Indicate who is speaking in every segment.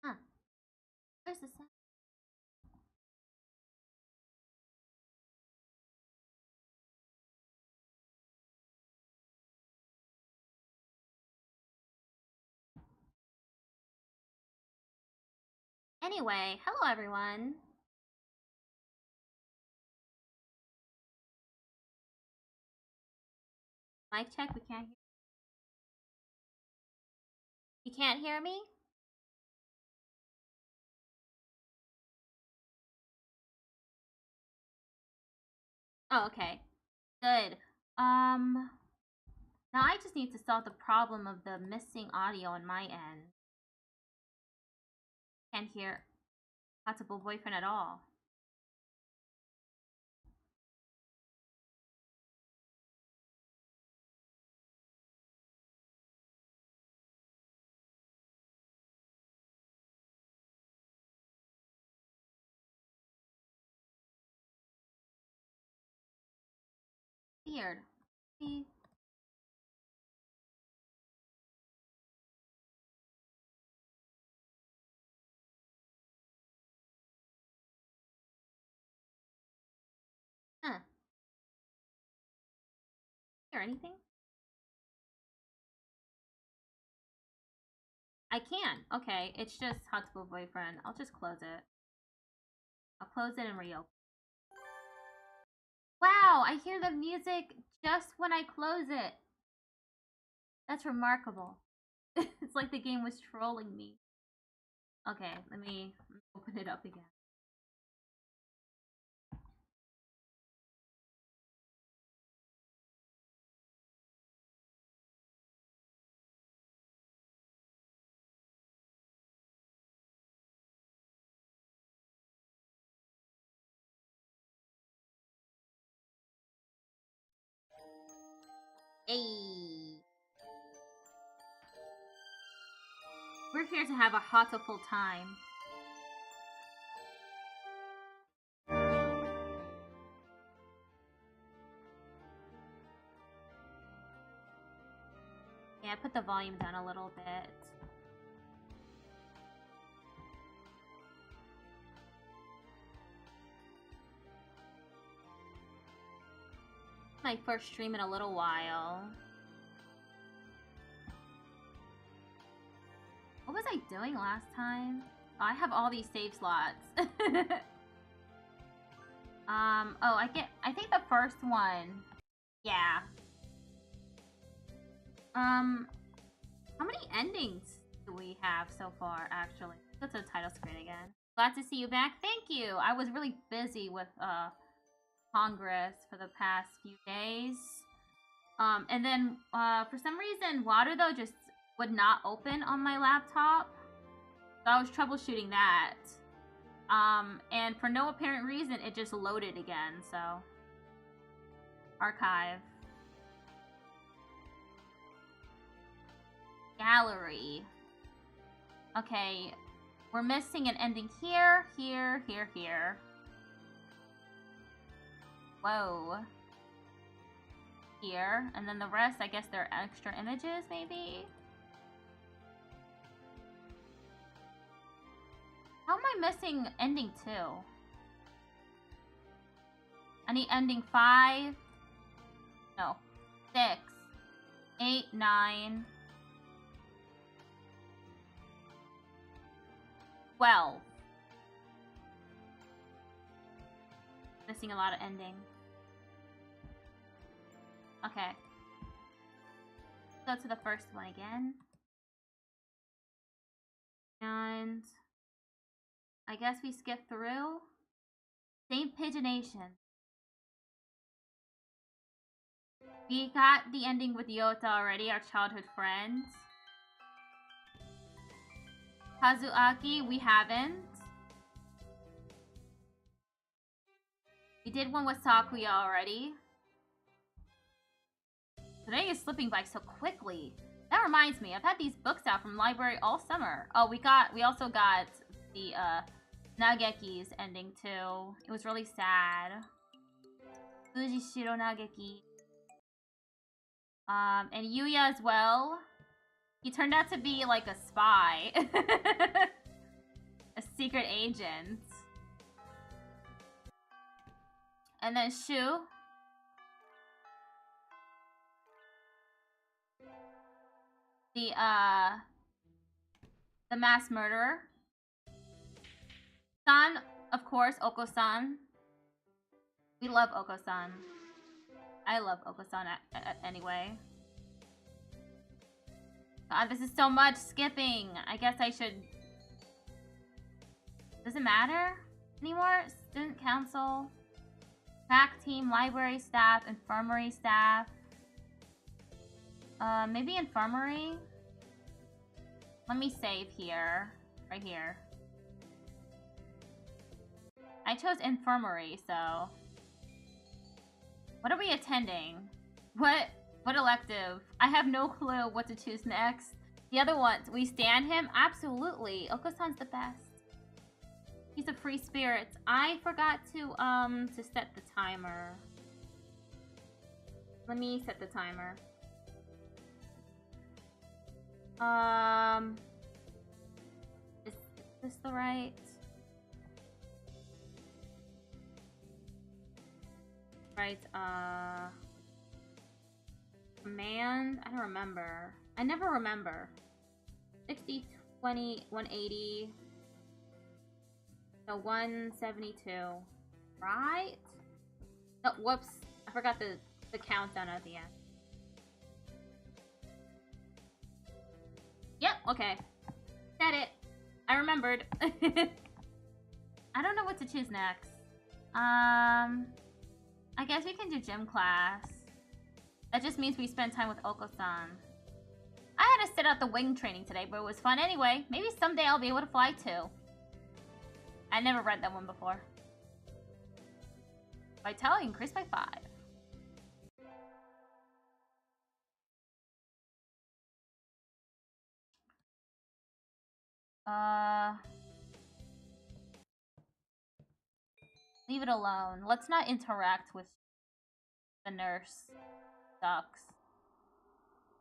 Speaker 1: Huh. Where's the sound? Anyway, hello everyone. Mic check, we can't hear. You can't hear me? Oh, okay. Good. Now I just need to solve the problem of the missing audio on my end. Can't hear Hatoful Boyfriend at all. Weird. See? Huh. Hear anything? I can. Okay, it's just Hatoful Boyfriend. I'll just close it. I'll close it and reopen. Wow, I hear the music just when I close it. That's remarkable. It's like the game was trolling me. Okay, let me open it up again. Hey. We're here to have a Hatoful time. Yeah, put the volume down a little bit. My first stream in a little while. What was I doing last time? Oh, I have all these save slots. Oh, I think the first one. Yeah. How many endings do we have so far, actually? Go to the title screen again. Glad to see you back. Thank you. I was really busy with, Congress for the past few days. And then, for some reason, Water, though, just would not open on my laptop. So I was troubleshooting that. And for no apparent reason, it just loaded again, so. Archive. Gallery. Okay, we're missing an ending here, here, here, here. Whoa. Here, and then the rest, I guess they're extra images, maybe? How am I missing ending 2? I need ending 5. No. 6. 8, 9. 12. Missing a lot of ending. Okay. Go to the first one again. And I guess we skip through. Same pigeonation. We got the ending with Yota already, our childhood friends. Kazuaki, we haven't. We did one with Sakuya already. Today is slipping by so quickly. That reminds me, I've had these books out from library all summer. Oh, we also got the Nageki's ending too. It was really sad. Fujishiro Nageki. And Yuya as well. He turned out to be like a spy. A secret agent. And then Shu. The mass murderer. San, of course, Oko-san. We love Oko-san. I love Oko-san anyway. God, this is so much skipping. I guess I should... Does it matter anymore? Student council. Track team, library staff, infirmary staff. Maybe infirmary? Let me save here. Right here. I chose infirmary, so... What are we attending? What elective? I have no clue what to choose next. The other ones, we stand him? Absolutely. Oko-san's the best. He's a free spirit. I forgot to set the timer. Let me set the timer. Is this the right? Right, command? I don't remember. I never remember. 60, 20, 180. So 172. Right? Oh, whoops. I forgot the countdown at the end. Yep, okay. Said it. I remembered. I don't know what to choose next. I guess we can do gym class. That just means we spend time with Oko-san. I had to sit out the wing training today, but it was fun anyway. Maybe someday I'll be able to fly too. I never read that one before. Vitality increased by 5. Leave it alone. Let's not interact with the nurse. Sucks.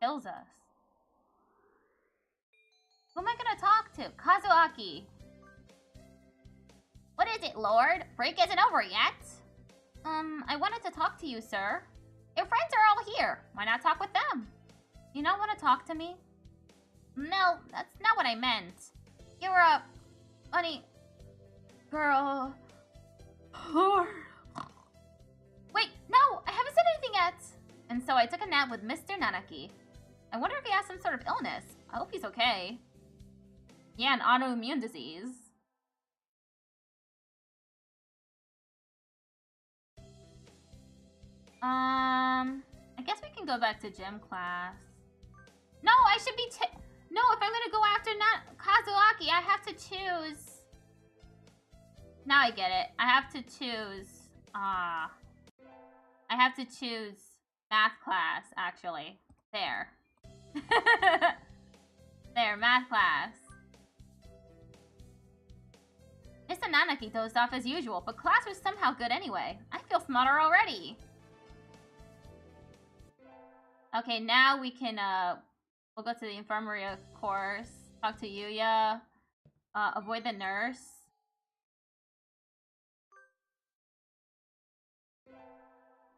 Speaker 1: Kills us. Who am I gonna talk to? Kazuaki. What is it, Lord? Break isn't over yet. I wanted to talk to you, sir. Your friends are all here. Why not talk with them? Do you not want to talk to me? No, that's not what I meant. You're a funny girl. Wait, no, I haven't said anything yet. And so I took a nap with Mr. Nanaki. I wonder if he has some sort of illness. I hope he's okay. Yeah, an autoimmune disease. I guess we can go back to gym class. No, I should be no, if I'm gonna go after Kazuaki, I have to choose. Now I get it. I have to choose. I have to choose math class, actually. There. There, math class. Mr. Nanaki dozed off as usual, but class was somehow good anyway. I feel smarter already. Okay, now we can, we'll go to the infirmary, of course. Talk to Yuya. Avoid the nurse.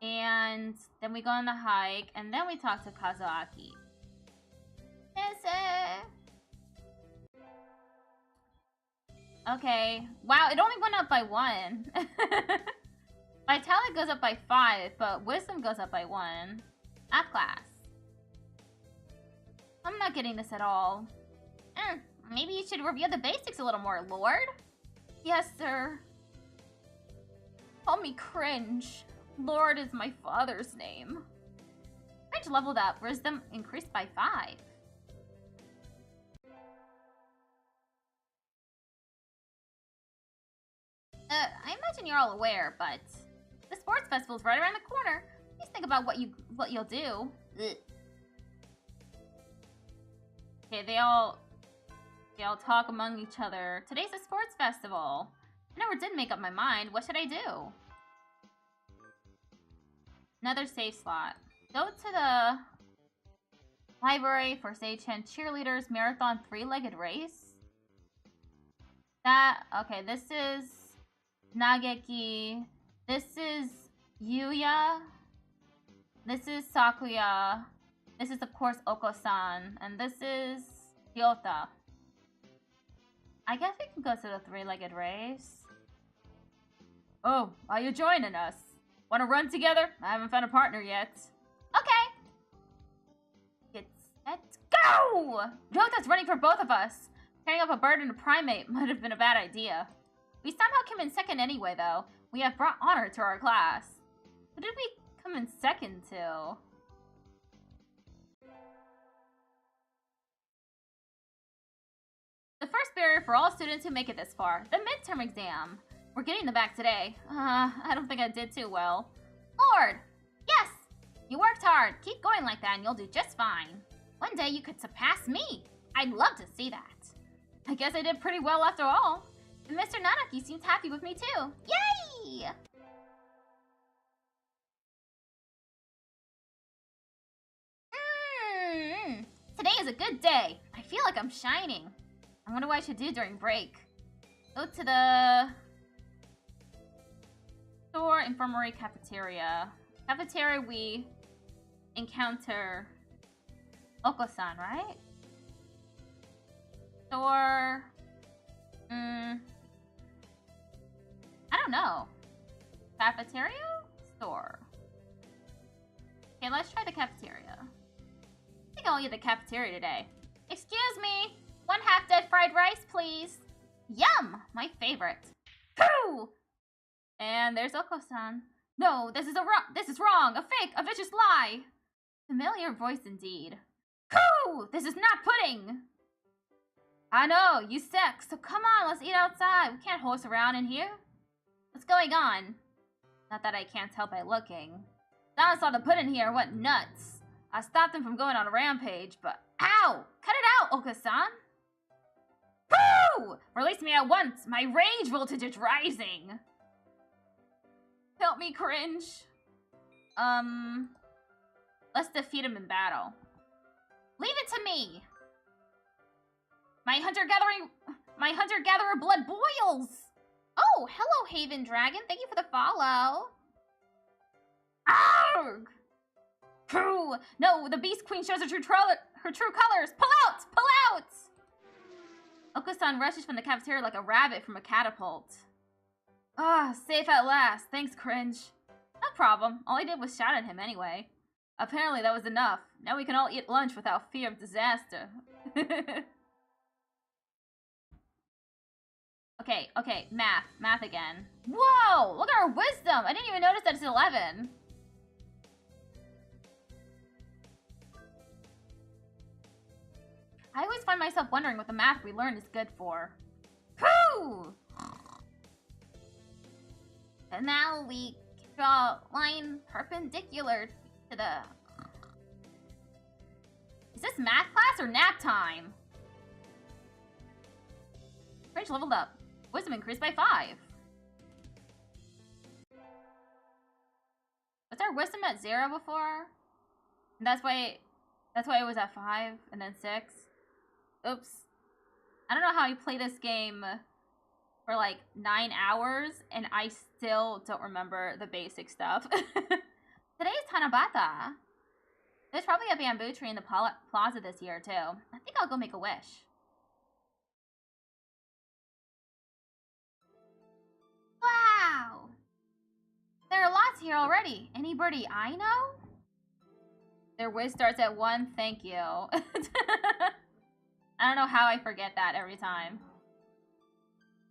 Speaker 1: And then we go on the hike, and then we talk to Kazuaki. Okay. Wow, it only went up by 1. Vitality goes up by 5, but Wisdom goes up by 1. Math class. I'm not getting this at all. Maybe you should review the basics a little more, Lord? Yes, sir. Call me Cringe. Lord is my father's name. Cringe leveled up. Wisdom increased by 5. I imagine you're all aware, but the sports festival's right around the corner. Please think about what you'll do. Ugh. Okay, they all talk among each other. Today's a sports festival. I never did make up my mind. What should I do? Another save slot. Go to the library for Seichan cheerleaders marathon 3-legged race. Okay, this is Nageki. This is Yuya. This is Sakuya. This is, of course, Oko-san. And this is Ryota. I guess we can go to the 3-legged race. Oh, are you joining us? Want to run together? I haven't found a partner yet. Okay. Get set, go! Ryota's running for both of us. Carrying up a bird and a primate might have been a bad idea. We somehow came in second anyway, though. We have brought honor to our class. What did we come in second to? The first barrier for all students who make it this far, the midterm exam. We're getting them back today. I don't think I did too well. Lord! Yes! You worked hard. Keep going like that and you'll do just fine. One day you could surpass me. I'd love to see that. I guess I did pretty well after all. And Mr. Nanaki seems happy with me too. Yay! Today is a good day. I feel like I'm shining. I wonder what I should do during break. Go to the store, infirmary, cafeteria. Cafeteria, we encounter Oko-san, right? Store. I don't know. Cafeteria? Store. Okay, let's try the cafeteria. I think I'll eat the cafeteria today. Excuse me! 1 half-dead fried rice, please. Yum! My favorite. Pooh! And there's Oko-san. No, this is wrong! A fake! A vicious lie! Familiar voice indeed. Pooh! This is not pudding! I know, you suck, so come on, let's eat outside. We can't horse around in here. What's going on? Not that I can't tell by looking. Donna saw the pudding here and went nuts. I stopped him from going on a rampage, but ow! Cut it out, Oka-san! Pooh! Release me at once! My rage voltage is rising! Help me, cringe. Let's defeat him in battle. Leave it to me! My hunter-gatherer blood boils! Oh, hello, Haven Dragon. Thank you for the follow. Arrgh! Pooh! No, the Beast Queen shows her true colors! Pull out! Pull out! Oko-san rushes from the cafeteria like a rabbit from a catapult. Ah, safe at last. Thanks, cringe. No problem. All I did was shout at him anyway. Apparently that was enough. Now we can all eat lunch without fear of disaster. Okay, math again. Whoa, look at our wisdom. I didn't even notice that it's 11. I always find myself wondering what the math we learned is good for. Whew! And now we draw a line perpendicular to the... Is this math class or nap time? Cringe leveled up. Wisdom increased by 5. Was our wisdom at 0 before? And that's why it was at 5 and then 6. Oops. I don't know how I play this game for like 9 hours and I still don't remember the basic stuff. Today's Tanabata. There's probably a bamboo tree in the plaza this year too. I think I'll go make a wish. Wow! There are lots here already. Any birdie I know? Their whiz starts at 1, thank you. I don't know how I forget that every time.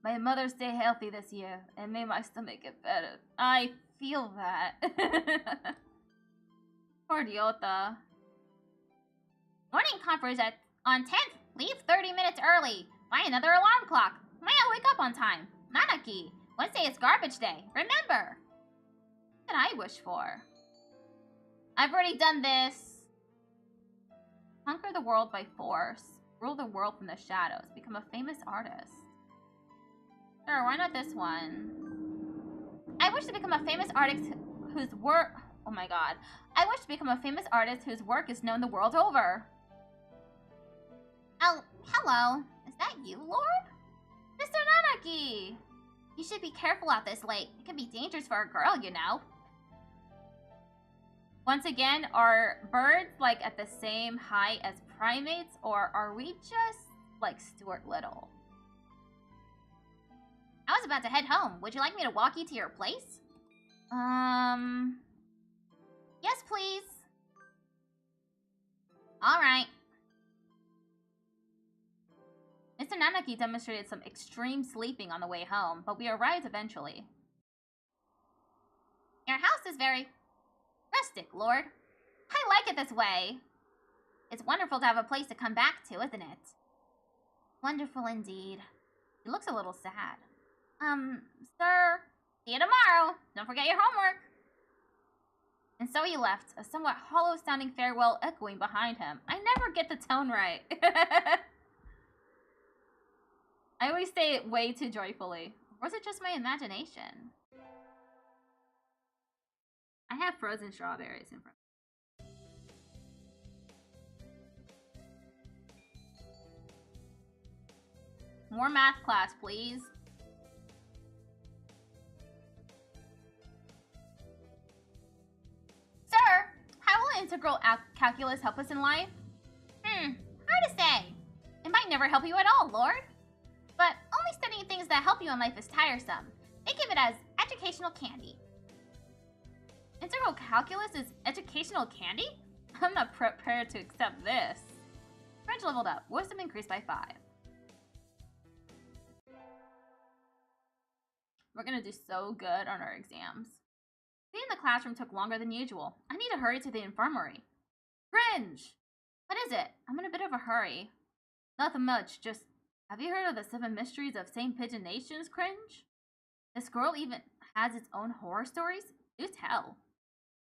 Speaker 1: My mother stay healthy this year and made my stomach get better. I feel that. Poor Ryota. Morning conference on 10th. Leave 30 minutes early. Buy another alarm clock. Might not wake up on time. Nanaki. Wednesday is garbage day. Remember. What did I wish for? I've already done this. Conquer the world by force. Rule the world from the shadows. Become a famous artist. Sure, why not this one? I wish to become a famous artist whose work... Oh my god. I wish to become a famous artist whose work is known the world over. Oh, hello. Is that you, Lord? Mr. Nanaki! You should be careful out this late. It can be dangerous for a girl, you know. Once again, are birds like at the same height as primates, or are we just like Stuart Little? I was about to head home. Would you like me to walk you to your place? Yes, please. Alright. Mr. Nanaki demonstrated some extreme sleeping on the way home, but we arrived eventually. Your house is very Rustic, Lord. I like it this way. It's wonderful to have a place to come back to, isn't it? Wonderful indeed. He looks a little sad. Sir, see you tomorrow. Don't forget your homework. And so he left, a somewhat hollow-sounding farewell echoing behind him. I never get the tone right. I always say it way too joyfully. Or was it just my imagination? I have frozen strawberries in front of me. More math class, please. Sir, how will integral calculus help us in life? Hard to say. It might never help you at all, Lord. But only studying things that help you in life is tiresome. Think of it as educational candy. Integral calculus is educational candy? I'm not prepared to accept this. French leveled up. Wisdom increased by 5. We're gonna do so good on our exams. Being in the classroom took longer than usual. I need to hurry to the infirmary. Cringe! What is it? I'm in a bit of a hurry. Nothing much, just... Have you heard of the 7 mysteries of St. Pigeonation's, Cringe? This girl even has its own horror stories? Do tell.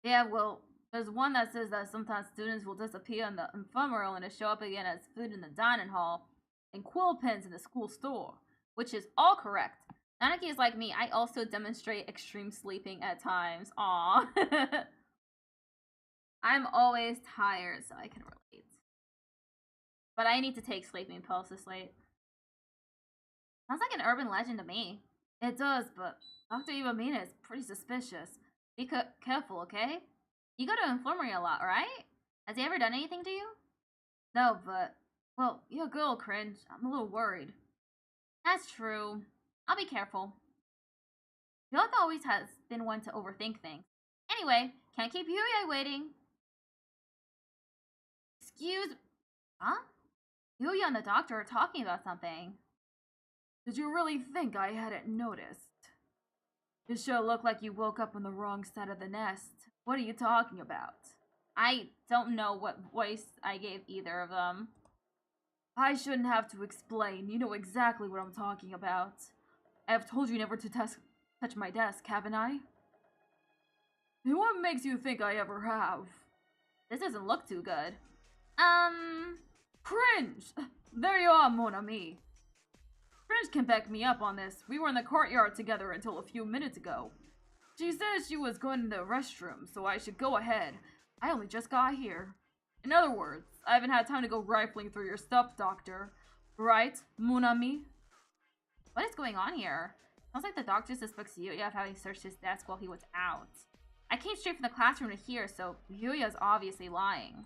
Speaker 1: Yeah, well, there's one that says that sometimes students will disappear in the infirmary and show up again as food in the dining hall and quill pens in the school store, which is all correct. Nanaki is like me. I also demonstrate extreme sleeping at times. Aww. I'm always tired, so I can relate. But I need to take sleeping pills this late. Sounds like an urban legend to me. It does, but Dr. Iwamina is pretty suspicious. Be careful, okay? You go to infirmary a lot, right? Has he ever done anything to you? No, but... Well, you're a girl, Cringe. I'm a little worried. That's true. I'll be careful. Yoko always has been one to overthink things. Anyway, can't keep Yuya waiting. Excuse... Huh? Yuya and the doctor are talking about something. Did you really think I hadn't noticed? You sure look like you woke up on the wrong side of the nest. What are you talking about? I don't know what voice I gave either of them. I shouldn't have to explain. You know exactly what I'm talking about. I have told you never to touch my desk, haven't I? And what makes you think I ever have? This doesn't look too good. Cringe! There you are, mon ami. Cringe can back me up on this. We were in the courtyard together until a few minutes ago. She said she was going to the restroom, so I should go ahead. I only just got here. In other words, I haven't had time to go rifling through your stuff, Doctor. Right, mon ami? What is going on here? Sounds like the doctor suspects Yuya of having searched his desk while he was out. I came straight from the classroom to here, so Yuya's obviously lying.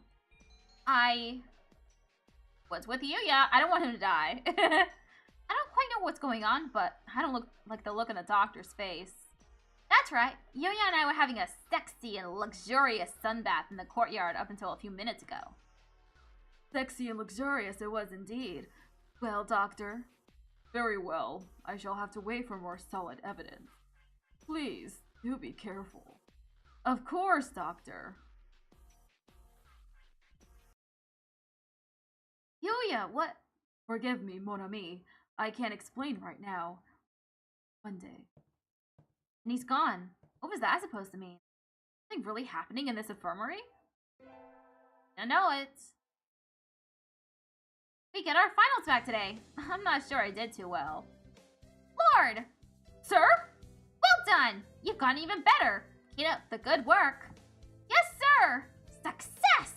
Speaker 1: What's with Yuya? I don't want him to die. I don't quite know what's going on, but I don't look like the look on the doctor's face. That's right. Yuya and I were having a sexy and luxurious sunbath in the courtyard up until a few minutes ago. Sexy and luxurious it was indeed. Well, Doctor. Very well. I shall have to wait for more solid evidence. Please, do be careful. Of course, Doctor. Yuya, what? Forgive me, mon ami. I can't explain right now. One day. And he's gone. What was that supposed to mean? Something really happening in this infirmary? I know it. We get our finals back today. I'm not sure I did too well. Lord! Sir? Well done! You've gotten even better. Keep up the good work. Yes, sir! Success!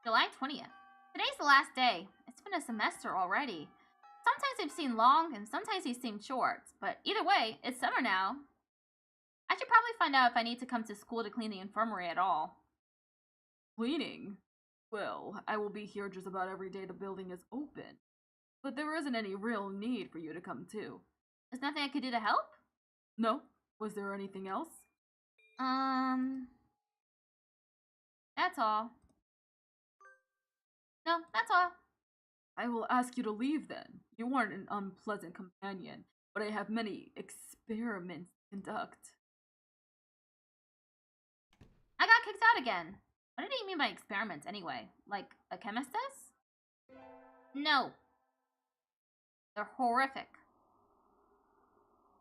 Speaker 1: July 20th. Today's the last day. It's been a semester already. Sometimes they've seemed long, and sometimes they seem short. But either way, it's summer now. I should probably find out if I need to come to school to clean the infirmary at all. Cleaning? Well, I will be here just about every day the building is open. But there isn't any real need for you to come too. There's nothing I could do to help? No. Was there anything else? That's all. No, that's all. I will ask you to leave then. You aren't an unpleasant companion, but I have many experiments to conduct. I got kicked out again. What did he mean by experiments anyway? Like a chemist does? No. They're horrific.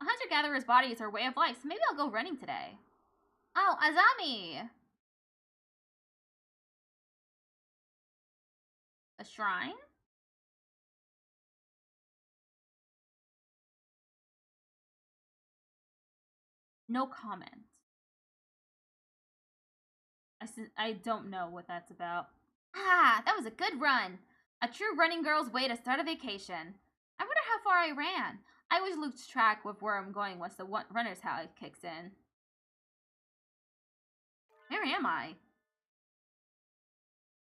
Speaker 1: A hunter-gatherer's body is her way of life, so maybe I'll go running today. Oh, Azami! A shrine? No comment. I don't know what that's about. Ah, that was a good run. A true running girl's way to start a vacation. I wonder how far I ran. I always lose track with where I'm going once the runner's high kicks in. Where am I?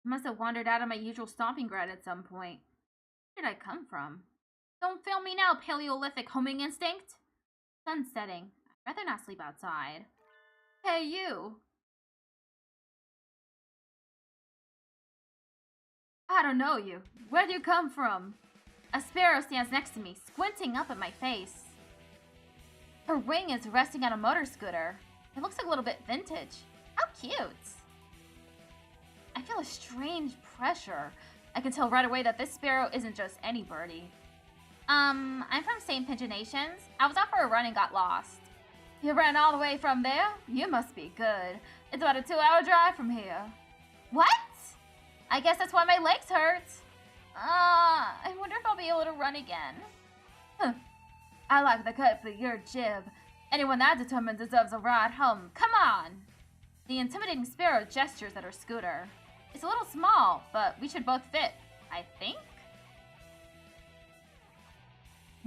Speaker 1: I must have wandered out of my usual stomping ground at some point. Where did I come from? Don't fail me now, Paleolithic homing instinct. Sun's setting. I'd rather not sleep outside. Hey, you. I don't know you. Where do you come from? A sparrow stands next to me, squinting up at my face. Her wing is resting on a motor scooter. It looks like a little bit vintage. How cute! I feel a strange pressure. I can tell right away that this sparrow isn't just any birdie. I'm from St. Pigeonations. I was out for a run and got lost. You ran all the way from there? You must be good. It's about a 2-hour drive from here. What? I guess that's why my legs hurt. I wonder if I'll be able to run again. Huh. I like the cut for your jib. Anyone that determined deserves a ride home. Come on! The intimidating sparrow gestures at her scooter. It's a little small, but we should both fit, I think?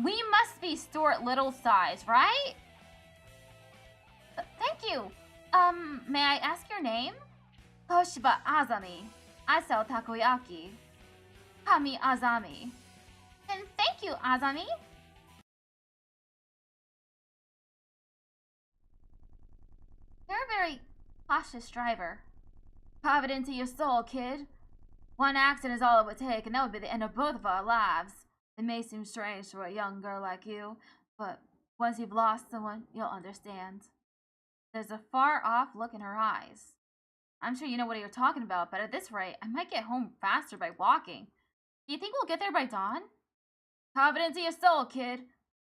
Speaker 1: We must be Stuart Little size, right? Thank you. May I ask your name? Toshiba Azami. I sell takoyaki. Kami Azami. And thank you, Azami. You're a very cautious driver. Carve it into your soul, kid. One accident is all it would take, and that would be the end of both of our lives. It may seem strange for a young girl like you, but once you've lost someone, you'll understand. There's a far-off look in her eyes. I'm sure you know what you're talking about, but at this rate, I might get home faster by walking. Do you think we'll get there by dawn? Carve it into your soul, kid.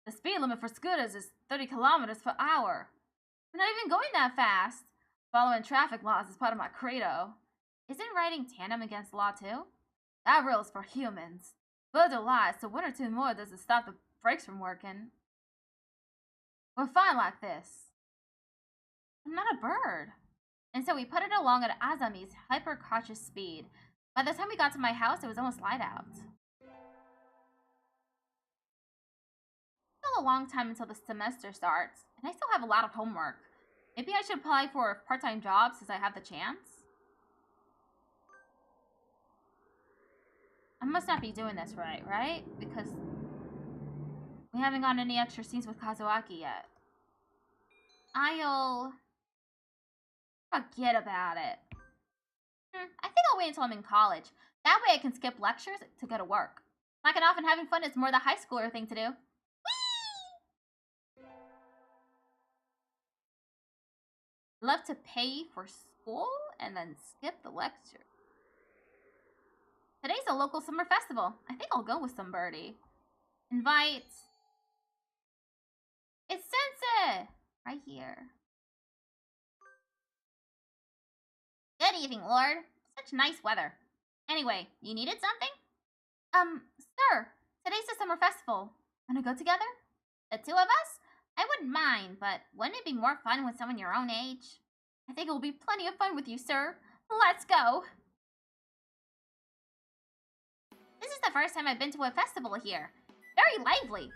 Speaker 1: The speed limit for scooters is 30 kilometers per hour. We're not even going that fast. Following traffic laws is part of my credo. Isn't riding tandem against the law too? That rule is for humans. Birds are lies, so one or two more doesn't stop the brakes from working. We're fine like this. I'm not a bird. And so we put it along at Azami's hyper-cautious speed. By the time we got to my house, it was almost light out. Still a long time until the semester starts, and I still have a lot of homework. Maybe I should apply for a part-time job since I have the chance? I must not be doing this right? Because we haven't gotten any extra scenes with Kazuaki yet. I'll forget about it. I think I'll wait until I'm in college. That way I can skip lectures to go to work. Slacking off and having fun is more the high schooler thing to do. Whee! Love to pay for school and then skip the lecture. Today's a local summer festival. I think I'll go with some birdie. Invite. It's Sensei! Right here. Good evening, Lord. Such nice weather. Anyway, you needed something? Sir, today's the summer festival. Wanna go together? The two of us? I wouldn't mind, but wouldn't it be more fun with someone your own age? I think it will be plenty of fun with you, sir. Let's go! This is the first time I've been to a festival here. Very lively.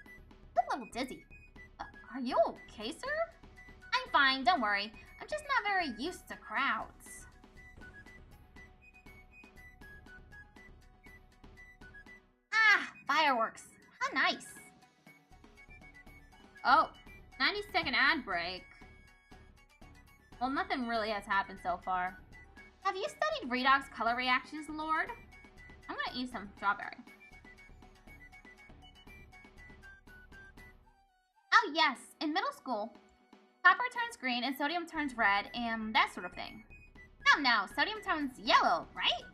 Speaker 1: A little dizzy. Are you okay, sir? I'm fine, don't worry. I'm just not very used to crowds. Ah, fireworks. How nice. Oh, 90-second ad break. Well, nothing really has happened so far. Have you studied redox color reactions, Lord? I'm gonna eat some strawberry. Oh yes, in middle school. Copper turns green and sodium turns red and that sort of thing. No, sodium turns yellow, right?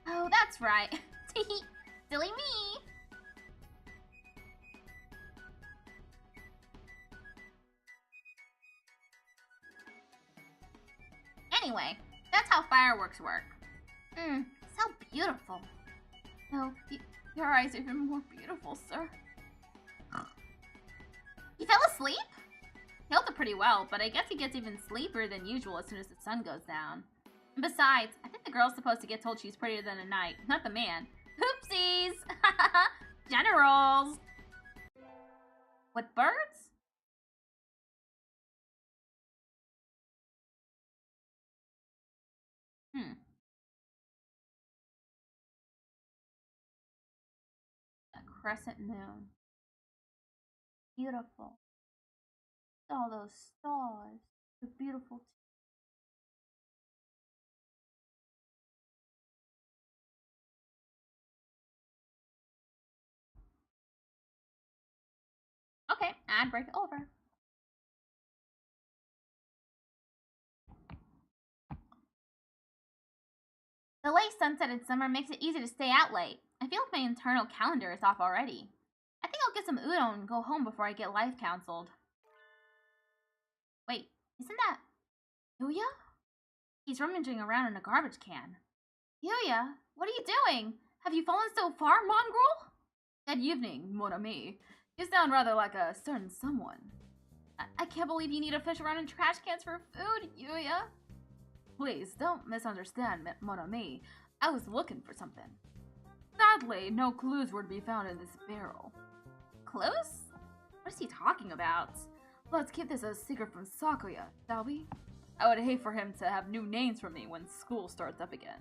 Speaker 1: Oh, that's right. Silly me. Anyway, that's how fireworks work. So beautiful. Oh, your eyes are even more beautiful, sir. He fell asleep? He held it pretty well, but I guess he gets even sleepier than usual as soon as the sun goes down. And besides, I think the girl's supposed to get told she's prettier than a knight, not the man. Oopsies! Generals! With birds? A crescent moon. Beautiful. All those stars. They're beautiful too. Okay, ad break over. The late sunset in summer makes it easy to stay out late. I feel like my internal calendar is off already. I think I'll get some udon and go home before I get life counseled. Wait, isn't that Yuya? He's rummaging around in a garbage can. Yuya, what are you doing? Have you fallen so far, mongrel? Good evening, mon ami. You sound rather like a certain someone. I can't believe you need to fish around in trash cans for food, Yuya. Please, don't misunderstand, mon ami. I was looking for something. Sadly, no clues were to be found in this barrel. Clues? What is he talking about? Let's keep this a secret from Sakuya, shall we? I would hate for him to have new names for me when school starts up again.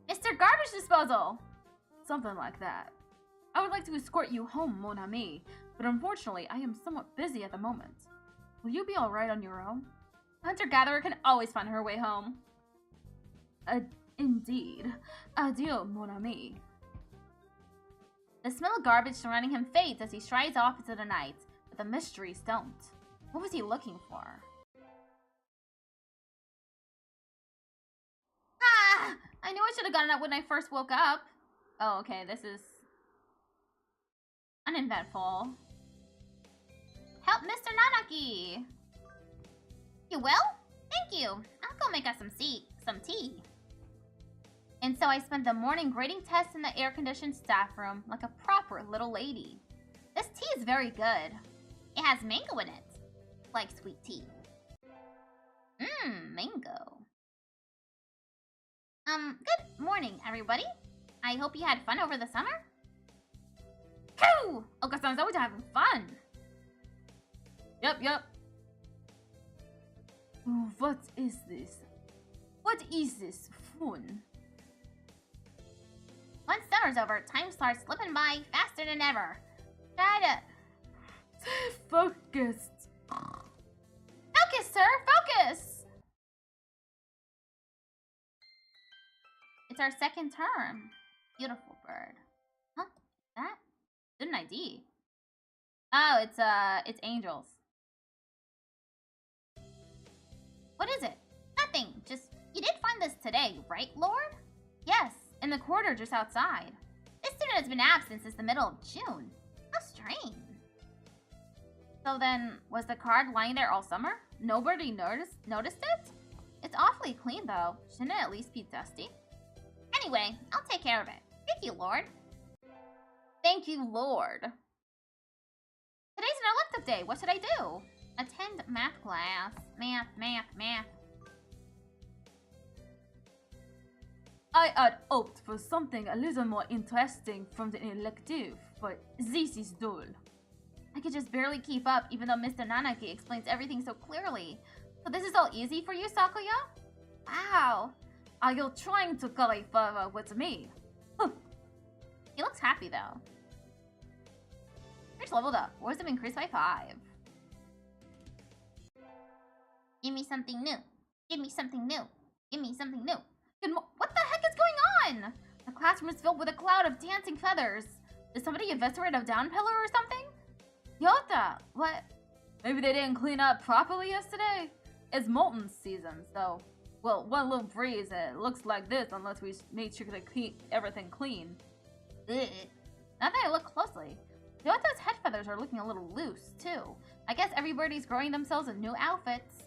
Speaker 1: Mr. Garbage Disposal! Something like that. I would like to escort you home, mon ami, but unfortunately, I am somewhat busy at the moment. Will you be alright on your own? Hunter-gatherer can always find her way home. Indeed. Adieu, mon ami. The smell of garbage surrounding him fades as he strides off into the night, but the mysteries don't. What was he looking for? Ah! I knew I should have gotten up when I first woke up. Oh, okay, this is uneventful. Help Mr. Nanaki! You will? Thank you. I'll go make us some tea. And so I spent the morning grading tests in the air-conditioned staff room like a proper little lady. This tea is very good. It has mango in it. Like sweet tea. Mango. Good morning, everybody. I hope you had fun over the summer. Phew! Okasan's always having fun. Yep. What is this? What is this fun? Once summer's over, time starts slipping by faster than ever. Try to stay focused. Focus, sir, focus! It's our second term. Beautiful bird. Huh? That? Student ID. Oh, it's angels. What is it? Nothing. Just, you did find this today, right, Lord? Yes, in the corridor just outside. This student has been absent since the middle of June. How strange. So then, was the card lying there all summer? Nobody noticed it? It's awfully clean, though. Shouldn't it at least be dusty? Anyway, I'll take care of it. Thank you, Lord. Thank you, Lord. Today's an elective day. What should I do? Attend math class. Math. I had hoped for something a little more interesting from the elective, but this is dull. I could just barely keep up, even though Mr. Nanaki explains everything so clearly. So this is all easy for you, Sakuya? Wow. Are you trying to curry favor with me? He looks happy, though. Here's leveled up. Wisdom increased by 5. Give me something new. Give me something new. Give me something new. What the heck is going on? The classroom is filled with a cloud of dancing feathers. Did somebody eviscerate a down pillar or something? Yota, what? Maybe they didn't clean up properly yesterday? It's molten season, so... Well, one little breeze, it looks like this unless we made sure to keep everything clean. Ugh. Now that I look closely, Yota's head feathers are looking a little loose, too. I guess everybody's growing themselves in new outfits.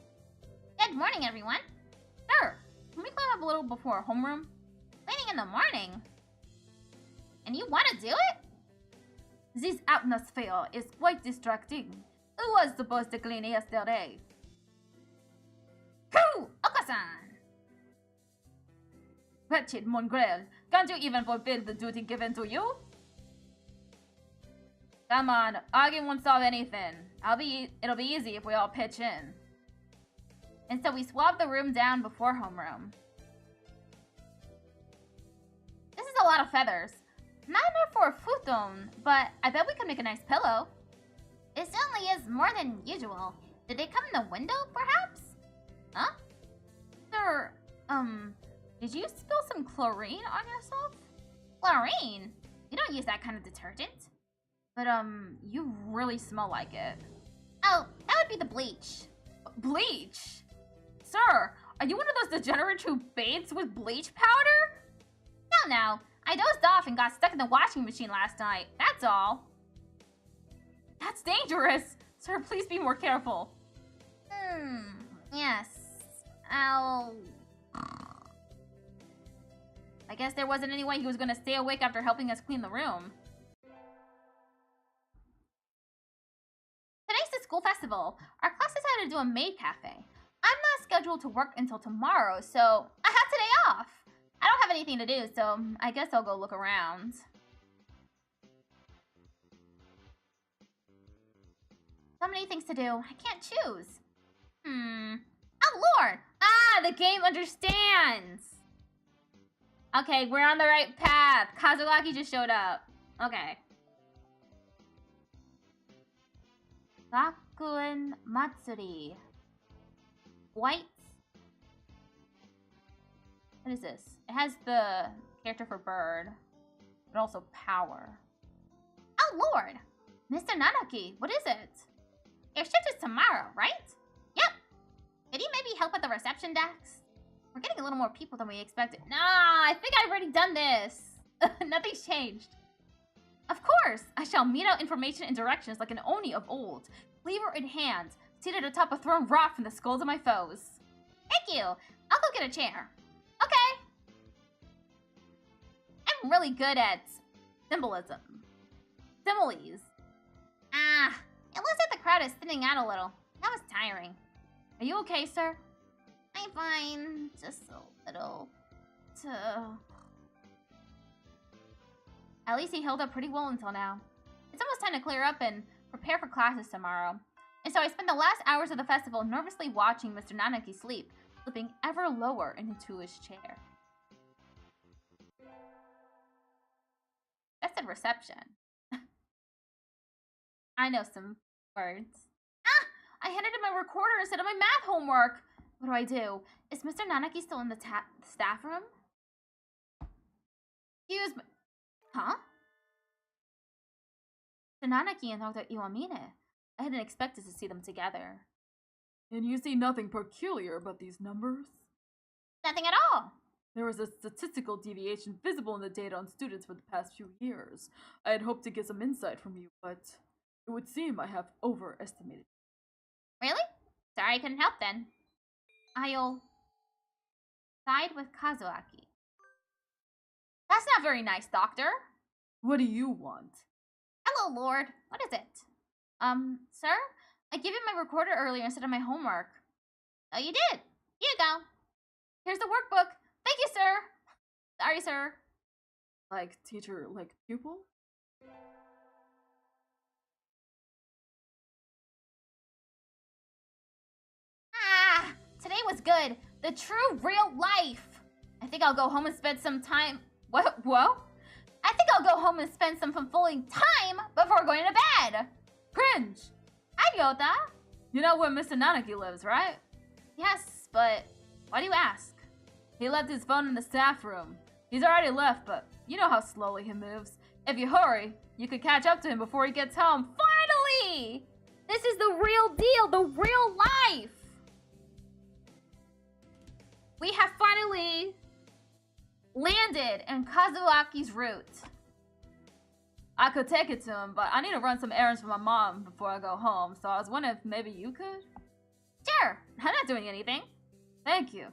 Speaker 1: Good morning, everyone. Sure, can we clean up a little before homeroom? Cleaning in the morning? And you want to do it? This atmosphere is quite distracting. Who was supposed to clean yesterday? Koo! Okasan! Wretched mongrel, can't you even fulfill the duty given to you? Come on, arguing won't solve anything. It'll be easy if we all pitch in. And so we swabbed the room down before homeroom. This is a lot of feathers. Not enough for a futon, but I bet we could make a nice pillow. It certainly is more than usual. Did they come in the window, perhaps? Huh? Sir, did you spill some chlorine on yourself? Chlorine? You don't use that kind of detergent. But, you really smell like it. Oh, that would be the bleach. Bleach? Sir, are you one of those degenerates who bathes with bleach powder? No. I dozed off and got stuck in the washing machine last night. That's all. That's dangerous. Sir, please be more careful. Yes. I guess there wasn't any way he was going to stay awake after helping us clean the room. Today's the school festival. Our class decided to do a maid cafe. I'm not scheduled to work until tomorrow, so I have today off. I don't have anything to do, so I guess I'll go look around. So many things to do. I can't choose. Oh, Lord! Ah, the game understands! Okay, we're on the right path. Kazuaki just showed up. Okay. Gakuen Matsuri. White. What is this? It has the character for bird, but also power. Oh, Lord! Mr. Nanaki, what is it? Your shift is tomorrow, right? Yep. Could you maybe help at the reception desk? We're getting a little more people than we expected. Nah, I think I've already done this. Nothing's changed. Of course, I shall mete out information and directions like an Oni of old, cleaver in hand, seated atop a throne wrought from the skulls of my foes. Thank you. I'll go get a chair. Okay. I'm really good at symbolism. Similes. It looks like the crowd is thinning out a little. That was tiring. Are you okay, sir? I'm fine. Just a little. At least he held up pretty well until now. It's almost time to clear up and prepare for classes tomorrow. And so I spent the last hours of the festival nervously watching Mr. Nanaki sleep, slipping ever lower into his chair. That said reception. I know some words. I handed in my recorder instead of my math homework. What do? Is Mr. Nanaki still in the staff room? Excuse me. Huh? Mr. Nanaki and Dr. Iwamine. I hadn't expected to see them together.
Speaker 2: And you see nothing peculiar about these numbers?
Speaker 1: Nothing at all.
Speaker 2: There was a statistical deviation visible in the data on students for the past few years. I had hoped to get some insight from you, but it would seem I have overestimated.
Speaker 1: Really? Sorry I couldn't help then. I'll side with Kazuaki. That's not very nice, Doctor.
Speaker 2: What do you want?
Speaker 1: Hello, Lord. What is it? Sir? I gave you my recorder earlier instead of my homework. Oh, you did? Here you go. Here's the workbook. Thank you, sir. Sorry, sir.
Speaker 2: Like teacher, like pupil?
Speaker 1: Today was good. The true, real life. I think I'll go home and spend some time... What? Whoa? I think I'll go home and spend some fulfilling time before going to bed.
Speaker 2: Cringe!
Speaker 1: Hi, Yota.
Speaker 2: You know where Mr. Nanaki lives, right?
Speaker 1: Yes, but why do you ask?
Speaker 2: He left his phone in the staff room. He's already left, but you know how slowly he moves. If you hurry, you could catch up to him before he gets home.
Speaker 1: me! This is the real deal, the real life! We have finally landed in Kazuaki's route. I could take it to him, but I need to run some errands for my mom before I go home, so I was wondering if maybe you could? Sure, I'm not doing anything. Thank you.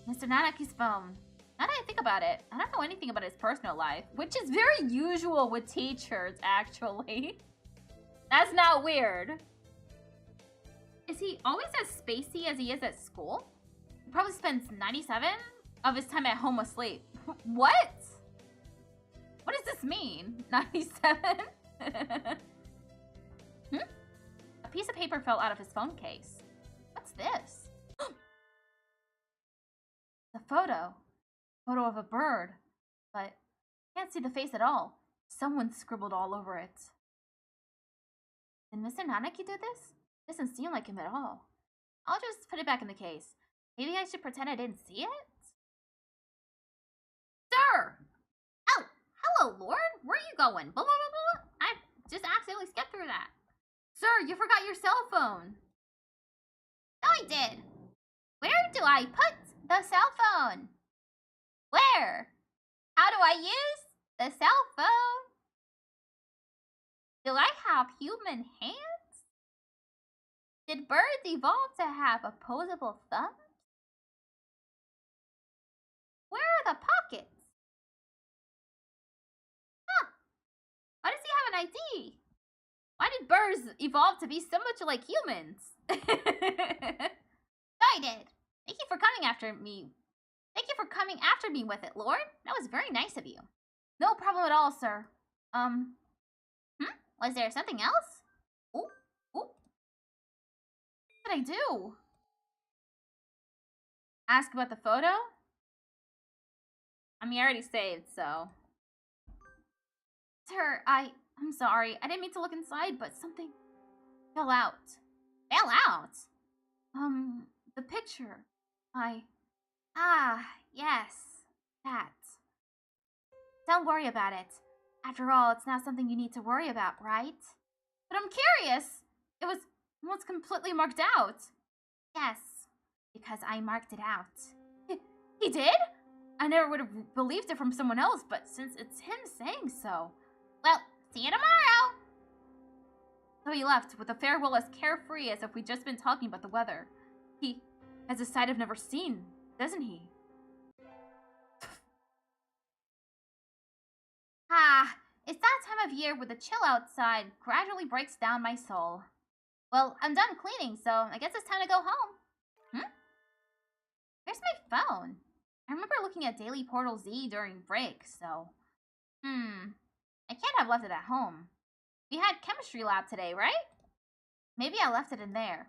Speaker 1: Mr. Nanaki's phone. Now that I think about it, I don't know anything about his personal life, which is very usual with teachers, actually. That's not weird. Is he always as spacey as he is at school? He probably spends 97 of his time at home asleep. What? What does this mean? 97? A piece of paper fell out of his phone case. What's this? The photo. Photo of a bird. But I can't see the face at all. Someone scribbled all over it. Did Mr. Nanaki do this? Doesn't seem like him at all. I'll just put it back in the case. Maybe I should pretend I didn't see it? Sir! Oh, hello, Lord. Where are you going? Blah, blah, blah, blah. I just accidentally skipped through that. Sir, you forgot your cell phone. No, I did. Where do I put the cell phone? Where? How do I use the cell phone? Do I have human hands? Did birds evolve to have opposable thumbs? Where are the pockets? Huh. Why does he have an ID? Why did birds evolve to be so much like humans? I did. Thank you for coming after me. Thank you for coming after me with it, Lord. That was very nice of you. No problem at all, sir. Was there something else? Ooh. What did I do? Ask about the photo? I mean, I already saved, so. Sir, I'm sorry. I didn't mean to look inside, but something fell out. Fell out? The picture. Yes. That. Don't worry about it. After all, it's not something you need to worry about, right? But I'm curious. It was almost completely marked out. Yes, because I marked it out. He did? I never would have believed it from someone else, but since it's him saying so. Well, see you tomorrow. So he left with a farewell as carefree as if we'd just been talking about the weather. He has a side I've never seen, doesn't he? It's that time of year where the chill outside gradually breaks down my soul. Well, I'm done cleaning, so I guess it's time to go home. Where's my phone? I remember looking at Daily Portal Z during break, so... I can't have left it at home. We had chemistry lab today, right? Maybe I left it in there.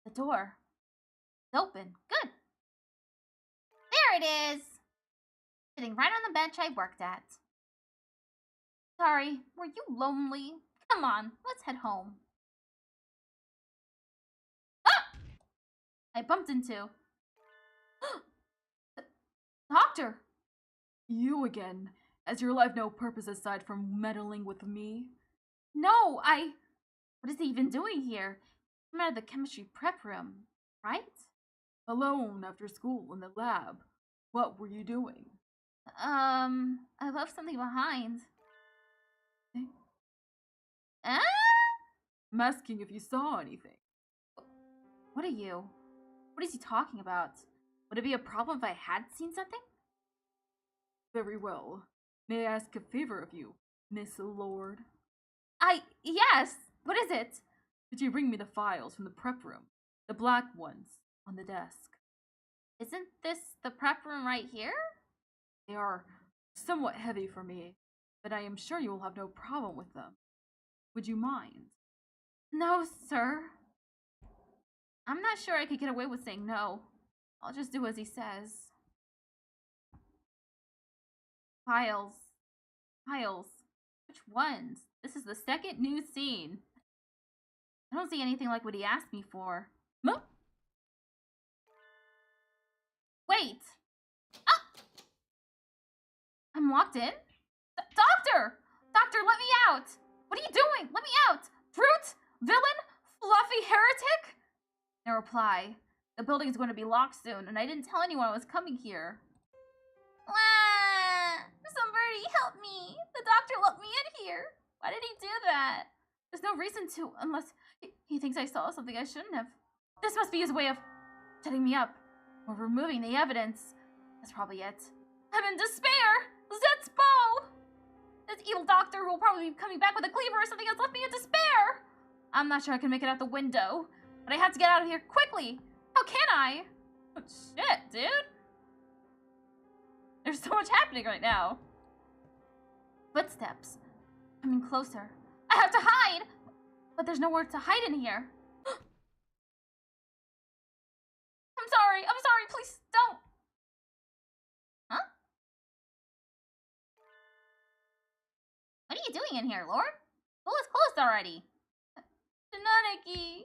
Speaker 1: The door. It's open. Good. There it is! Sitting right on the bench I worked at. Sorry, were you lonely? Come on, let's head home. Ah! I bumped into... Doctor!
Speaker 2: You again. Has your life no purpose aside from meddling with me?
Speaker 1: No, What is he even doing here? I'm out of the chemistry prep room, right?
Speaker 2: Alone after school in the lab. What were you doing?
Speaker 1: I left something behind.
Speaker 2: I'm asking if you saw anything.
Speaker 1: What are you? What is he talking about? Would it be a problem if I had seen something?
Speaker 2: Very well. May I ask a favor of you, Miss Lord?
Speaker 1: Yes! What is it?
Speaker 2: Could you bring me the files from the prep room? The black ones on the desk.
Speaker 1: Isn't this the prep room right here?
Speaker 2: They are somewhat heavy for me, but I am sure you will have no problem with them. Would you mind?
Speaker 1: No, sir. I'm not sure I could get away with saying no. I'll just do as he says. Files. Which ones? This is the second new scene. I don't see anything like what he asked me for. Huh? Wait! Ah! I'm locked in? Doctor! Doctor, let me out! What are you doing? Let me out! Brute! Villain! Fluffy heretic? No reply. The building is going to be locked soon, and I didn't tell anyone I was coming here. Somebody help me! The doctor let me in here! Why did he do that? There's no reason to, unless he thinks I saw something I shouldn't have. This must be his way of setting me up, or removing the evidence. That's probably it. I'm in despair! Zet's bow! This evil doctor who will probably be coming back with a cleaver or something has left me in despair! I'm not sure I can make it out the window, but I have to get out of here quickly! How can I? Oh, shit, dude! There's so much happening right now. Footsteps. Coming closer. I have to hide! But there's nowhere to hide in here. I'm sorry, please don't! Huh? What are you doing in here, Lord? School is closed already. Nanaki!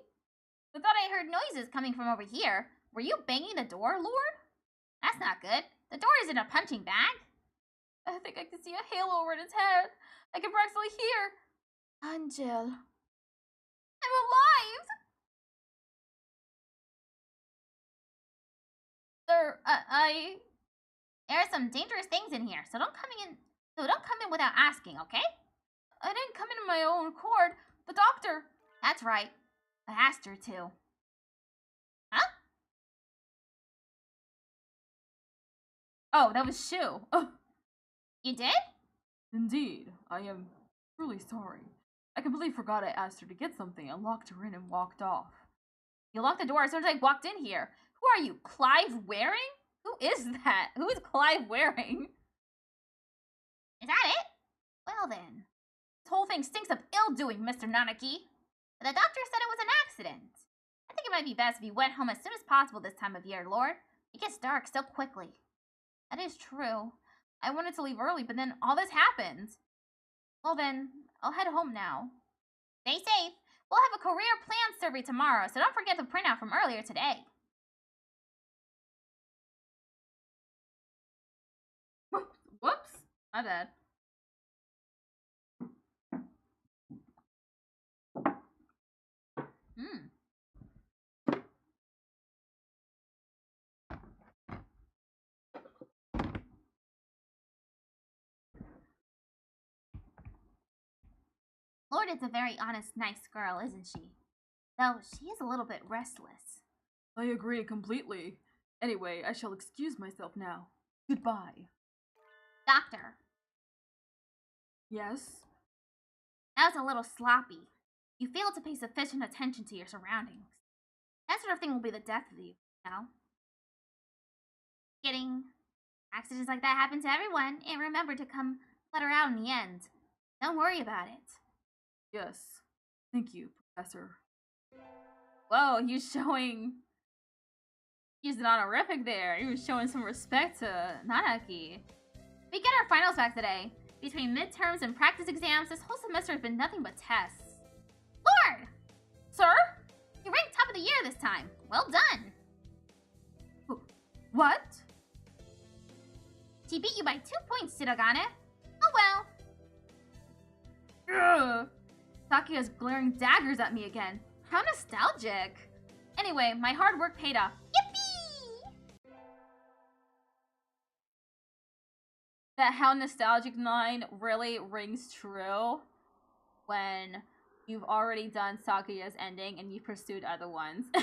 Speaker 1: I thought I heard noises coming from over here. Were you banging the door, Lord? That's not good. The door isn't a punching bag. I think I can see a halo over his head. I can practically hear. Angel. I'm alive! Sir, there are some dangerous things in here, so don't come in without asking, okay? I didn't come in on my own accord. The doctor. That's right. I asked her to. Huh? Oh, that was Shu. Oh. You did?
Speaker 2: Indeed, I am truly sorry. I completely forgot I asked her to get something and locked her in and walked off.
Speaker 1: You locked the door as soon as I walked in here. Who are you, Clive Waring? Who is that? Who is Clive Waring? Is that it? Well then. This whole thing stinks of ill-doing, Mr. Nanaki. But the doctor said it was an accident. I think it might be best if you went home as soon as possible this time of year, Lord. It gets dark so quickly. That is true. I wanted to leave early, but then all this happened. Well then, I'll head home now. Stay safe. We'll have a career plan survey tomorrow, so don't forget the printout from earlier today. Whoops. My bad. Lord is a very honest, nice girl, isn't she? Though she is a little bit restless.
Speaker 2: I agree completely. Anyway, I shall excuse myself now. Goodbye.
Speaker 1: Doctor.
Speaker 2: Yes?
Speaker 1: That was a little sloppy. You failed to pay sufficient attention to your surroundings. That sort of thing will be the death of you, know? Kidding. Accidents like that happen to everyone, and remember to come let her out in the end. Don't worry about it.
Speaker 2: Yes. Thank you, Professor.
Speaker 1: Whoa, he's an honorific there. He was showing some respect to Nanaki. We get our finals back today. Between midterms and practice exams, this whole semester has been nothing but tests. Lord! Sir? You ranked top of the year this time. Well done.
Speaker 2: What?
Speaker 1: She beat you by 2 points, Shirogane. Oh well.
Speaker 2: Ugh.
Speaker 1: Saki is glaring daggers at me again. How nostalgic. Anyway, my hard work paid off. Yippee! That how nostalgic line really rings true when you've already done Sakuya's ending and you pursued other ones. The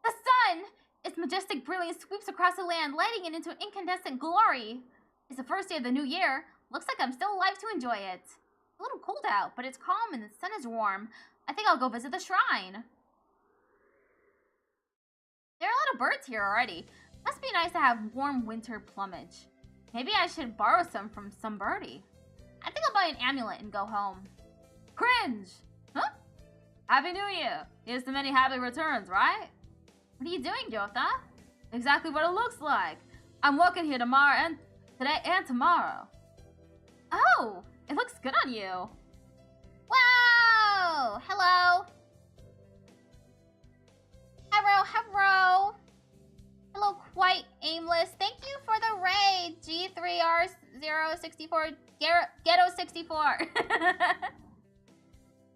Speaker 1: sun! Its majestic brilliance sweeps across the land, lighting it into incandescent glory. It's the first day of the new year. Looks like I'm still alive to enjoy it. It's a little cold out, but it's calm and the sun is warm. I think I'll go visit the shrine. There are a lot of birds here already. Must be nice to have warm winter plumage. Maybe I should borrow some from some birdie. I think I'll buy an amulet and go home. Cringe! Huh? Happy New Year! Here's to many happy returns, right? What are you doing, Jota? Exactly what it looks like. I'm working here tomorrow and today and tomorrow. Oh, it looks good on you. Whoa! Hello. Hello, quite aimless. Thank you for the raid, G3R0 064 Ghetto 64.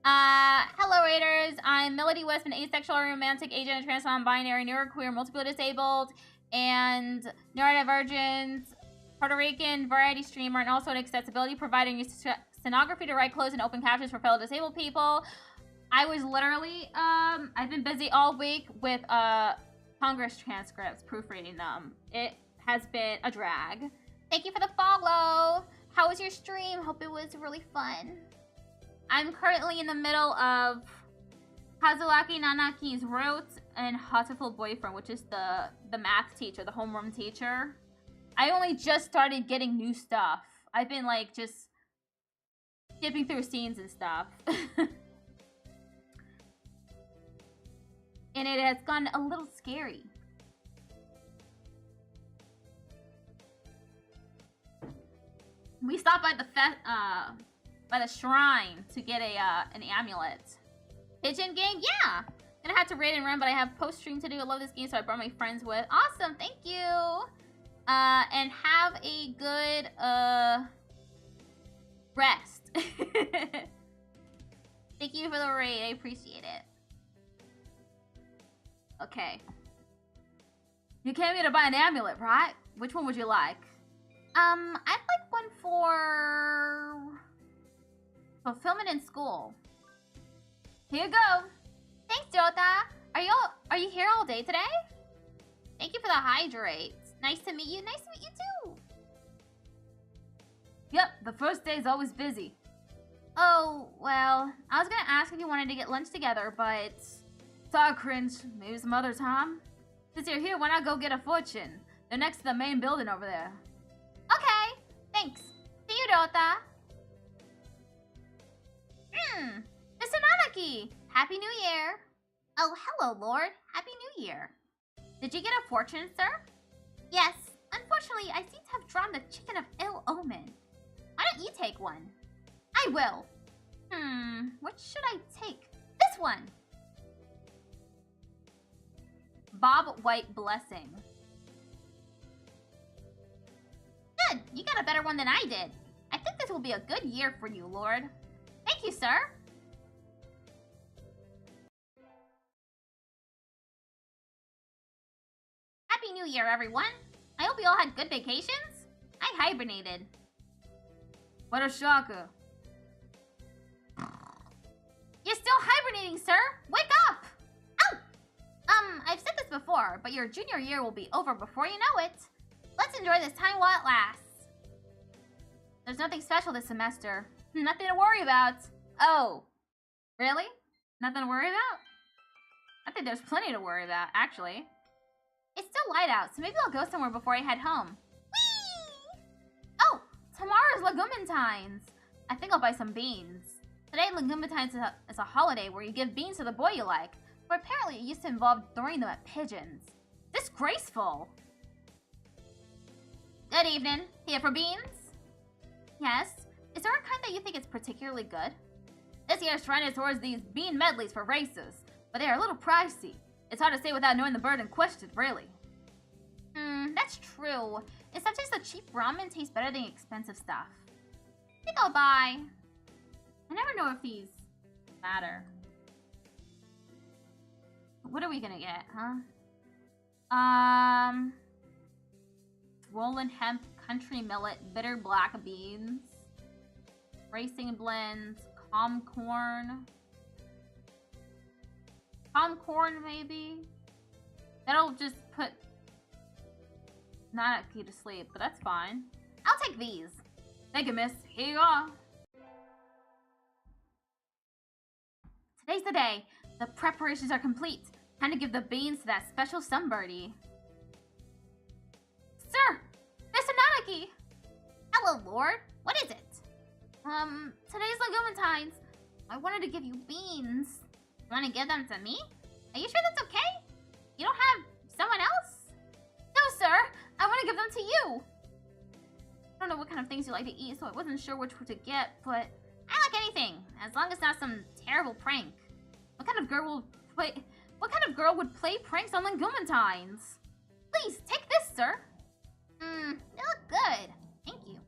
Speaker 1: Hello Raiders. I'm Melody Wisp, an asexual, aromantic, agender, trans, non-binary, neuroqueer, multiple disabled, and neurodivergent Puerto Rican variety streamer, and also an accessibility provider using stenography to write closed and open captions for fellow disabled people. I was literally, I've been busy all week with, Congress transcripts, proofreading them. It has been a drag. Thank you for the follow. How was your stream? Hope it was really fun. I'm currently in the middle of Kazuaki Nanaki's Roots and Hatoful Boyfriend, which is the math teacher, the homeroom teacher. I only just started getting new stuff. I've been, like, just skipping through scenes and stuff. And it has gotten a little scary. We stopped by the shrine to get an amulet. Pigeon game? Yeah! Gonna have to raid and run, but I have post-stream to do. I love this game, so I brought my friends with. Awesome, thank you! And have a good, rest. Thank you for the raid, I appreciate it. Okay. You came here to buy an amulet, right? Which one would you like? I'd like one for fulfillment in school. Here you go. Thanks, Dota. Are you here all day today? Thank you for the hydrate. Nice to meet you. Nice to meet you too. Yep, the first day is always busy. Oh, well, I was gonna ask if you wanted to get lunch together, but sorry, cringe. Maybe some other time. Since you're here, why not go get a fortune? They're next to the main building over there. Okay, thanks. See you, Dota. Mr. Nanaki! Happy New Year! Oh, hello, Lord. Happy New Year. Did you get a fortune, sir? Yes. Unfortunately, I seem to have drawn the chicken of ill omen. Why don't you take one? I will. What should I take? This one! Bob White Blessing. Good! You got a better one than I did. I think this will be a good year for you, Lord. Thank you, sir. Happy New Year, everyone. I hope you all had good vacations. I hibernated. What a shocker. You're still hibernating, sir. Wake up! Oh! I've said this before, but your junior year will be over before you know it. Let's enjoy this time while it lasts. There's nothing special this semester. Nothing to worry about. Oh. Really? Nothing to worry about? I think there's plenty to worry about, actually. It's still light out, so maybe I'll go somewhere before I head home. Whee! Oh, tomorrow's Legumentine's. I think I'll buy some beans. Today, Legumentine's is a holiday where you give beans to the boy you like, but apparently it used to involve throwing them at pigeons. Disgraceful! Good evening. Here for beans? Yes. Is there a kind that you think is particularly good? This year's trend is towards these bean medleys for races, but they are a little pricey. It's hard to say without knowing the bird in question, really. That's true. And sometimes the cheap ramen tastes better than the expensive stuff. I think I'll buy... I never know if these matter. What are we gonna get, huh? Swollen hemp, country millet, bitter black beans, racing blends, calm corn. Calm corn, maybe? That'll just put Nanaki to sleep, but that's fine. I'll take these. Thank you, miss. Here you are. Today's the day. The preparations are complete. Time to give the beans to that special sunbirdie. Sir! Mr. Nanaki! Hello, Lord. What is it? Today's Legumentine's. I wanted to give you beans. You want to give them to me? Are you sure that's okay? You don't have someone else? No, sir. I want to give them to you. I don't know what kind of things you like to eat, so I wasn't sure which to get, but I like anything, as long as it's not some terrible prank. What kind of girl would play pranks on Legumentine's? Please, take this, sir. They look good. Thank you.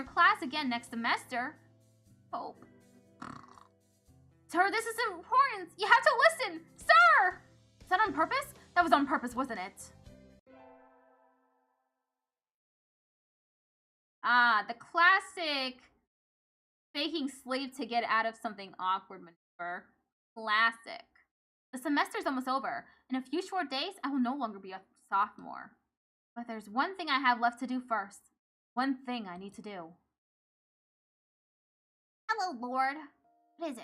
Speaker 1: your class again next semester. Hope. Sir, this is important. You have to listen. Sir! Is that on purpose? That was on purpose, wasn't it? Ah, the classic faking sleep to get out of something awkward maneuver. Classic. The semester's almost over. In a few short days, I will no longer be a sophomore. But there's one thing I have left to do first. One thing I need to do. Hello, Lord. What is it?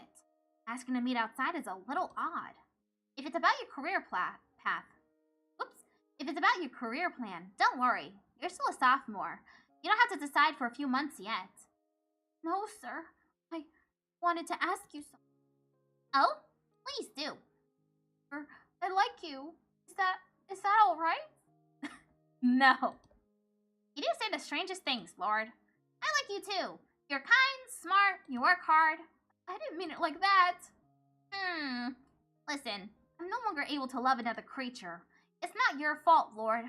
Speaker 1: Asking to meet outside is a little odd. If it's about your career path. Whoops. If it's about your career plan, don't worry. You're still a sophomore. You don't have to decide for a few months yet. No, sir. I wanted to ask you something. Oh? Please do. I like you. Is that all right? No. You do say the strangest things, Lord. I like you too. You're kind, smart, you work hard. I didn't mean it like that. Listen, I'm no longer able to love another creature. It's not your fault, Lord.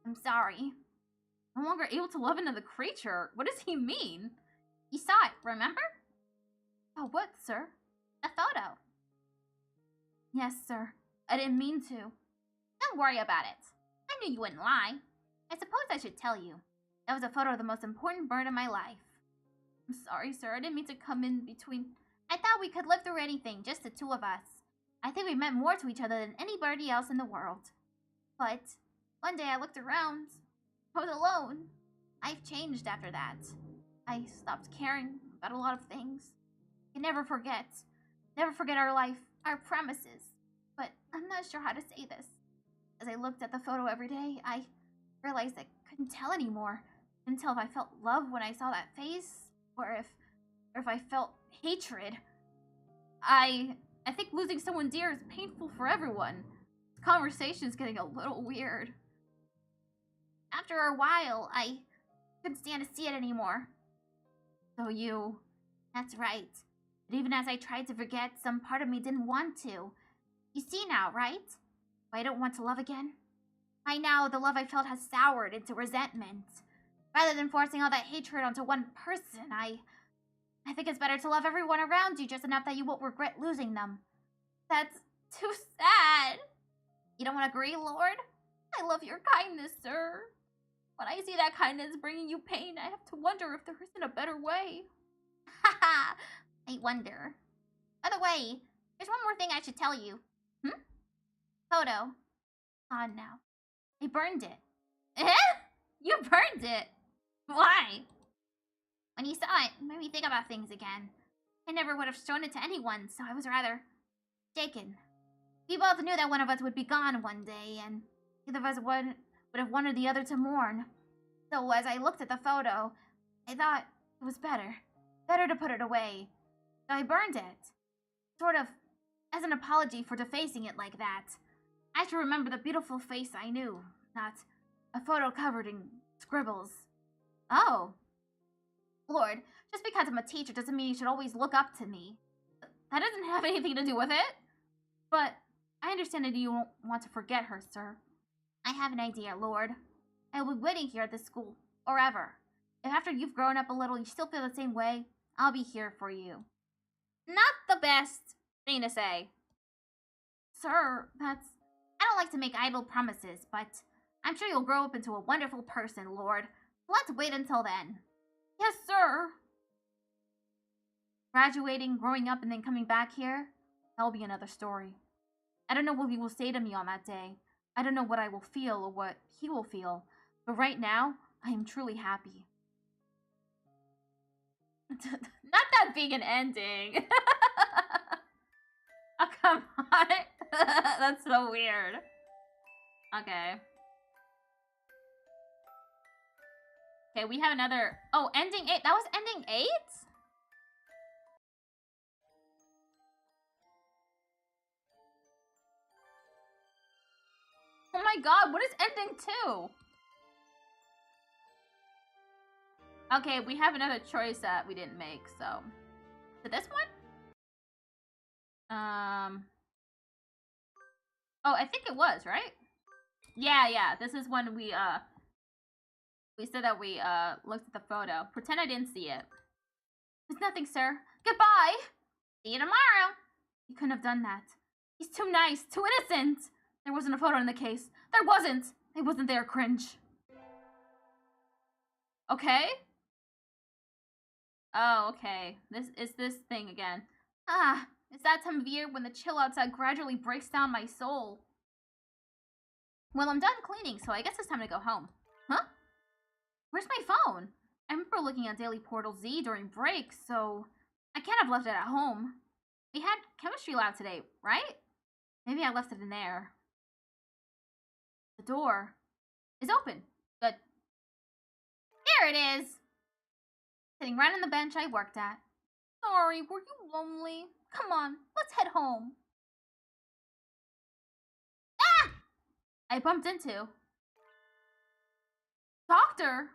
Speaker 1: I'm sorry. No longer able to love another creature? What does he mean? You saw it, remember? Oh, what, sir? A photo. Yes, sir. I didn't mean to. Don't worry about it. I knew you wouldn't lie. I suppose I should tell you. That was a photo of the most important bird in my life. I'm sorry, sir. I didn't mean to come in between. I thought we could live through anything, just the two of us. I think we meant more to each other than anybody else in the world. But one day I looked around. I was alone. I've changed after that. I stopped caring about a lot of things. I can never forget. Never forget our life, our promises. But I'm not sure how to say this. As I looked at the photo every day, I realized I couldn't tell anymore. Couldn't tell if I felt love when I saw that face, or if I felt hatred. I think losing someone dear is painful for everyone. This conversation's getting a little weird. After a while, I couldn't stand to see it anymore. So you... That's right. But even as I tried to forget, some part of me didn't want to. You see now, right? Why I don't want to love again? By now, the love I felt has soured into resentment. Rather than forcing all that hatred onto one person, I think it's better to love everyone around you just enough that you won't regret losing them. That's too sad. You don't want to agree, Lord? I love your kindness, sir. When I see that kindness bringing you pain, I have to wonder if there isn't a better way. Haha, I wonder. By the way, there's one more thing I should tell you. Photo. On now. I burned it. Eh? You burned it? Why? When you saw it, it made me think about things again. I never would have shown it to anyone, so I was rather shaken. We both knew that one of us would be gone one day, and either of us would have wanted the other to mourn. So as I looked at the photo, I thought it was better to put it away. So I burned it. Sort of as an apology for defacing it like that. I should remember the beautiful face I knew, not a photo covered in scribbles. Oh. Lord, just because I'm a teacher doesn't mean you should always look up to me. That doesn't have anything to do with it. But I understand that you won't want to forget her, sir. I have an idea, Lord. I will be waiting here at this school, forever. If after you've grown up a little you still feel the same way, I'll be here for you. Not the best thing to say. Sir, I don't like to make idle promises, but I'm sure you'll grow up into a wonderful person, Lord. Let's wait until then. Yes, sir. Graduating, growing up, and then coming back here, that'll be another story. I don't know what he will say to me on that day. I don't know what I will feel or what he will feel. But right now, I am truly happy. Not that being an ending. Oh, come on. That's so weird. Okay. Okay, we have another... Oh, ending 8. That was ending 8? Oh my god, what is ending 2? Okay, we have another choice that we didn't make, so... Is it this one? Oh, I think it was, right? Yeah, this is when we, We said that we looked at the photo. Pretend I didn't see it. It's nothing, sir. Goodbye. See you tomorrow. You couldn't have done that. He's too nice, too innocent. There wasn't a photo in the case. There wasn't. It wasn't there, cringe. Okay. Oh, okay. This is this thing again. Ah, it's that time of year when the chill outside gradually breaks down my soul. Well, I'm done cleaning, so I guess it's time to go home. Huh? Where's my phone? I remember looking at Daily Portal Z during break, so I can't have left it at home. We had chemistry lab today, right? Maybe I left it in there. The door is open. Good. There it is! Sitting right on the bench I worked at. Sorry, were you lonely? Come on, let's head home. Ah! I bumped into. Doctor!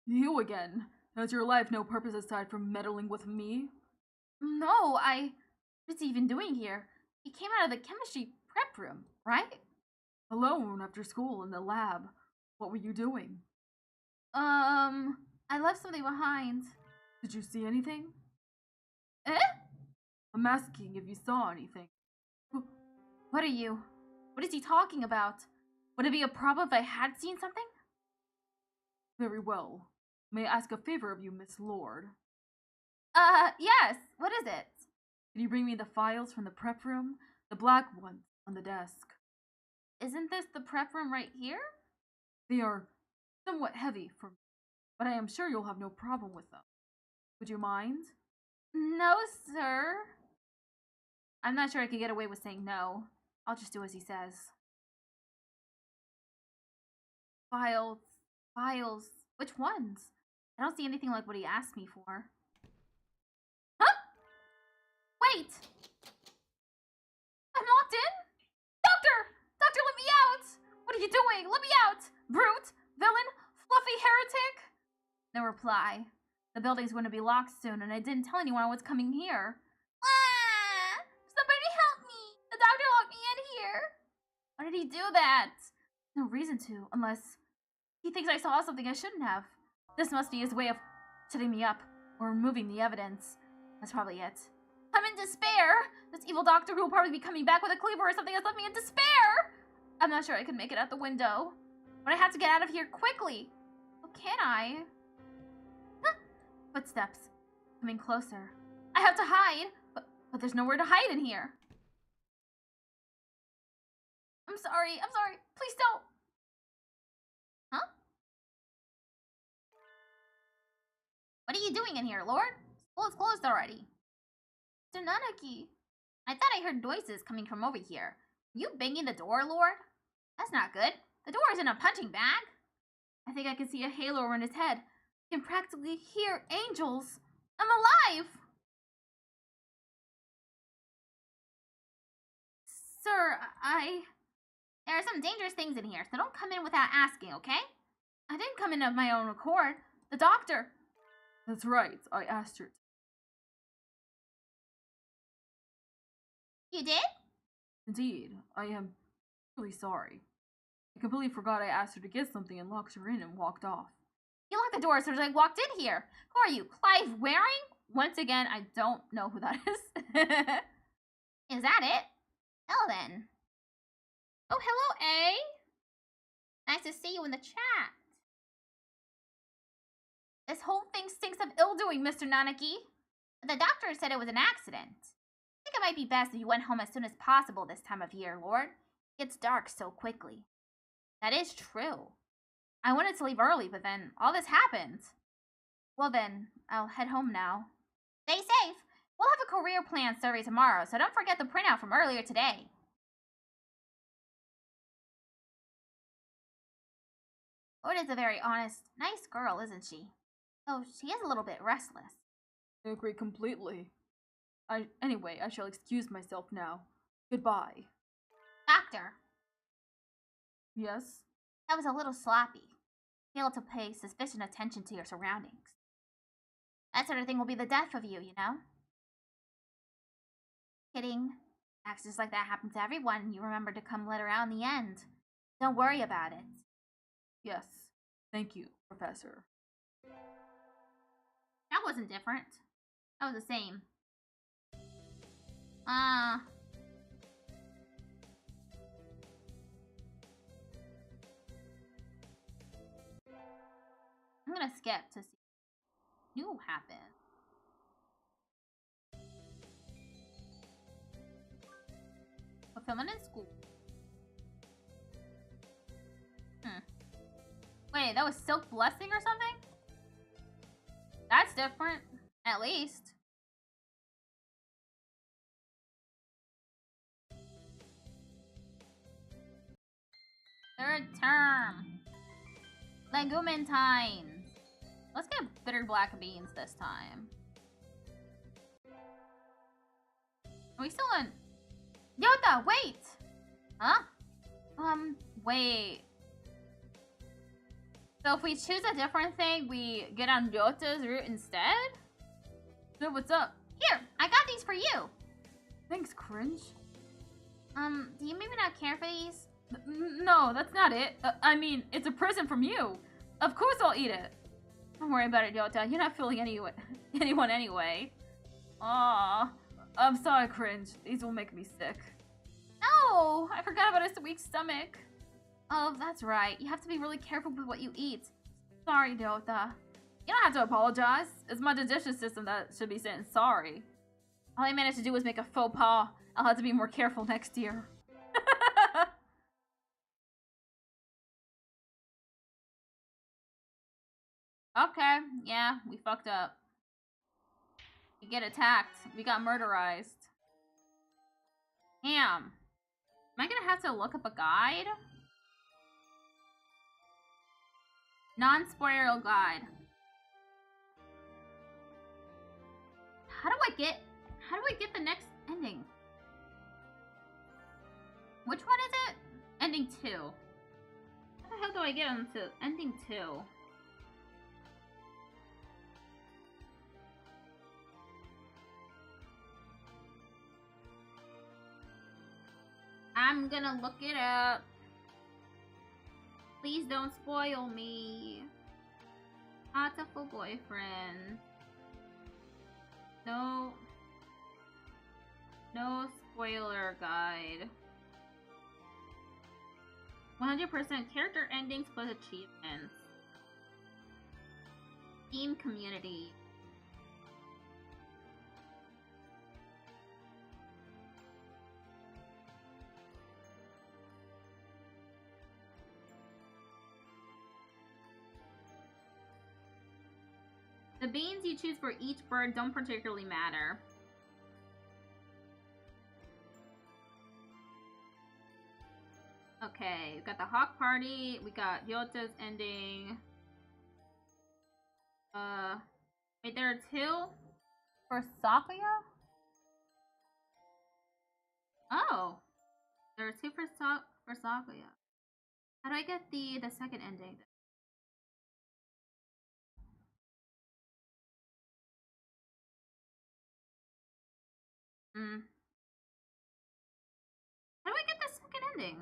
Speaker 2: You again. Has your life no purpose aside from meddling with me?
Speaker 1: No, what's he even doing here? He came out of the chemistry prep room, right?
Speaker 2: Alone after school in the lab. What were you doing?
Speaker 1: I left something behind.
Speaker 2: Did you see anything?
Speaker 1: Eh?
Speaker 2: I'm asking if you saw anything.
Speaker 1: What are you? What is he talking about? Would it be a problem if I had seen something?
Speaker 2: Very well. May I ask a favor of you, Miss Lord?
Speaker 1: Yes. What is it?
Speaker 2: Can you bring me the files from the prep room? The black ones on the desk.
Speaker 1: Isn't this the prep room right here?
Speaker 2: They are somewhat heavy for me, but I am sure you'll have no problem with them. Would you mind?
Speaker 1: No, sir. I'm not sure I could get away with saying no. I'll just do as he says. Files. Which ones? I don't see anything like what he asked me for. Huh? Wait! I'm locked in? Doctor! Doctor, let me out! What are you doing? Let me out! Brute! Villain! Fluffy heretic! No reply. The building's going to be locked soon, and I didn't tell anyone I was coming here. Ah! Somebody help me! The doctor locked me in here! Why did he do that? No reason to, unless he thinks I saw something I shouldn't have. This must be his way of shutting me up, or removing the evidence. That's probably it. I'm in despair! This evil doctor who will probably be coming back with a cleaver or something has left me in despair! I'm not sure I can make it out the window. But I have to get out of here quickly. Oh, can I? Huh? Footsteps. Coming closer. I have to hide! But there's nowhere to hide in here. I'm sorry. Please don't. Huh? What are you doing in here, Lord? School is closed already. Mr. Nanaki, I thought I heard noises coming from over here. Are you banging the door, Lord? That's not good. The door isn't a punching bag. I think I can see a halo around his head. I can practically hear angels. I'm alive! Sir, there are some dangerous things in here, so don't come in without asking, okay? I didn't come in of my own accord. The doctor.
Speaker 2: That's right, I asked her.
Speaker 1: You did?
Speaker 2: Indeed, I am really sorry. I completely forgot I asked her to get something and locked her in and walked off.
Speaker 1: You locked the door as soon as I walked in here. Who are you, Clive Waring? Once again, I don't know who that is. Is that it? Well then. Oh, hello, A. Nice to see you in the chat. This whole thing stinks of ill-doing, Mr. Nanaki. The doctor said it was an accident. I think it might be best if you went home as soon as possible this time of year, Lord. It gets dark so quickly. That is true. I wanted to leave early, but then all this happened. Well then, I'll head home now. Stay safe. We'll have a career plan survey tomorrow, so don't forget the printout from earlier today. Lord is a very honest, nice girl, isn't she? Oh, she is a little bit restless.
Speaker 2: I agree completely. Anyway, I shall excuse myself now. Goodbye.
Speaker 1: Doctor.
Speaker 2: Yes?
Speaker 1: That was a little sloppy. Failed to pay sufficient attention to your surroundings. That sort of thing will be the death of you, you know? Kidding. Accidents like that happen to everyone, and you remember to come later out in the end. Don't worry about it.
Speaker 2: Yes. Thank you, Professor.
Speaker 1: That wasn't different. That was the same. I'm gonna skip to see what new happened. Fulfillment in school. Wait, that was Silk Blessing or something? That's different, at least. Third term. Legumantines. Let's get bitter black beans this time. Are we still in? Yota, wait! Huh? Wait. So if we choose a different thing, we get on Yota's route instead?
Speaker 2: So what's up?
Speaker 1: Here, I got these for you.
Speaker 2: Thanks, Cringe.
Speaker 1: Do you maybe not care for these?
Speaker 2: No, that's not it. I mean, it's a present from you. Of course I'll eat it.
Speaker 1: Don't worry about it, Yota. You're not fooling anyone anyway.
Speaker 2: Aw. I'm sorry, Cringe. These will make me sick.
Speaker 1: No! I forgot about his weak stomach. Oh, that's right. You have to be really careful with what you eat. Sorry, Yota.
Speaker 2: You don't have to apologize. It's my digestion system that should be saying sorry.
Speaker 1: All I managed to do was make a faux pas. I'll have to be more careful next year. Okay, yeah, we fucked up. We get attacked. We got murderized. Damn. Am I gonna have to look up a guide? Non-spoiler guide. How do I get the next ending? Which one is it? Ending 2. How the hell do I get onto ending 2? I'm gonna look it up. Please don't spoil me. Hatoful Boyfriend. No spoiler guide. 100% character endings plus achievements. Team community. The beans you choose for each bird don't particularly matter. Okay, we got the Hawk Party, we got Yota's ending. Wait, there are 2 for Sakuya? Oh, there are 2 for Sakuya. How do I get the second ending? How do I get the second ending?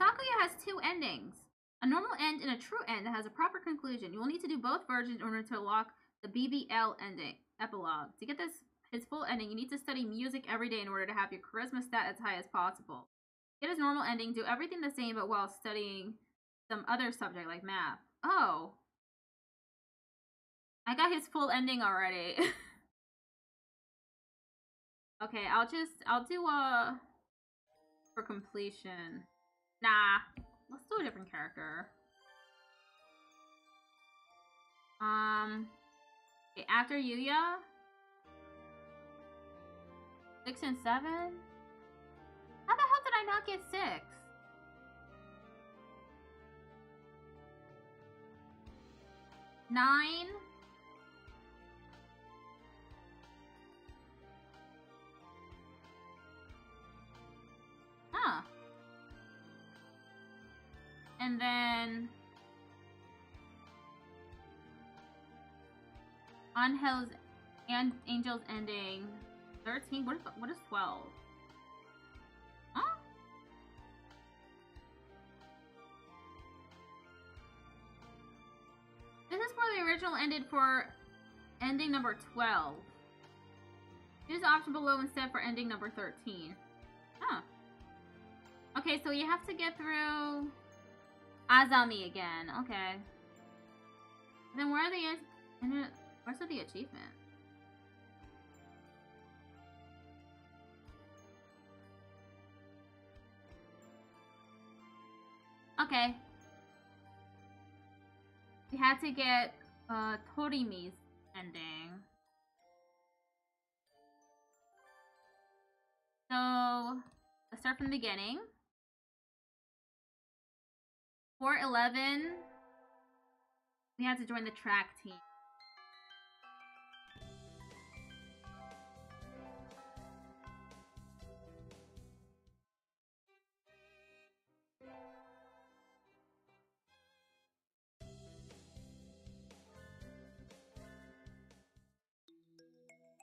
Speaker 1: Sakuya has 2 endings. A normal end and a true end that has a proper conclusion. You will need to do both versions in order to unlock the BBL ending epilogue. To get his full ending, you need to study music every day in order to have your charisma stat as high as possible. Get his normal ending, do everything the same but while studying some other subject like math. Oh. I got his full ending already. Okay, I'll do for completion. Nah, let's do a different character. Okay, after Yuya, 6 and 7. How the hell did I not get 6? Nine. Huh. And then Angel's and Angel's ending 13. What is 12? Huh? original ended for ending number 12. Use the option below instead for ending number 13. Huh. Okay, so you have to get through Azami again. Okay. And then where are the... Where's the achievement? Okay. We had to get Torimi's ending. So, let's start from the beginning. 411, we had to join the track team.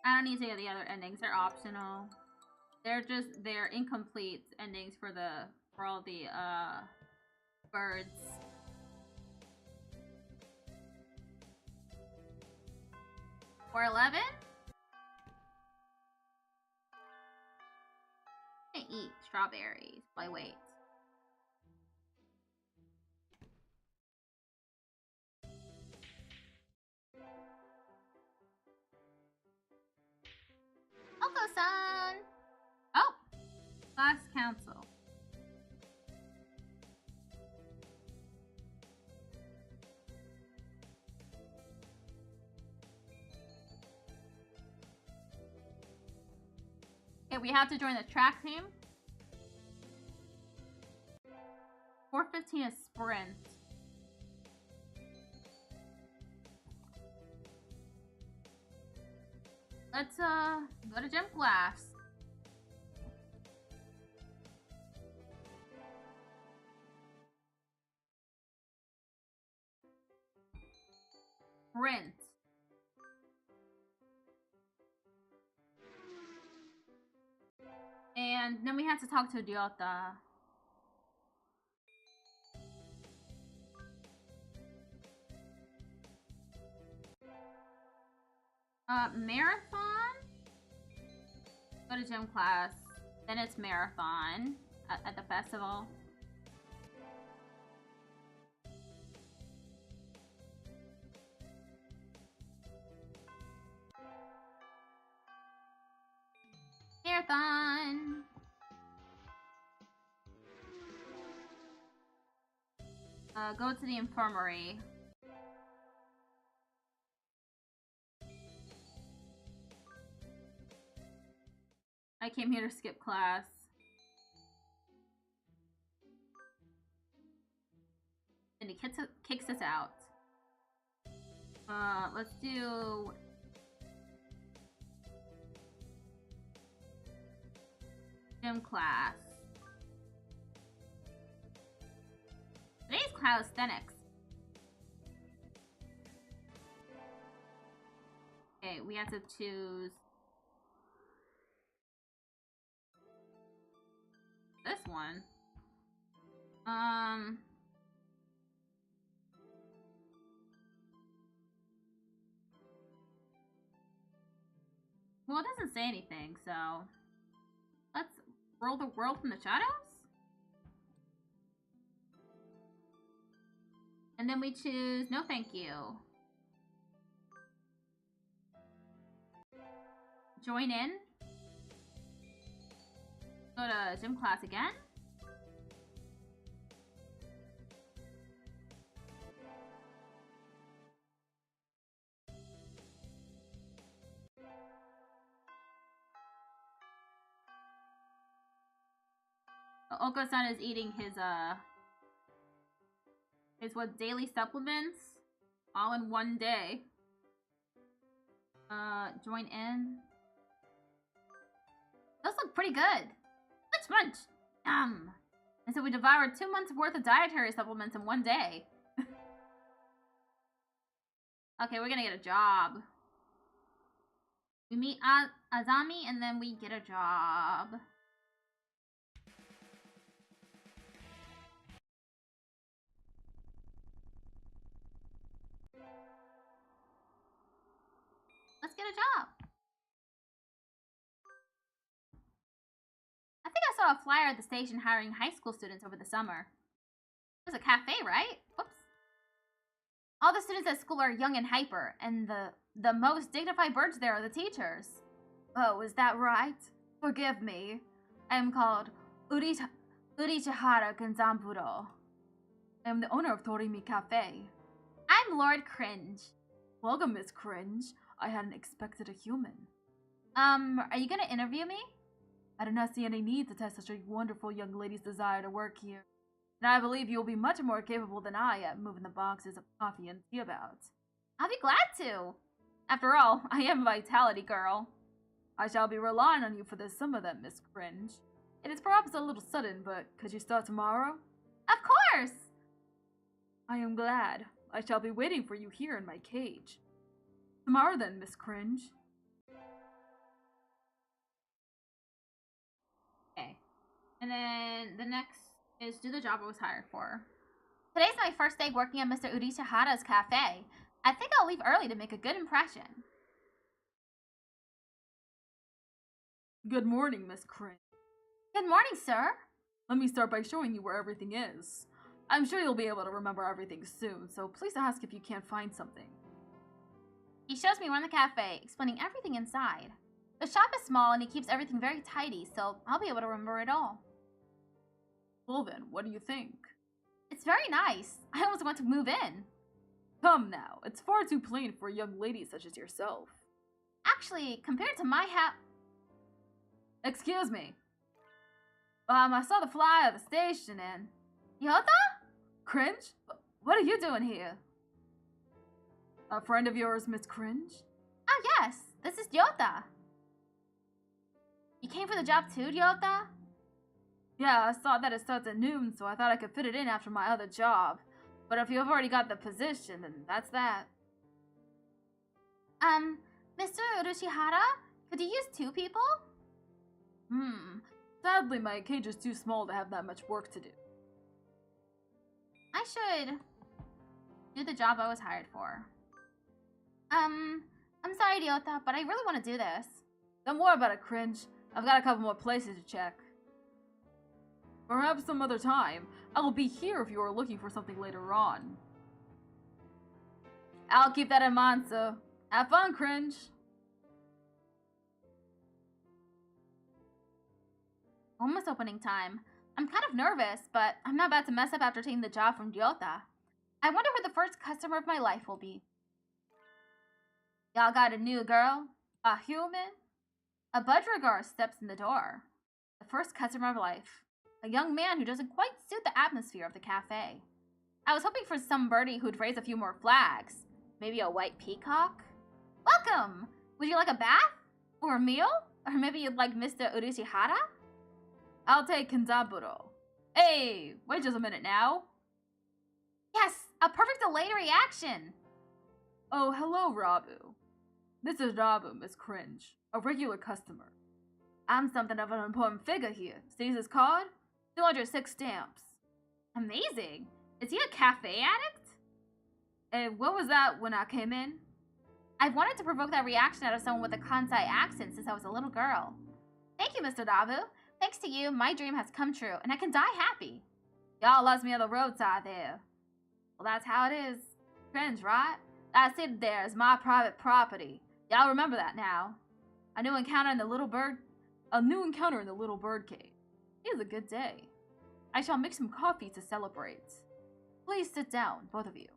Speaker 1: I don't need to get the other endings, they're optional. They're incomplete endings for all the birds. For 11? I eat strawberries while I wait. Oko-san! Oh! Class council. Okay, we have to join the track team. 4:15 is sprint. Let's go to gym class. Sprint. And then we have to talk to Ryota. Marathon? Go to gym class. Then it's marathon at the festival. Marathon! Go to the infirmary. I came here to skip class. And he kicks us out. Let's do... gym class. Today's calisthenics. Okay, we have to choose this one. Well, it doesn't say anything, so let's roll the world from the shadows? And then we choose no thank you. Join in. Go to gym class again. Oko-san is eating his daily supplements all in one day. Join in. Those look pretty good. Munch! Yum! And so we devoured 2 months worth of dietary supplements in one day. Okay, we're gonna get a job. We meet Azami and then we get a job. saw a flyer at the station hiring high school students over the summer. There's a cafe, right? Whoops. All the students at school are young and hyper, and the most dignified birds there are the teachers. Oh, is that right? Forgive me. I am called Urichihara Genzamburo. I am the owner of Torimi Cafe. I'm Lord Cringe.
Speaker 2: Welcome, Miss Cringe. I hadn't expected a human.
Speaker 1: Are you gonna interview me?
Speaker 2: I do not see any need to test such a wonderful young lady's desire to work here. And I believe you will be much more capable than I at moving the boxes of coffee and tea about.
Speaker 1: I'll be glad to. After all, I am a vitality girl.
Speaker 2: I shall be relying on you for this summer then, Miss Cringe. It is perhaps a little sudden, but could you start tomorrow?
Speaker 1: Of course!
Speaker 2: I am glad. I shall be waiting for you here in my cage. Tomorrow then, Miss Cringe.
Speaker 1: Okay. And then the next is do the job I was hired for. Today's my first day working at Mr. Urishihara's cafe. I think I'll leave early to make a good impression.
Speaker 2: Good morning, Miss Cringe.
Speaker 1: Good morning, sir.
Speaker 2: Let me start by showing you where everything is. I'm sure you'll be able to remember everything soon, so please ask if you can't find something.
Speaker 1: He shows me around the cafe, explaining everything inside. The shop is small and he keeps everything very tidy, so I'll be able to remember it all.
Speaker 2: Well then, what do you think?
Speaker 1: It's very nice. I almost want to move in.
Speaker 2: Come now, it's far too plain for a young lady such as yourself.
Speaker 1: Actually, compared to my house...
Speaker 2: Excuse me. I saw the flyer at the station and...
Speaker 1: Yota?
Speaker 2: Cringe? What are you doing here? A friend of yours, Miss Cringe?
Speaker 1: Oh yes, this is Yota. You came for the job too, Yota?
Speaker 2: Yeah, I saw that it starts at noon, so I thought I could fit it in after my other job. But if you've already got the position, then that's that.
Speaker 1: Mr. Urishihara, could you use 2 people?
Speaker 2: Sadly, my cage is too small to have that much work to do.
Speaker 1: I should do the job I was hired for. I'm sorry, Ryota, but I really want to do this.
Speaker 2: Don't worry about it, Cringe. I've got a couple more places to check. Perhaps some other time. I will be here if you are looking for something later on. I'll keep that in mind, sir. Have fun, Cringe.
Speaker 1: Almost opening time. I'm kind of nervous, but I'm not about to mess up after taking the job from Ryota. I wonder who the first customer of my life will be. Y'all got a new girl? A human? A Budrigar steps in the door. The first customer of life. A young man who doesn't quite suit the atmosphere of the cafe. I was hoping for some birdie who'd raise a few more flags. Maybe a white peacock? Welcome! Would you like a bath? Or a meal? Or maybe you'd like Mr. Urishihara?
Speaker 2: I'll take Kenzaburo. Hey, wait just a minute now.
Speaker 1: Yes, a perfect delayed reaction.
Speaker 2: Oh, hello, Rabu. This is Rabu, Miss Cringe, a regular customer. I'm something of an important figure here. See this card? 206 stamps.
Speaker 1: Amazing. Is he a cafe addict?
Speaker 2: And what was that when I came in?
Speaker 1: I've wanted to provoke that reaction out of someone with a Kansai accent since I was a little girl. Thank you, Mr. Dabu. Thanks to you, my dream has come true, and I can die happy.
Speaker 2: Y'all lost me on the roadside there. Well, that's how it is. Cringe, right? That city there is my private property. Y'all remember that now. A new encounter in the little bird cage. It is a good day. I shall make some coffee to celebrate. Please sit down, both of you.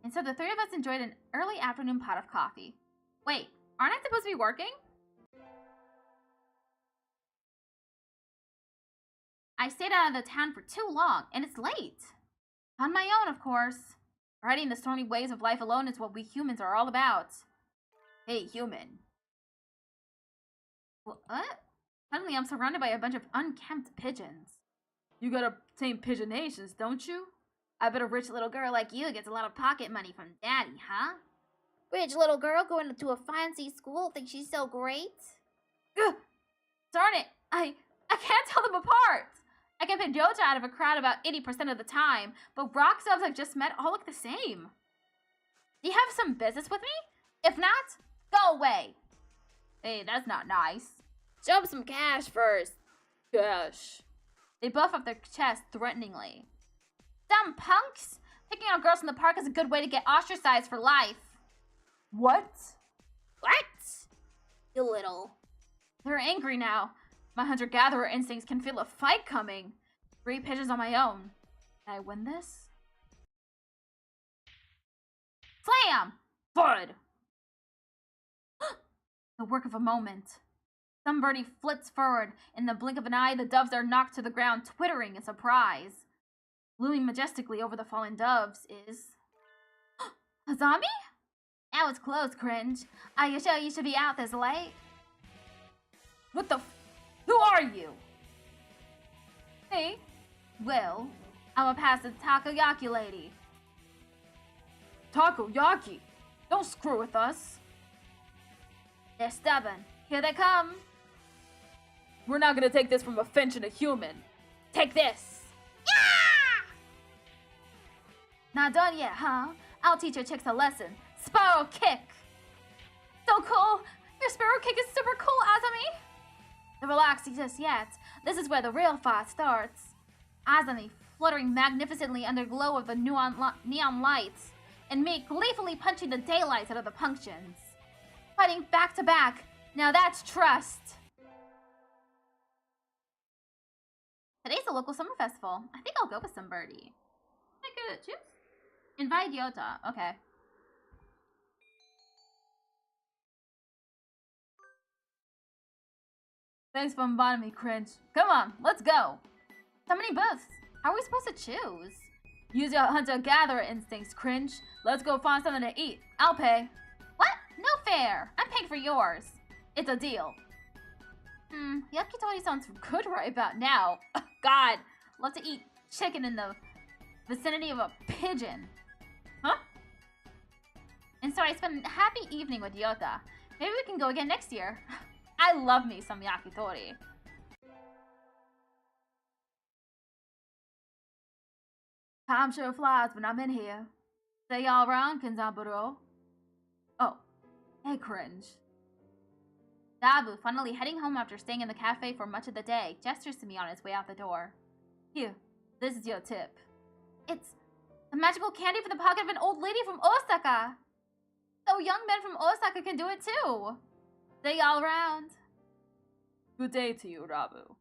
Speaker 1: And so the 3 of us enjoyed an early afternoon pot of coffee. Wait, aren't I supposed to be working? I stayed out of the town for too long, and it's late. On my own, of course. Riding the stormy waves of life alone is what we humans are all about.
Speaker 2: Hey, human.
Speaker 1: What? Suddenly I'm surrounded by a bunch of unkempt pigeons.
Speaker 2: You gotta tame pigeonations, don't you?
Speaker 1: I bet a rich little girl like you gets a lot of pocket money from daddy, huh? Rich little girl going to a fancy school thinks she's so great?
Speaker 2: Ugh! Darn it! I can't tell them apart!
Speaker 1: I can pick Jota out of a crowd about 80% of the time, but rock subs I've just met all look the same. Do you have some business with me? If not, go away.
Speaker 2: Hey, that's not nice. Show him some cash first. Cash. They buff up their chest threateningly. Dumb punks! Picking on girls in the park is a good way to get ostracized for life. What? What? You little. They're angry now. My hunter-gatherer instincts can feel a fight coming. 3 pigeons on my own. Can I win this? Slam! Bud! The work of a moment. Some birdie flits forward. In the blink of an eye, the doves are knocked to the ground, twittering in surprise. Looming majestically over the fallen doves is... a zombie? That was close, Cringe. Are you sure you should be out this late? What the Who are you? Me? Well, I'm a passive takoyaki lady. Takoyaki? Don't screw with us. They're stubborn. Here they come. We're not gonna take this from a finch and a human. Take this. Yeah! Not done yet, huh? I'll teach your chicks a lesson. Sparrow kick. So cool. Your sparrow kick is super cool, Azami. Don't relax just yet. This is where the real fight starts. Azami fluttering magnificently under glow of the neon lights, and me gleefully punching the daylights out of the punctions. Fighting back to back. Now that's trust. Today's the local summer festival. I think I'll go with some birdie. I could choose. Invite Yota. Okay. Thanks for inviting me, Cringe. Come on, let's go. So many booths. How are we supposed to choose? Use your hunter-gatherer instincts, Cringe. Let's go find something to eat. I'll pay. What? No fair. I'm paying for yours. It's a deal. Yakitori sounds good right about now. Oh, God. Love to eat chicken in the vicinity of a pigeon. Huh? And so I spent a happy evening with Yota. Maybe we can go again next year. I love me some yakitori. Time sure flies when I'm in here. Say y'all around, Kenzaburo. Oh, hey, Cringe. Dabu, finally heading home after staying in the cafe for much of the day, gestures to me on his way out the door. Here, this is your tip. It's a magical candy from the pocket of an old lady from Osaka. So young men from Osaka can do it too. Say y'all around. Good day to you, Rabu.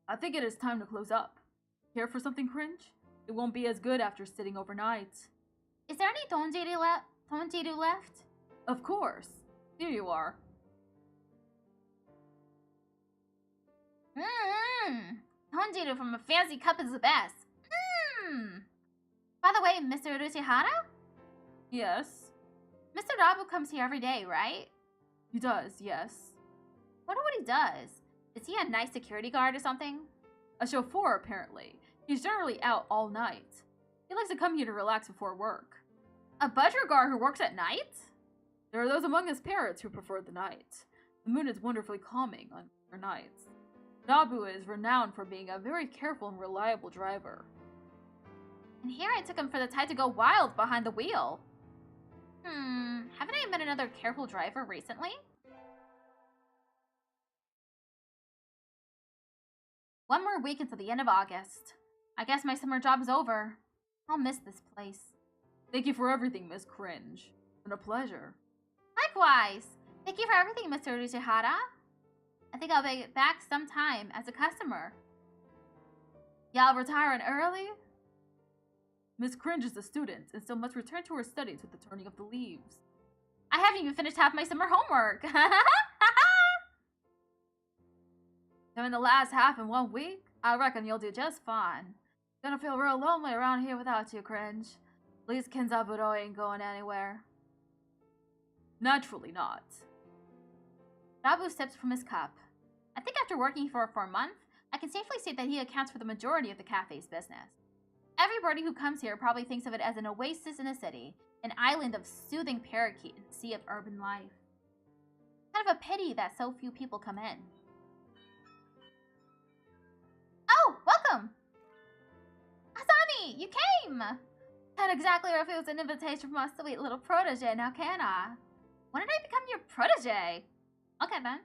Speaker 2: I think it is time to close up. Care for something, Cringe? It won't be as good after sitting overnight. Is there any tonjiru left? Of course. Here you are. Tonjiru from a fancy cup is the best. By the way, Mr. Urushihara? Yes? Mr. Rabu comes here every day, right? He does, yes. Wonder what he does. Is he a nice security guard or something? A chauffeur, apparently. He's generally out all night. He likes to come here to relax before work. A budger guard who works at night? There are those among his parrots who prefer the night. The moon is wonderfully calming on clear nights. Nabu is renowned for being a very careful and reliable driver. And here I took him for the time to go wild behind the wheel. Haven't I met another careful driver recently? One more week until the end of August. I guess my summer job is over. I'll miss this place. Thank you for everything, Miss Cringe. It's been a pleasure. Likewise. Thank you for everything, Mr. Urushihara. I think I'll be back sometime as a customer. Y'all retiring early? Miss Cringe is a student and still must return to her studies with the turning of the leaves. I haven't even finished half my summer homework. Doing the last half in 1 week? I reckon you'll do just fine. Gonna feel real lonely around here without you, Cringe. At least Kenzaburo ain't going anywhere. Naturally not. Dabu sips from his cup. I think after working for a month, I can safely say that he accounts for the majority of the cafe's business. Everybody who comes here probably thinks of it as an oasis in the city, an island of soothing parakeet in the sea of urban life. Kind of a pity that so few people come in. Oh, welcome! Asami, you came! Can't exactly refuse an invitation from my sweet little protege, now can I? When did I become your protege? Okay then.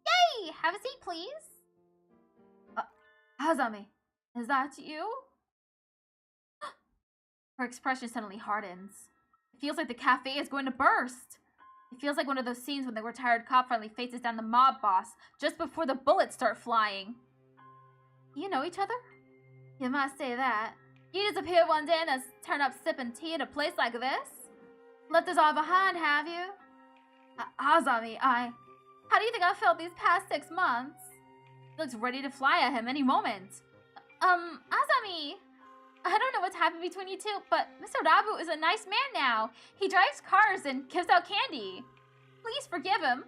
Speaker 2: Yay! Have a seat, please. Hazami, is that you? Her expression suddenly hardens. It feels like the cafe is going to burst. It feels like one of those scenes when the retired cop finally faces down the mob boss just before the bullets start flying. Do you know each other? You must say that. You disappeared one day and then turned up sipping tea in a place like this? Left us all behind, have you? Hazami, how do you think I felt these past 6 months? He looks ready to fly at him any moment. Azami, I don't know what's happened between you two, but Mr. Rabu is a nice man now. He drives cars and gives out candy. Please forgive him.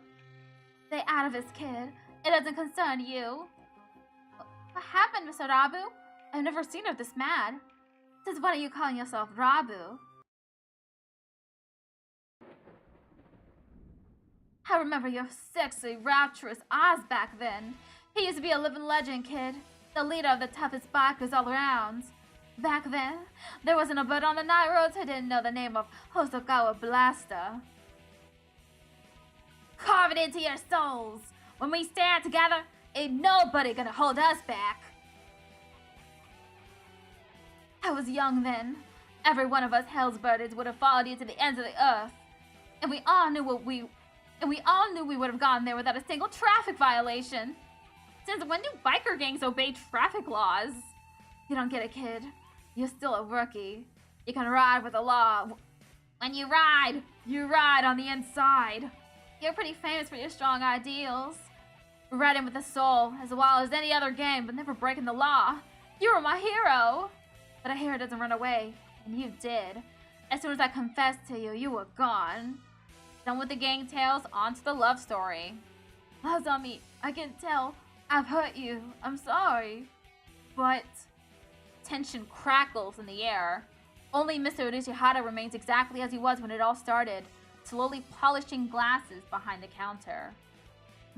Speaker 2: Stay out of his, kid. It doesn't concern you. What happened, Mr. Rabu? I've never seen her this mad. Since when are you calling yourself Rabu? I remember your sexy, rapturous eyes back then. He used to be a living legend, kid. The leader of the toughest bikers all around. Back then, there wasn't a bird on the night roads who didn't know the name of Hosokawa Blaster. Carve it into your souls. When we stand together, ain't nobody gonna hold us back. I was young then. Every one of us Hellsbirders would have followed you to the ends of the earth. And we all knew we would have gotten there without a single traffic violation. Since when do biker gangs obey traffic laws? You don't get it, kid. You're still a rookie. You can ride with the law. When you ride on the inside. You're pretty famous for your strong ideals. Riding with the soul, as well as any other game, but never breaking the law. You were my hero. But a hero doesn't run away, and you did. As soon as I confessed to you, you were gone. Done with the gang tales, on to the love story. Azami, I can tell I've hurt you. I'm sorry. But tension crackles in the air. Only Mr. Urishihara remains exactly as he was when it all started, slowly polishing glasses behind the counter.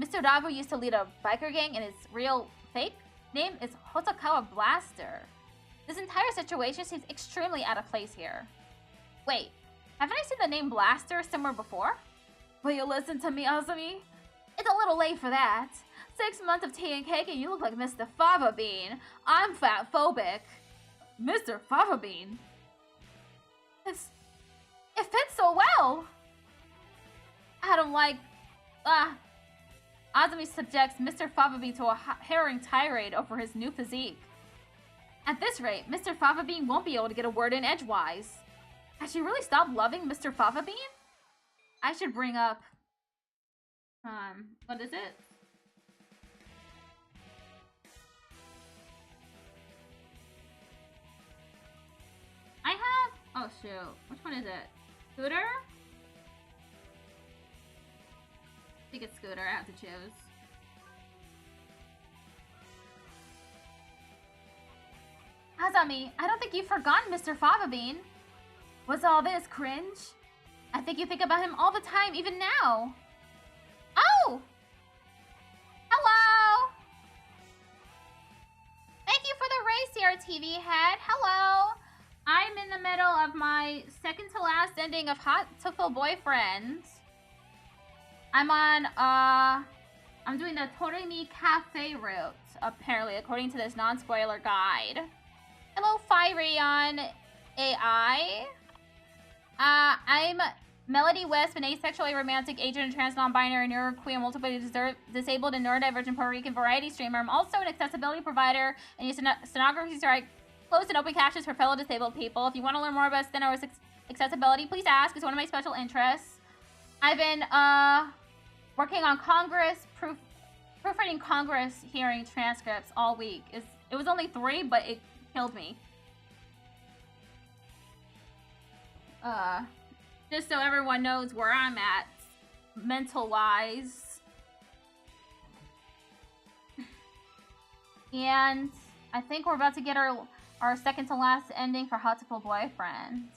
Speaker 2: Mr. Rabu used to lead a biker gang, and his real fake name is Hosokawa Blaster. This entire situation seems extremely out of place here. Wait, haven't I seen the name Blaster somewhere before? Will you listen to me, Azumi? It's a little late for that. 6 months of tea and cake and you look like Mr. Fava Bean. I'm fat phobic. Mr. Fava Bean? It fits so well. I don't like... Azumi subjects Mr. Fava Bean to a harrowing tirade over his new physique. At this rate, Mr. Fava Bean won't be able to get a word in edgewise. Has she really stopped loving Mr. Fava Bean? I should bring up... what is it? I have... Oh, shoot. Which one is it? Scooter? I think it's Scooter. I have to choose. Azami, I don't think you've forgotten Mr. Fava Bean. What's all this, cringe? I think you think about him all the time, even now. Oh! Hello! Thank you for the race here, TV head. Hello! I'm in the middle of my second to last ending of Hatoful Boyfriend. I'm doing the Torimi Cafe route, apparently, according to this non-spoiler guide. Hello, Fireon AI. I'm Melody Wisp, an asexual, aromantic, agender, trans, non-binary, neuroqueer, multiple disabled, and neurodivergent Puerto Rican variety streamer. I'm also an accessibility provider and use stenography to write closed and open captions for fellow disabled people. If you want to learn more about accessibility, please ask. It's one of my special interests. I've been working on proofreading Congress hearing transcripts all week. It was only 3, but it killed me. Just so everyone knows where I'm at, mental-wise. And I think we're about to get our second to last ending for Hatoful Boyfriend.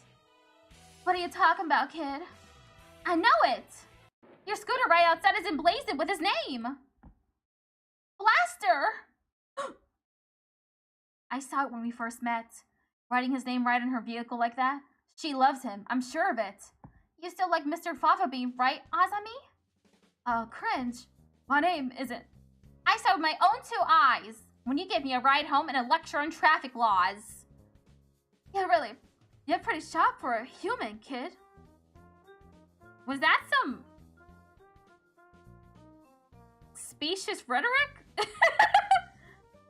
Speaker 2: What are you talking about, kid? I know it! Your scooter right outside is emblazoned with his name! Blaster! I saw it when we first met. Writing his name right on her vehicle like that? She loves him, I'm sure of it. You still like Mr. Fafabeam, right, Azami? Cringe. My name isn't... I saw with my own 2 eyes when you gave me a ride home and a lecture on traffic laws. Yeah, really. You're pretty sharp for a human, kid.
Speaker 1: Was that some... specious rhetoric?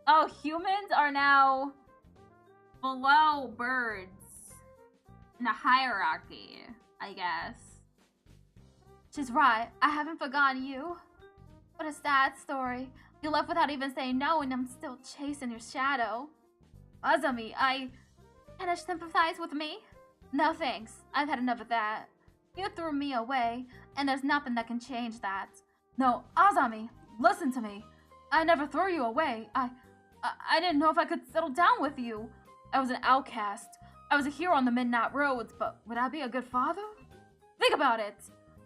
Speaker 1: Oh, humans are now below birds in a hierarchy, I guess.
Speaker 2: She's right. I haven't forgotten you. What a sad story. You left without even saying no, and I'm still chasing your shadow. Azami, Can you sympathize with me? No thanks. I've had enough of that. You threw me away, and there's nothing that can change that. No, Azami, listen to me. I never threw you away. I didn't know if I could settle down with you. I was an outcast. I was a hero on the midnight roads, but would I be a good father? Think about it.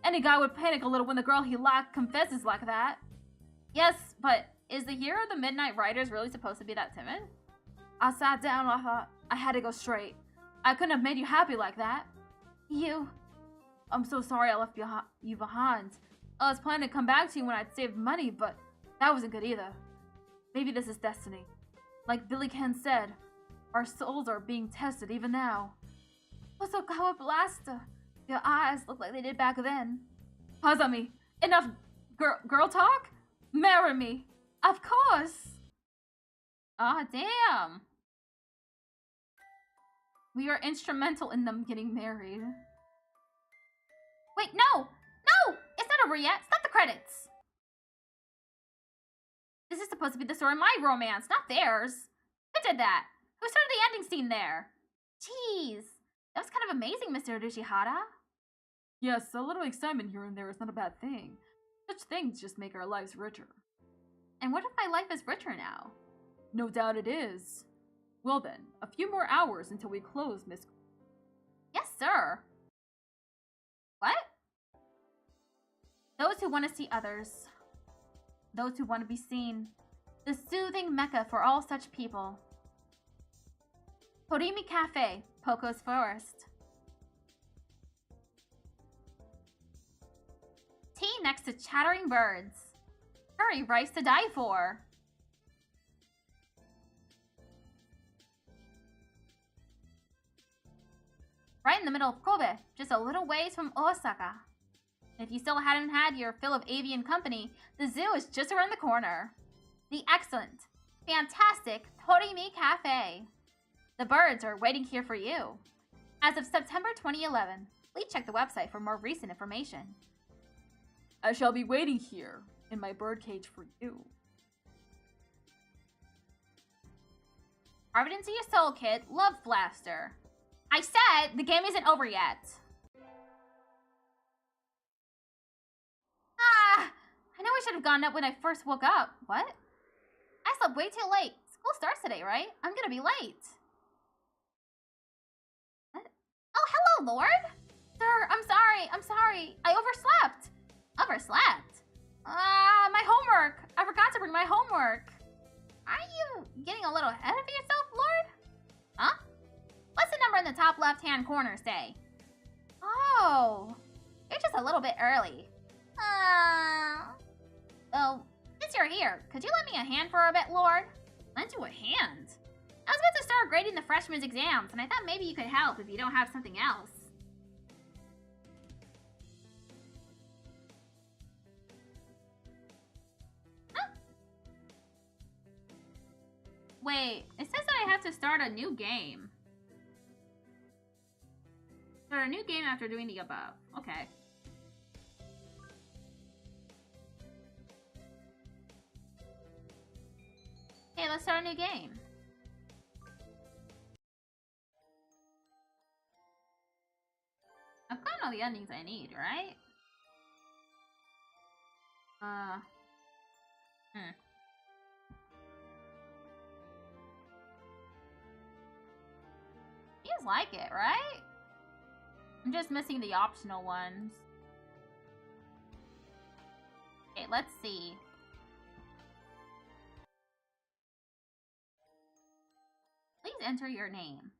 Speaker 2: Any guy would panic a little when the girl he liked confesses like that.
Speaker 1: Yes, but is the hero of the Midnight Riders really supposed to be that timid?
Speaker 2: I sat down and I thought I had to go straight. I couldn't have made you happy like that. I'm so sorry I left you behind. I was planning to come back to you when I'd saved money, but that wasn't good either. Maybe this is destiny. Like Billy Ken said, our souls are being tested even now. What's so power blaster? Your eyes look like they did back then. Hazami, enough girl talk? Marry me. Of course.
Speaker 1: Oh, damn.
Speaker 2: We are instrumental in them getting married.
Speaker 1: Wait, no! No! It's not over yet. Stop the credits. This is supposed to be the story of my romance, not theirs. Who did that? Who started the ending scene there? Jeez. That was kind of amazing, Mr. Nishihara.
Speaker 2: Yes, a little excitement here and there is not a bad thing. Such things just make our lives richer.
Speaker 1: And what if my life is richer now?
Speaker 2: No doubt it is. Well then, a few more hours until we close, Miss...
Speaker 1: Yes, sir. What? Those who want to see others. Those who want to be seen. The soothing mecca for all such people. Horimi Cafe, Poco's Forest. Tea next to chattering birds. Curry rice to die for. Right in the middle of Kobe, just a little ways from Osaka. If you still hadn't had your fill of avian company, the zoo is just around the corner. The excellent, fantastic Horimi Cafe. The birds are waiting here for you. As of September 2011, please check the website for more recent information.
Speaker 2: I shall be waiting here in my birdcage for you.
Speaker 1: Carve it into your soul, kid. Love Blaster. I said the game isn't over yet. I know I should have gotten up when I first woke up. What? I slept way too late. School starts today, right? I'm gonna be late. What? Oh, hello, Lord. Sir, I'm sorry. I overslept. Overslept? My homework. I forgot to bring my homework. Aren't you getting a little ahead of yourself, Lord? Huh? What's the number in the top left-hand corner say? Oh, you're just a little bit early. Well, since you're here, could you lend me a hand for a bit, Lord? Lend you a hand? I was about to start grading the freshmen's exams, and I thought maybe you could help if you don't have something else. Huh? Wait, it says that I have to start a new game. Start a new game after doing the above. Okay. Okay, let's start a new game. I've gotten all the endings I need, right? Seems like it, right? I'm just missing the optional ones. Okay, let's see. Please enter your name.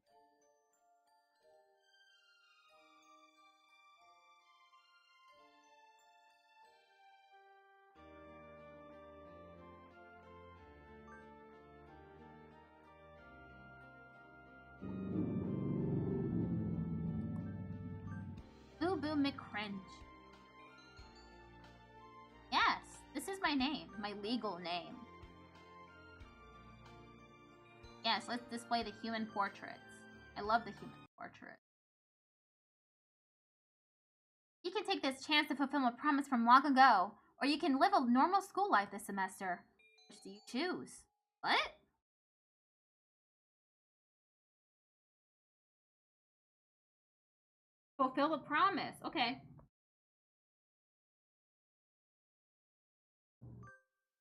Speaker 1: Bobo McCringe. Yes, this is my name, my legal name. Yes, let's display the human portraits. I love the human portrait. You can take this chance to fulfill a promise from long ago, or you can live a normal school life this semester. Which do you choose? What? Fulfill the promise. Okay.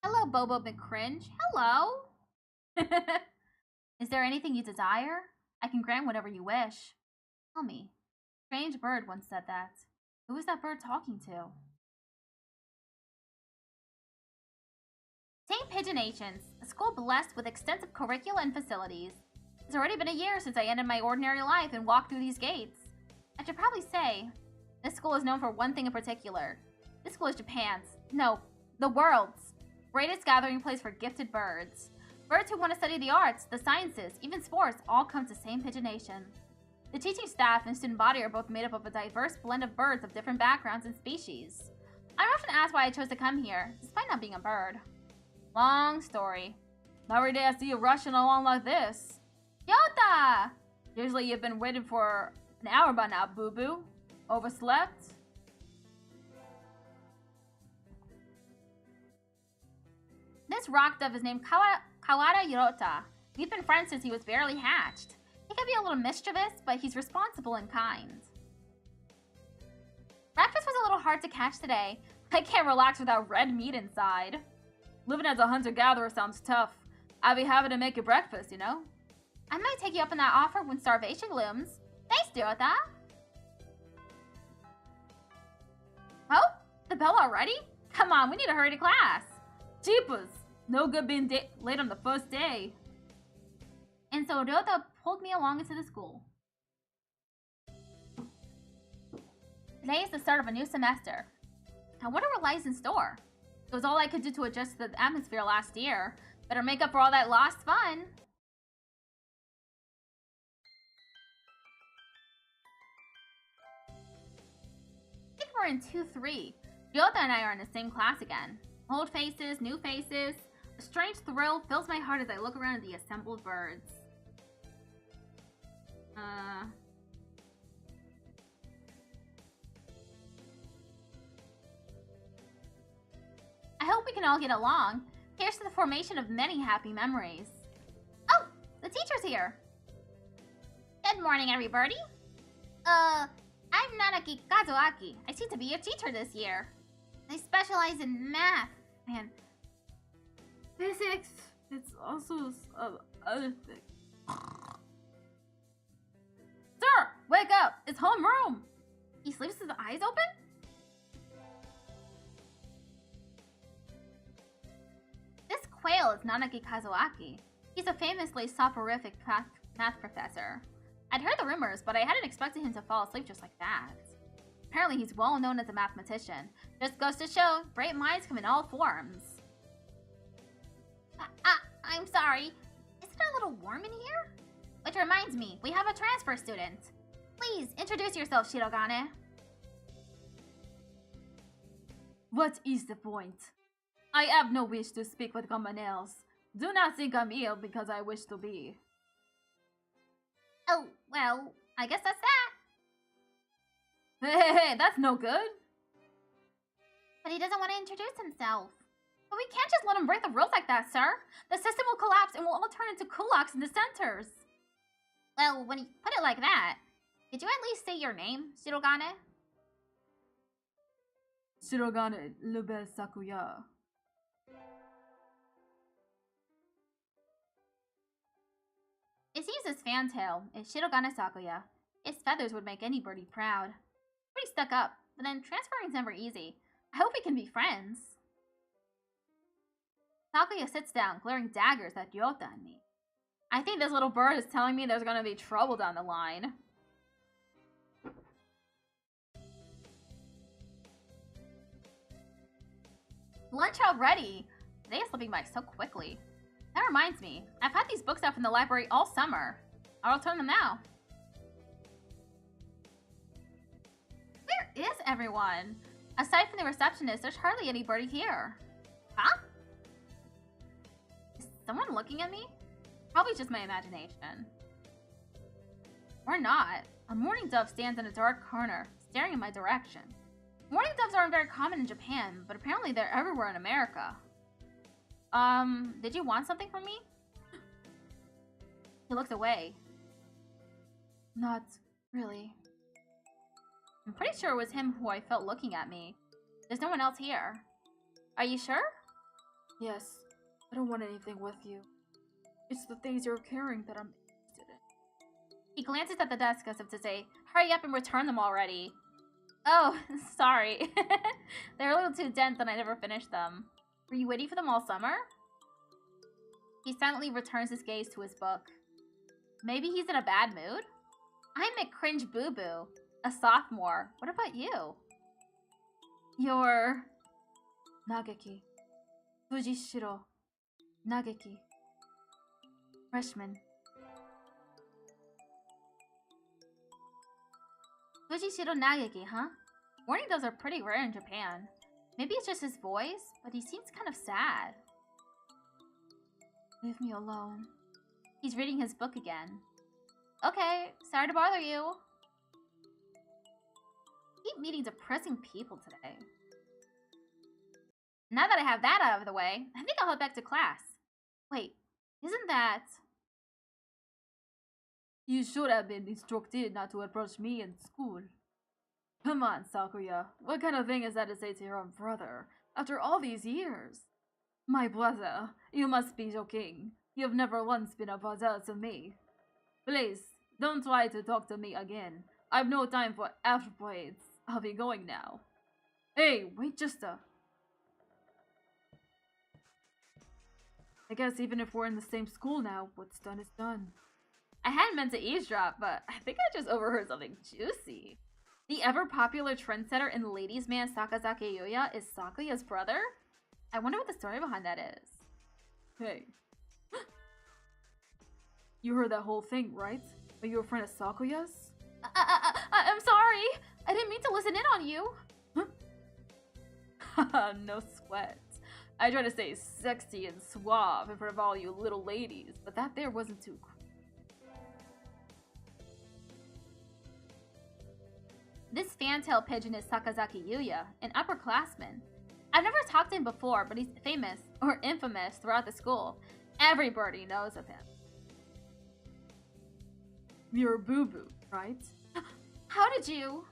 Speaker 1: Hello, Bobo McCringe. Hello. Is there anything you desire? I can grant whatever you wish. Tell me. Strange bird once said that. Who is that bird talking to? St. Pigeonations, a school blessed with extensive curricula and facilities. It's already been a year since I ended my ordinary life and walked through these gates. I should probably say, this school is known for one thing in particular. This school is Japan's, no, the world's greatest gathering place for gifted birds. Birds who want to study the arts, the sciences, even sports, all come to St. Pigeonation. The teaching staff and student body are both made up of a diverse blend of birds of different backgrounds and species. I'm often asked why I chose to come here, despite not being a bird. Long story. Not every day I see you rushing along like this. Yota! Usually you've been waiting for an hour by now, boo-boo. Overslept? This rock dove is named Kawada Yorota. We've been friends since he was barely hatched. He can be a little mischievous, but he's responsible and kind. Breakfast was a little hard to catch today. I can't relax without red meat inside. Living as a hunter-gatherer sounds tough. I'd be happy to make you breakfast, you know? I might take you up on that offer when starvation looms. Thanks, Yorota. Oh, the bell already? Come on, we need to hurry to class. Jeepers, no good being late on the first day. And so Ryota pulled me along into the school. Today is the start of a new semester. I wonder what lies in store. It was all I could do to adjust to the atmosphere last year. Better make up for all that lost fun. I think we're in 2-3. Ryota and I are in the same class again. Old faces, new faces. A strange thrill fills my heart as I look around at the assembled birds. I hope we can all get along. Here's to the formation of many happy memories. Oh, the teacher's here. Good morning, everybody. I'm Nanaki Kazuaki. I seem to be your teacher this year. I specialize in math and physics. It's also other things. Sir, wake up! It's homeroom! He sleeps with his eyes open? This quail is Nanaki Kazuaki. He's a famously soporific math professor. I'd heard the rumors, but I hadn't expected him to fall asleep just like that. Apparently he's well known as a mathematician. Just goes to show, great minds come in all forms. I'm sorry. Isn't it a little warm in here? Which reminds me, we have a transfer student. Please, introduce yourself, Shirogane. What is the point? I have no wish to speak with someone else. Do not think I'm ill because I wish to be. Oh, well, I guess that's that. Hey, that's no good. But he doesn't want to introduce himself. But we can't just let him break the rules like that, sir. The system will collapse and we'll all turn into kulaks and dissenters. Well, when you put it like that, could you at least say your name, Shirogane? Shirogane Lube Sakuya. It seems his fantail is Shirogane Sakuya. His feathers would make any birdie proud. Pretty stuck up, but then transferring's never easy. I hope we can be friends. Sakuya sits down, glaring daggers at Ryota and me. I think this little bird is telling me there's gonna be trouble down the line. Lunch already! Today is slipping by so quickly. That reminds me, I've had these books out from the library all summer. I'll return them now. Where
Speaker 2: is everyone? Aside from the receptionist, there's hardly anybody here. Huh? Is someone looking at me? Probably just my imagination. Or not. A mourning dove stands in a dark corner, staring in my direction. Mourning doves aren't very common in Japan, but apparently they're everywhere in America. Did you want something from me? He looked away. Not really. I'm pretty sure it was him who I felt looking at me. There's no one else here. Are you sure? Yes. I don't want anything with you. It's the things you're carrying that I'm interested in. He glances at the desk as if to say, hurry up and return them already. Oh, sorry. They're a little too dense and I never finished them. Were you waiting for them all summer? He silently returns his gaze to his book. Maybe he's in a bad mood? I'm a cringe boo-boo, a sophomore. What about you? You're... Nageki. Fujishiro. Nageki. Freshman. Fujishiro Nageki, huh? Warning doves are pretty rare in Japan. Maybe it's just his voice, but he seems kind of sad. Leave me alone. He's reading his book again. Okay, sorry to bother you. I keep meeting depressing people today. Now that I have that out of the way, I think I'll head back to class. Wait, isn't that... You should have been instructed not to approach me in school. Come on, Sakuya. What kind of thing is that to say to your own brother, after all these years? My brother, you must be joking. You've never once been a brother to me. Please, don't try to talk to me again. I've no time for afterbraids. I'll be going now. Hey, wait just a... I guess even if we're in the same school now, what's done is done. I hadn't meant to eavesdrop, but I think I just overheard something juicy. The ever-popular trendsetter in Ladies' Man Sakazaki Yuya is Sakuya's brother? I wonder what the story behind that is. Hey. You heard that whole thing, right? Are you a friend of Sakuya's? I'm sorry. I didn't mean to listen in on you. Haha, no sweat. I try to stay sexy and suave in front of all you little ladies, but that there wasn't too cool. This fantail pigeon is Sakazaki Yuya, an upperclassman. I've never talked to him before, but he's famous, or infamous, throughout the school. Everybody knows of him. You're a boo-boo, right? How did you?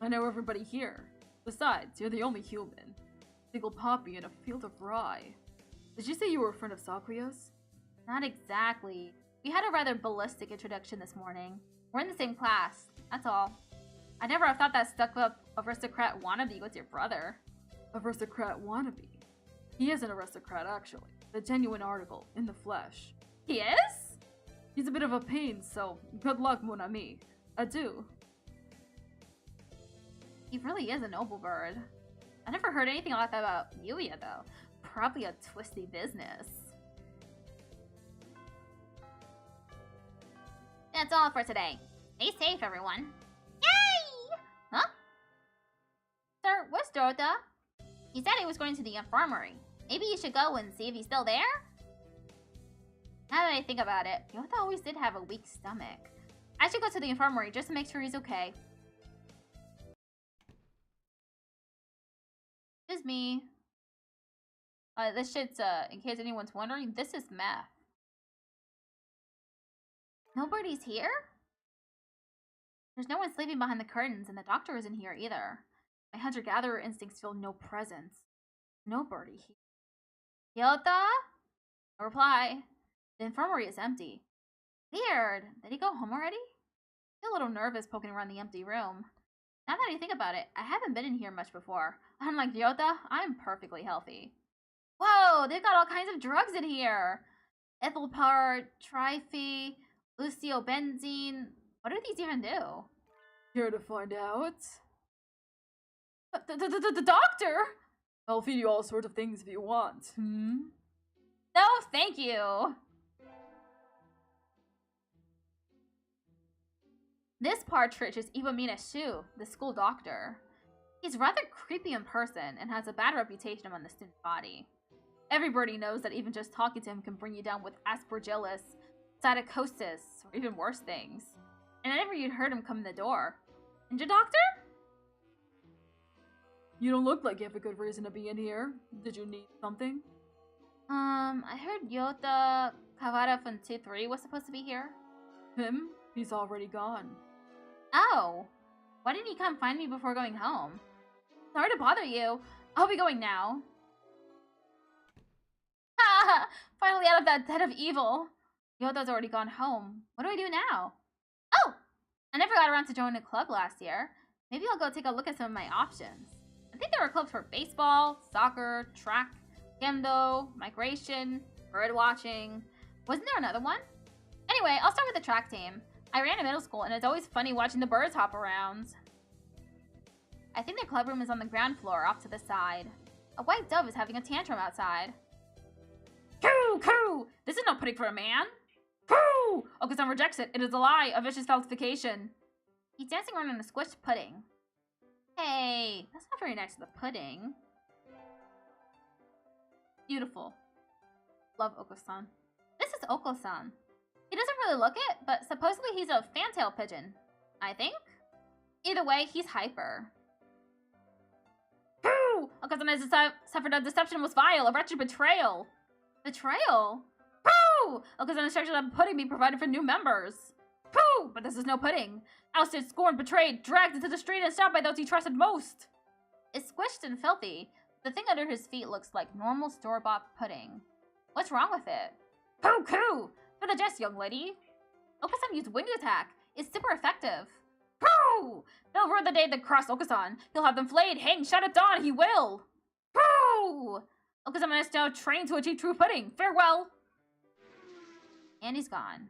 Speaker 2: I know everybody here. Besides, you're the only human. Single poppy in a field of rye. Did you say you were a friend of Sakuya's? Not exactly. We had a rather ballistic introduction this morning. We're in the same class, that's all. I never have thought that stuck-up aristocrat wannabe was your brother. Aristocrat wannabe? He is an aristocrat, actually. The genuine article, in the flesh. He is? He's a bit of a pain, so good luck, mon ami. Adieu. He really is a noble bird. I never heard anything like that about Yuya, though. Probably a twisty business. That's all for today. Stay safe, everyone. Yay! Huh? Sir, where's Dorota? He said he was going to the infirmary. Maybe you should go and see if he's still there? Now that I think about it, Dorota always did have a weak stomach. I should go to the infirmary just to make sure he's okay. This is me. This shit's, in case anyone's wondering, this is meth. Nobody's here? There's no one sleeping behind the curtains, and the doctor isn't here either. My hunter-gatherer instincts feel no presence. Nobody here. Ryota? No reply. The infirmary is empty. Weird. Did he go home already? I feel a little nervous poking around the empty room. Now that I think about it, I haven't been in here much before. Unlike Ryota, I'm perfectly healthy. Whoa, they've got all kinds of drugs in here. Ethylpar, Triphe, Luciobenzene. What do these even do? Here to find out. The doctor? I'll feed you all sorts of things if you want. No, thank you. This partridge is Iwamina Shu, the school doctor. He's rather creepy in person and has a bad reputation among the student body. Everybody knows that even just talking to him can bring you down with aspergillus, psychosis, or even worse things. And I never even heard him come in the door. And your doctor?
Speaker 3: You don't look like you have a good reason to be in here. Did you need something?
Speaker 2: I heard Yota Kawara from 2-3 was supposed to be here.
Speaker 3: Him? He's already gone.
Speaker 2: Oh. Why didn't he come find me before going home? Sorry to bother you. I'll be going now. Ha! Finally out of that den of evil. Yota's already gone home. What do I do now? Oh! I never got around to joining a club last year. Maybe I'll go take a look at some of my options. I think there were clubs for baseball, soccer, track, kendo, migration, bird watching. Wasn't there another one? Anyway, I'll start with the track team. I ran in middle school, and it's always funny watching the birds hop around. I think the club room is on the ground floor, off to the side. A white dove is having a tantrum outside. Coo! Coo! This is no pudding for a man! Coo! Okusan rejects it. It is a lie, a vicious falsification. He's dancing around in a squished pudding. Hey, that's not very nice of the pudding. Beautiful. Love Okusan. This is Oko-san. He doesn't really look it, but supposedly he's a fantail pigeon. I think? Either way, he's hyper. Pooh! Okusan has suffered a deception and was vile, a wretched betrayal. Betrayal? Pooh! Okusan instructed that pudding be provided for new members. Pooh! But this is no pudding. Ousted, scorned, betrayed, dragged into the street and stopped by those he trusted most. It's squished and filthy. The thing under his feet looks like normal store-bought pudding. What's wrong with it? Pooh! Coo! For the jest, young lady. Okusan used wing attack. It's super effective. Pooh! They'll ruin the day they cross Okusan. He'll have them flayed, hanged, shot at dawn. He will. Pooh! Okusan is now trained to achieve true pudding. Farewell. And he's gone.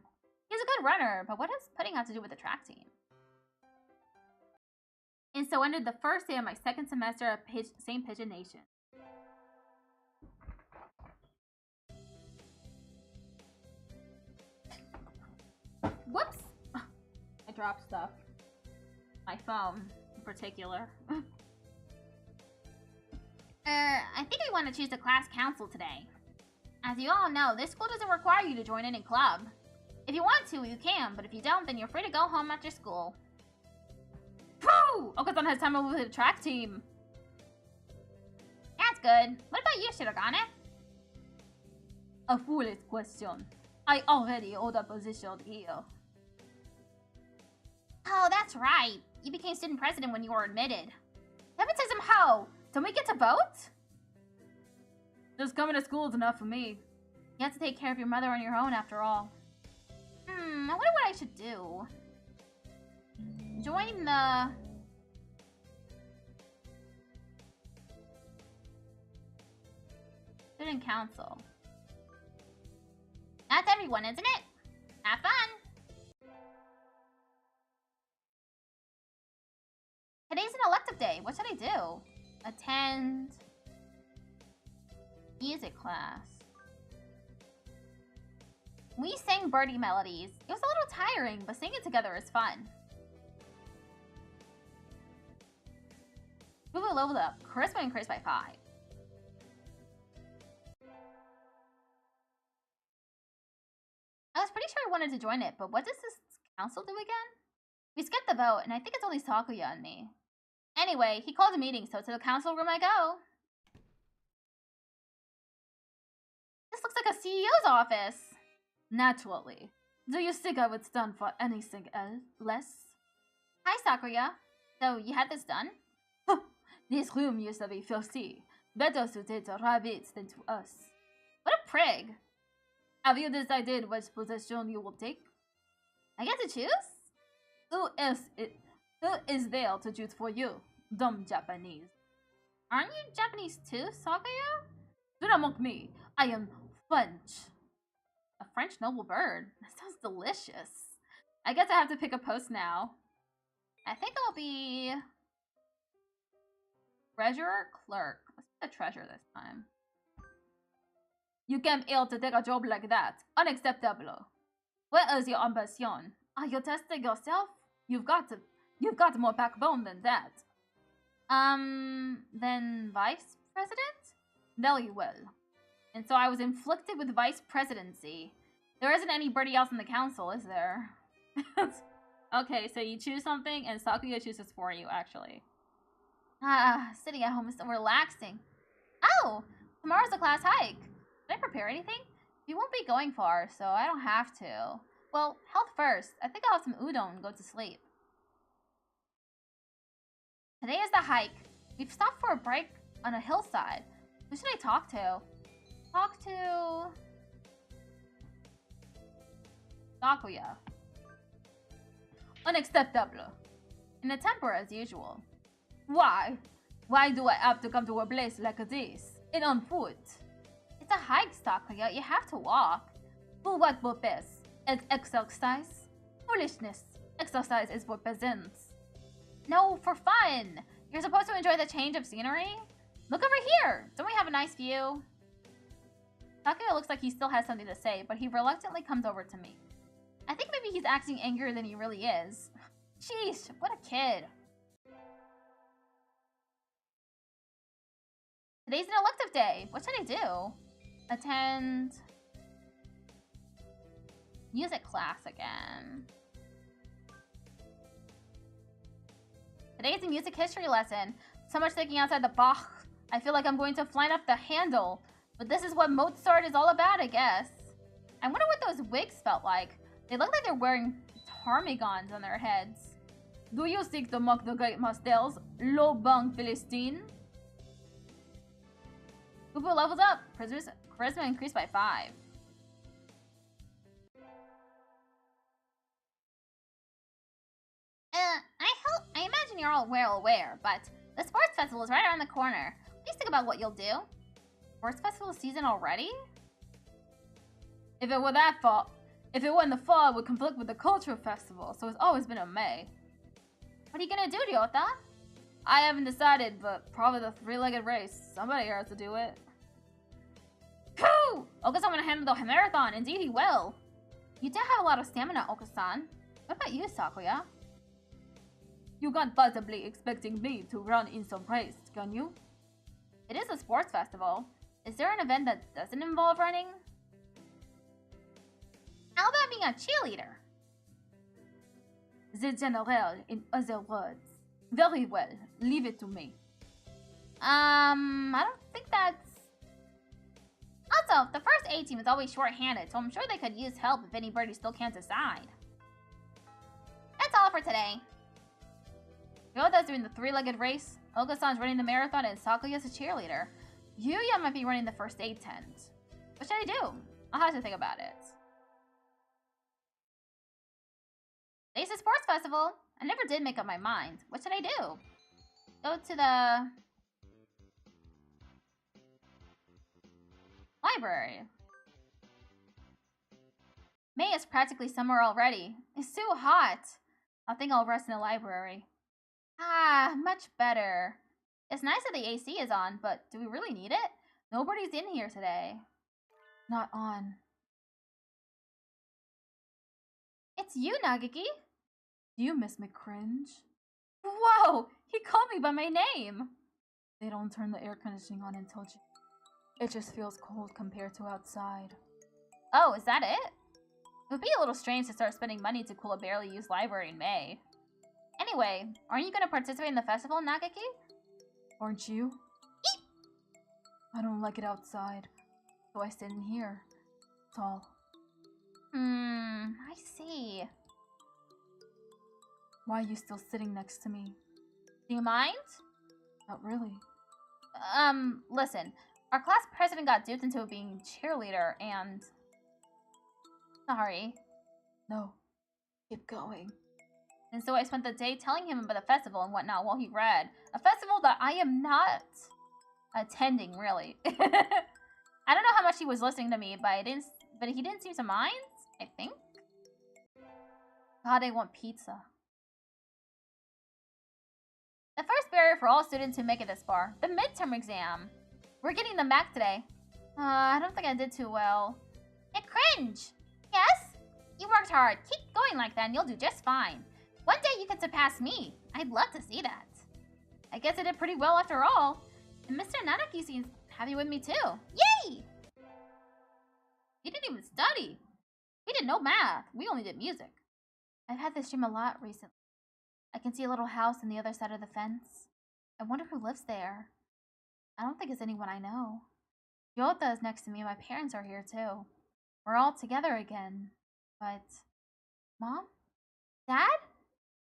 Speaker 2: He's a good runner, but what does pudding have to do with the track team? And so ended the first day of my second semester at St. Pigeonation. Whoops! I dropped stuff. My phone, in particular. I think I want to choose the class council today. As you all know, this school doesn't require you to join any club. If you want to, you can, but if you don't, then you're free to go home after school. Pooh! Okusan has time with the track team. That's good. What about you, Shirogane?
Speaker 3: A foolish question. I already hold a position here.
Speaker 2: Oh, that's right. You became student president when you were admitted. Nepotism ho! Don't we get to vote?
Speaker 3: Just coming to school is enough for me.
Speaker 2: You have to take care of your mother on your own after all. I wonder what I should do. Join the... student council. That's everyone, isn't it? Have fun! Today's an elective day. What should I do? Attend... music class. We sang birdie melodies. It was a little tiring, but singing together is fun. Google leveled up. Charisma increased by 5. I was pretty sure I wanted to join it, but what does this council do again? We skipped the vote, and I think it's only Sakuya and me. Anyway, he called a meeting, so to the council room I go. This looks like a CEO's office.
Speaker 3: Naturally. Do you think I would stand for anything less?
Speaker 2: Hi, Sakuya. So, you had this done?
Speaker 3: This room used to be filthy. Better suited to rabbits than to us.
Speaker 2: What a prig.
Speaker 3: Have you decided which position you will take?
Speaker 2: I get to choose?
Speaker 3: Who is there to choose for you? Dumb Japanese.
Speaker 2: Aren't you Japanese too, Sakuya?
Speaker 3: Do not mock me. I am French.
Speaker 2: A French noble bird. That sounds delicious. I guess I have to pick a post now. I think I'll be... treasurer, clerk. Let's be the treasurer this time.
Speaker 3: You came ill to take a job like that. Unacceptable. Where is your ambition? Are you testing yourself? You've got more backbone than that.
Speaker 2: Then vice president? Very well. And so I was inflicted with vice presidency. There isn't anybody else in the council, is there?
Speaker 1: Okay, so you choose something and Sakuya chooses for you, actually.
Speaker 2: Sitting at home is so relaxing. Oh, tomorrow's a class hike. Did I prepare anything? You won't be going far, so I don't have to. Well, health first. I think I'll have some udon and go to sleep. Today is the hike. We've stopped for a break on a hillside. Who should I talk to? Talk to... Sakuya. Unacceptable. In a temper as usual. Why? Why do I have to come to a place like this? And on foot? It's a hike, Sakuya. You have to walk. For what purpose? As exercise? Foolishness. Exercise is for peasants. No, for fun. You're supposed to enjoy the change of scenery. Look over here. Don't we have a nice view? Sakuya looks like he still has something to say, but he reluctantly comes over to me. I think maybe he's acting angrier than he really is. Sheesh, what a kid. Today's an elective day. What should I do? Attend... music class again. Today's a music history lesson. So much thinking outside the box. I feel like I'm going to fly off the handle. But this is what Mozart is all about, I guess. I wonder what those wigs felt like. They look like they're wearing ptarmigans on their heads. Do you seek to mock the great Mastels, low bang Philistine? Kupo levels up. Charisma increased by 5. I imagine you're all well aware, but the sports festival is right around the corner. Please think about what you'll do. Sports festival season already? If it were that fall, if it were in the fall, it would conflict with the cultural festival, so it's always been in May. What are you gonna do, Ryota? I haven't decided, but probably the three-legged race. Somebody has to do it. Phew! Oka-san will handle the marathon. Indeed he will. You do have a lot of stamina, Oka-san. What about you, Sakuya? You can't possibly expecting me to run in some race, can you? It is a sports festival. Is there an event that doesn't involve running? How about being a cheerleader? The general, in other words. Very well. Leave it to me. I don't think that's... Also, the first A team is always short-handed, so I'm sure they could use help if anybody still can't decide. That's all for today. Ryota's doing the three-legged race, Oga-san's running the marathon, and Sakuya's a cheerleader. Yuya might be running the first aid tent. What should I do? I'll have to think about it. Today's a sports festival. I never did make up my mind. What should I do? Go to the... library. May is practically summer already. It's so hot. I think I'll rest in the library. Ah, much better. It's nice that the AC is on, but do we really need it? Nobody's in here today. Not on. It's you, Nagiki. Do you miss me cringe? Whoa! He called me by my name! They don't turn the air conditioning on until it just feels cold compared to outside. Oh, is that it? It would be a little strange to start spending money to cool a barely used library in May. Anyway, aren't you going to participate in the festival, Nagiki? Aren't you? Eep! I don't like it outside, so I sit in here. That's all. I see. Why are you still sitting next to me? Do you mind? Not really. Listen. Our class president got duped into being cheerleader and... Sorry. No. Keep going. And so I spent the day telling him about the festival and whatnot while he read. A festival that I am not attending, really. I don't know how much he was listening to me, but he didn't seem to mind, I think. God, I want pizza. The first barrier for all students who make it this far. The midterm exam. We're getting them back today. I don't think I did too well. It cringe! Yes? You worked hard. Keep going like that and you'll do just fine. One day you can surpass me. I'd love to see that. I guess I did pretty well after all. And Mr. Nanaki seems happy with me too. Yay! He didn't even study. We did no math. We only did music. I've had this dream a lot recently. I can see a little house on the other side of the fence. I wonder who lives there. I don't think it's anyone I know. Yota is next to me and my parents are here too. We're all together again. But... Mom? Dad?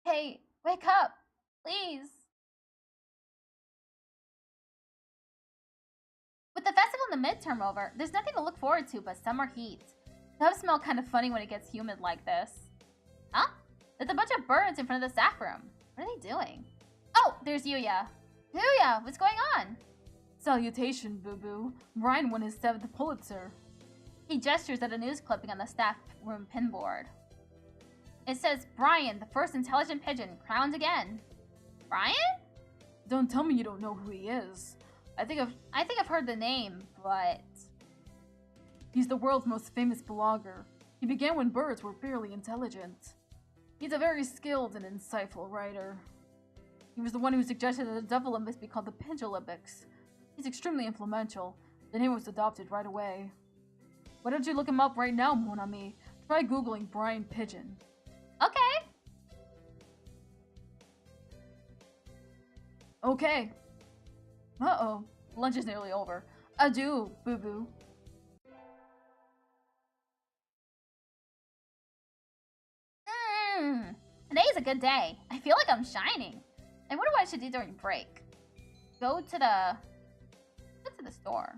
Speaker 2: Hey, wake up! Please! With the festival and the midterm over, there's nothing to look forward to but summer heat. It does smell kind of funny when it gets humid like this. Huh? There's a bunch of birds in front of the staff room. What are they doing? Oh, there's Yuya. Yuya, what's going on?
Speaker 3: Salutation, boo-boo. Brian won his 7th Pulitzer.
Speaker 2: He gestures at a news clipping on the staff room pinboard. It says, Brian, the first intelligent pigeon, crowned again. Brian?
Speaker 3: Don't tell me you don't know who he is.
Speaker 2: I think I've heard the name, but...
Speaker 3: He's the world's most famous blogger. He began when birds were barely intelligent. He's a very skilled and insightful writer. He was the one who suggested that the Devil Olympics be called the Pigeon Olympics. He's extremely influential. The name was adopted right away. Why don't you look him up right now, mon ami? Try googling Brian Pigeon.
Speaker 2: Okay.
Speaker 3: Okay. Uh-oh. Lunch is nearly over. Adieu, boo-boo.
Speaker 2: Today is a good day. I feel like I'm shining. I wonder what I should do during break. Go to the store.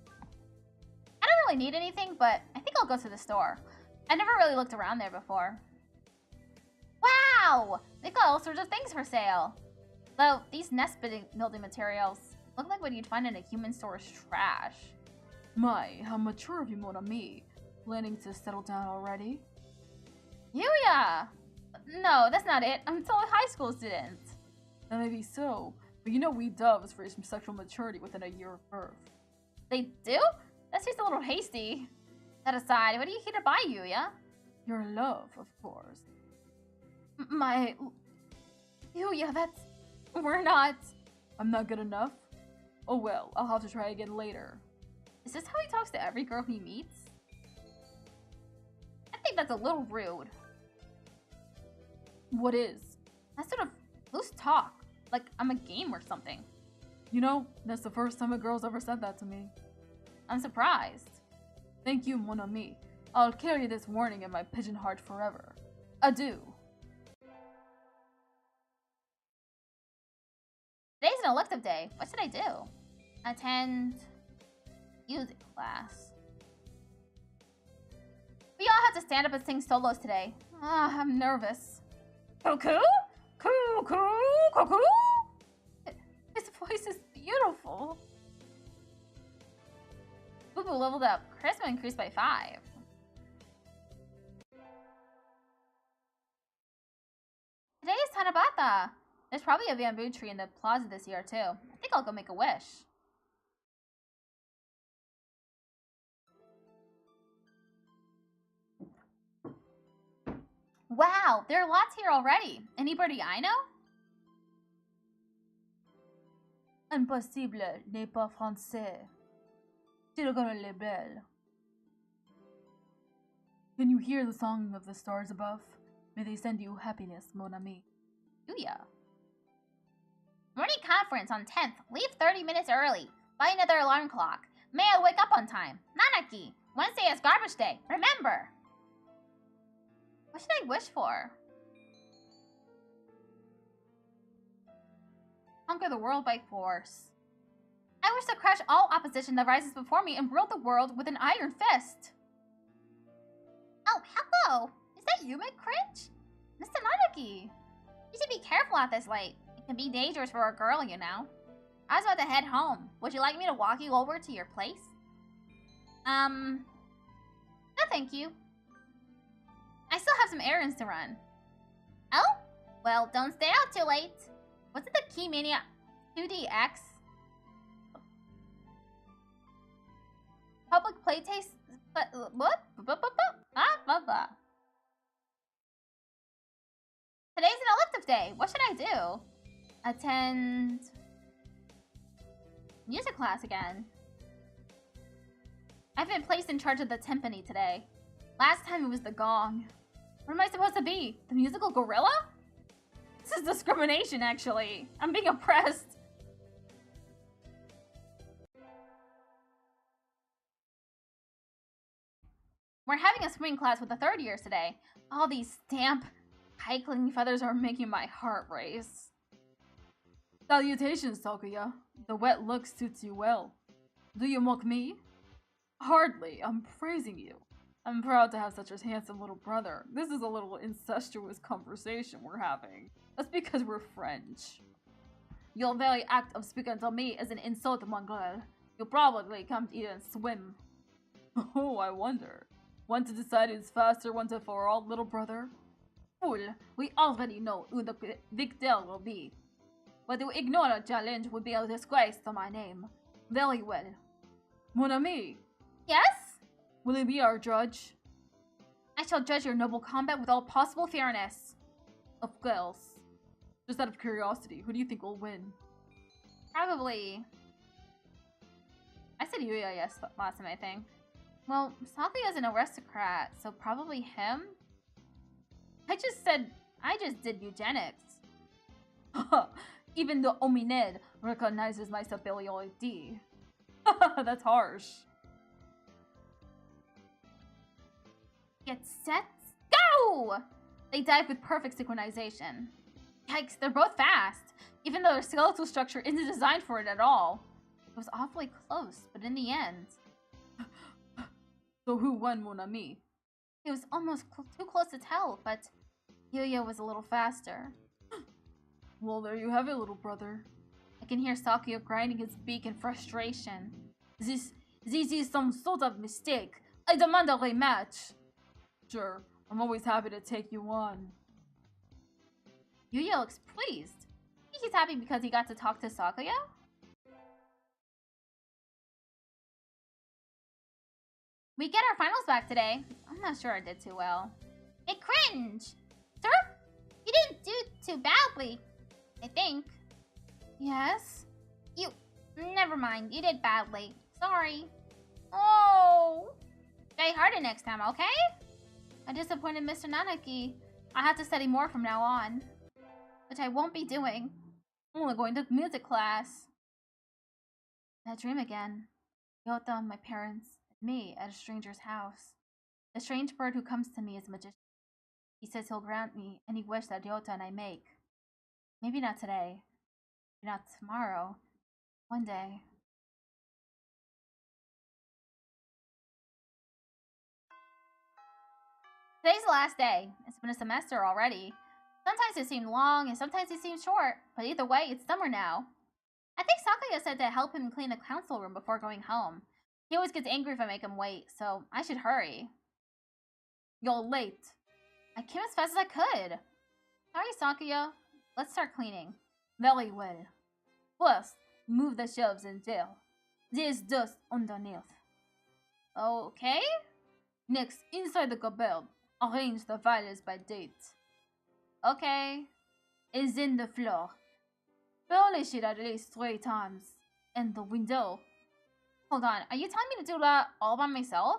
Speaker 2: I don't really need anything, but I think I'll go to the store. I never really looked around there before. Wow! They've got all sorts of things for sale. Though, these nest building materials look like what you'd find in a human store's trash.
Speaker 3: My, how mature of you, mon ami. Planning to settle down already?
Speaker 2: Yuya! No, that's not it. I'm still a high school student.
Speaker 3: That may be so, but you know we doves reach sexual maturity within a year of birth.
Speaker 2: They do? That seems a little hasty. That aside, what are you here to buy, Yuya?
Speaker 3: Your love, of course.
Speaker 2: My... Yuya, that's... We're not...
Speaker 3: I'm not good enough? Oh well, I'll have to try again later.
Speaker 2: Is this how he talks to every girl he meets? I think that's a little rude.
Speaker 3: What is?
Speaker 2: That sort of loose talk. Like I'm a game or something.
Speaker 3: You know, that's the first time a girl's ever said that to me.
Speaker 2: I'm surprised.
Speaker 3: Thank you, mon ami. I'll carry this warning in my pigeon heart forever. Adieu.
Speaker 2: Today's an elective day. What should I do? Attend music class. We all have to stand up and sing solos today. Ah, I'm nervous. Cuckoo? Cuckoo? Cuckoo? His voice is beautiful. Boo Boo leveled up. Charisma increased by 5. Today is Tanabata. There's probably a bamboo tree in the plaza this year too. I think I'll go make a wish. Wow, there are lots here already. Anybody I know?
Speaker 3: Impossible n'est pas français. Tiragona le bel. Can you hear the song of the stars above? May they send you happiness, mon ami.
Speaker 2: Yuya. Morning conference on 10th. Leave 30 minutes early. Buy another alarm clock. May I wake up on time. Nanaki. Wednesday is garbage day. Remember. What should I wish for? Conquer the world by force. I wish to crush all opposition that rises before me and rule the world with an iron fist. Oh, hello. Is that you, McCringe? Mr. Nanaki. You should be careful at this late. It can be dangerous for a girl, you know. I was about to head home. Would you like me to walk you over to your place? No thank you. I still have some errands to run. Oh? Well, don't stay out too late. What's it the Keymania 2DX? Public playtest... What? Blah. Today's an elective day. What should I do? attend music class again. I've been placed in charge of the timpani today. Last time it was the gong. What am I supposed to be? The musical gorilla? This is discrimination, actually. I'm being oppressed. We're having a swimming class with the third years today. All these damp, high-clinging feathers are making my heart race.
Speaker 3: Salutations, Sakuya. The wet look suits you well. Do you mock me? Hardly. I'm praising you. I'm proud to have such a handsome little brother. This is a little incestuous conversation we're having. That's because we're French. Your very act of speaking to me is an insult, mon girl. You probably can't even swim. Oh, I wonder. Want to decide who's faster once and for all, little brother? Fool, we already know who the victor will be. But to ignore a challenge would be a disgrace to my name. Very well. Mon ami.
Speaker 2: Yes?
Speaker 3: Will you be our judge?
Speaker 2: I shall judge your noble combat with all possible fairness.
Speaker 3: Of course. Just out of curiosity, who do you think will win?
Speaker 2: Probably. I said Yuya yes last time, I think. Well, Sakuya's an aristocrat, so probably him? I just did eugenics.
Speaker 3: Even the hominid recognizes my superiority. That's harsh.
Speaker 2: Get set, go! They dive with perfect synchronization. Yikes, they're both fast, even though their skeletal structure isn't designed for it at all. It was awfully close, but in the end...
Speaker 3: So who won, mon ami?
Speaker 2: It was almost too close to tell, but Yuya was a little faster.
Speaker 3: Well, there you have it, little brother.
Speaker 2: I can hear Sakuya grinding his beak in frustration.
Speaker 3: This is some sort of mistake. I demand a rematch. Sure, I'm always happy to take you on.
Speaker 2: Yuya looks pleased. Think he's happy because he got to talk to Sakuya? We get our finals back today. I'm not sure I did too well. It cringe! Sir? You didn't do too badly, I think. Yes? Never mind. You did badly. Sorry. Oh! Try harder next time, okay? I disappointed Mr. Nanaki. I have to study more from now on. Which I won't be doing. I'm only going to music class. That dream again. Yota, my parents, and me at a stranger's house. The strange bird who comes to me is a magician. He says he'll grant me any wish that Yota and I make. Maybe not today. Maybe not tomorrow. One day. Today's the last day. It's been a semester already. Sometimes it seemed long and sometimes it seemed short, but either way, it's summer now. I think Sakuya said to help him clean the council room before going home. He always gets angry if I make him wait, so I should hurry. You're late. I came as fast as I could. Sorry, Sakuya. Let's start cleaning.
Speaker 3: Very well. First, move the shelves in there. There's dust underneath.
Speaker 2: Okay?
Speaker 3: Next, inside the cupboard, arrange the files by date.
Speaker 2: Okay.
Speaker 3: Is in the floor. Polish it at least 3 times. And the window.
Speaker 2: Hold on, are you telling me to do that all by myself?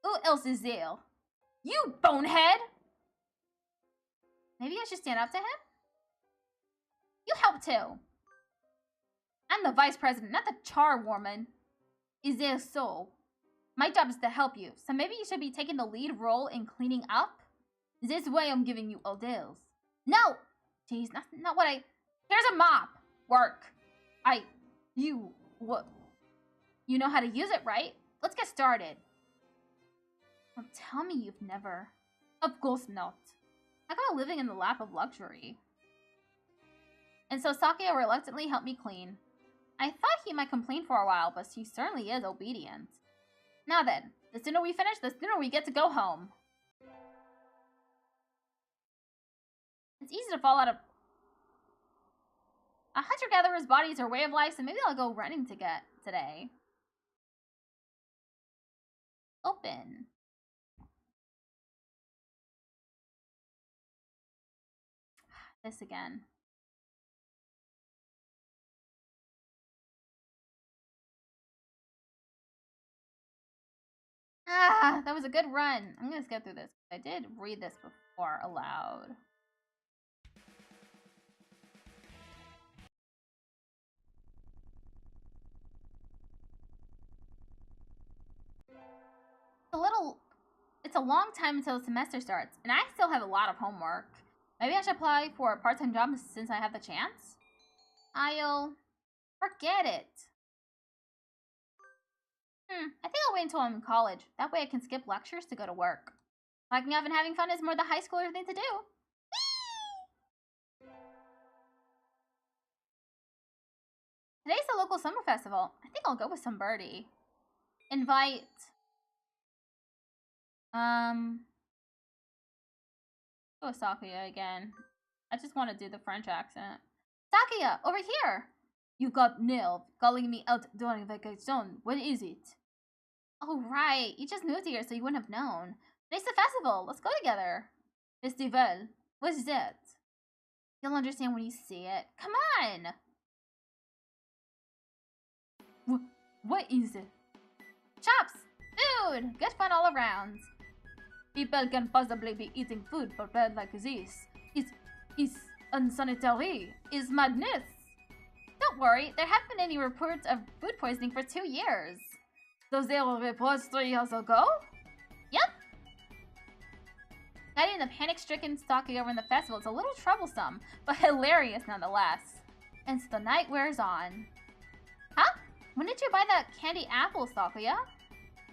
Speaker 3: Who else is there?
Speaker 2: You bonehead! Maybe I should stand up to him? You help too. I'm the vice president, not the charwoman.
Speaker 3: Is there so?
Speaker 2: My job is to help you, so maybe you should be taking the lead role in cleaning up?
Speaker 3: This way I'm giving you orders.
Speaker 2: No! Jeez, not what I... Here's a mop. Work.
Speaker 3: What?
Speaker 2: You know how to use it, right? Let's get started. Don't tell me you've never.
Speaker 3: Of course not.
Speaker 2: How about living in the lap of luxury? And so Sakuya reluctantly helped me clean. I thought he might complain for a while, but he certainly is obedient. Now then, the sooner we finish, the sooner we get to go home. It's easy to fall out of... A hunter-gatherer's body is her way of life, so maybe I'll go running today. Open. This again. Ah, that was a good run. I'm gonna skip through this. I did read this before aloud. It's a long time until the semester starts, and I still have a lot of homework. Maybe I should apply for a part-time job since I have the chance? I'll forget it. I think I'll wait until I'm in college. That way I can skip lectures to go to work. Liking up and having fun is more the high schooler thing to do. Whee! Today's the local summer festival. I think I'll go with some birdie. Invite... Go with Sakuya again. I just want to do the French accent. Sakuya, over here! You got nailed, calling me out during vacation. What is it? Oh, right. You just moved here, so you wouldn't have known. Today's the festival. Let's go together. Festival. What's that? You'll understand when you see it. Come on! What is it? Chops! Food! Good fun all around. People can possibly be eating food prepared like this. It's unsanitary. It's madness. Don't worry, there haven't been any reports of food poisoning for 2 years. So there were reports 3 years ago? Yep. Guiding the panic-stricken stalking over in the festival is a little troublesome, but hilarious nonetheless. And so the night wears on. Huh? When did you buy that candy apple, Sakuya?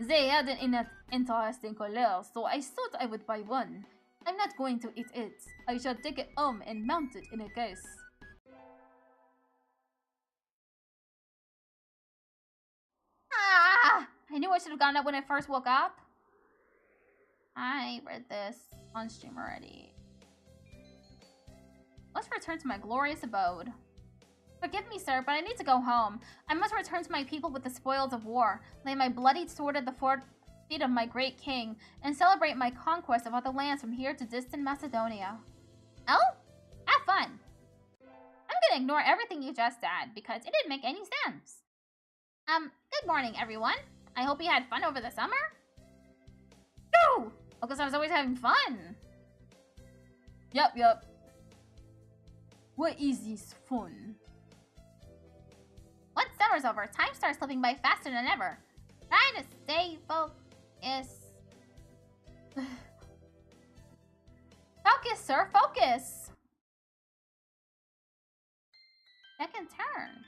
Speaker 2: They had an interesting color, so I thought I would buy one. I'm not going to eat it. I shall take it home and mount it in a case. Ah! I knew I should have gotten up when I first woke up. I read this on stream already. Let's return to my glorious abode. Forgive me, sir, but I need to go home. I must return to my people with the spoils of war, lay my bloodied sword at the feet of my great king, and celebrate my conquest of other lands from here to distant Macedonia. Oh? Have fun. I'm gonna ignore everything you just said, because it didn't make any sense. Good morning, everyone. I hope you had fun over the summer? No! Because I was always having fun. Yup. What is this fun? Once summer's over, time starts slipping by faster than ever. Try to stay focused. Focus, sir, focus. Second turn.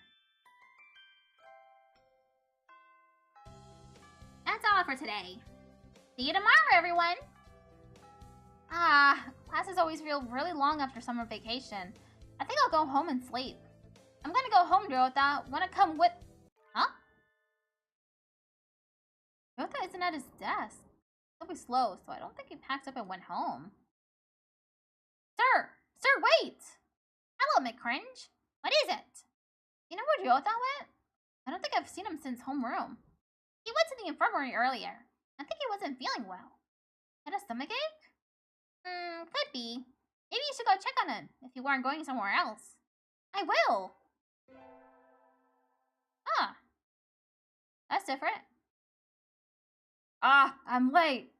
Speaker 2: That's all for today. See you tomorrow, everyone. Classes always feel really long after summer vacation. I think I'll go home and sleep. I'm gonna go home, Ryota. Wanna come with... Huh? Ryota isn't at his desk. He'll be slow, so I don't think he packed up and went home. Sir! Sir, wait! Hello, McCringe. What is it? You know where Ryota went? I don't think I've seen him since homeroom. He went to the infirmary earlier. I think he wasn't feeling well. Had a stomachache? Could be. Maybe you should go check on him if you weren't going somewhere else. I will. Ah. That's different. I'm late.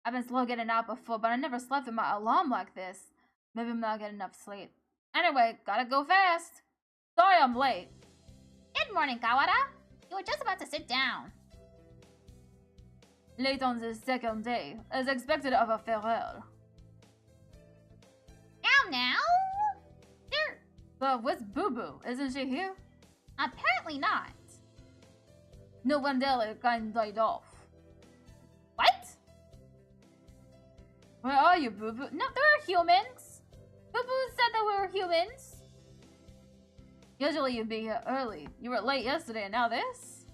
Speaker 2: I've been slow getting out before, but I never slept with my alarm like this. Maybe I'm not getting enough sleep. Anyway, gotta go fast. Sorry I'm late. Good morning, Kawada. You were just about to sit down. Late on the second day, as expected of a farewell. Now? There. But what's Boo Boo? Isn't she here? Apparently not. No wonder kind died off. What? Where are you, Boo Boo? No, they're humans. Boo Boo said that we were humans. Usually you'd be here early. You were late yesterday and now this?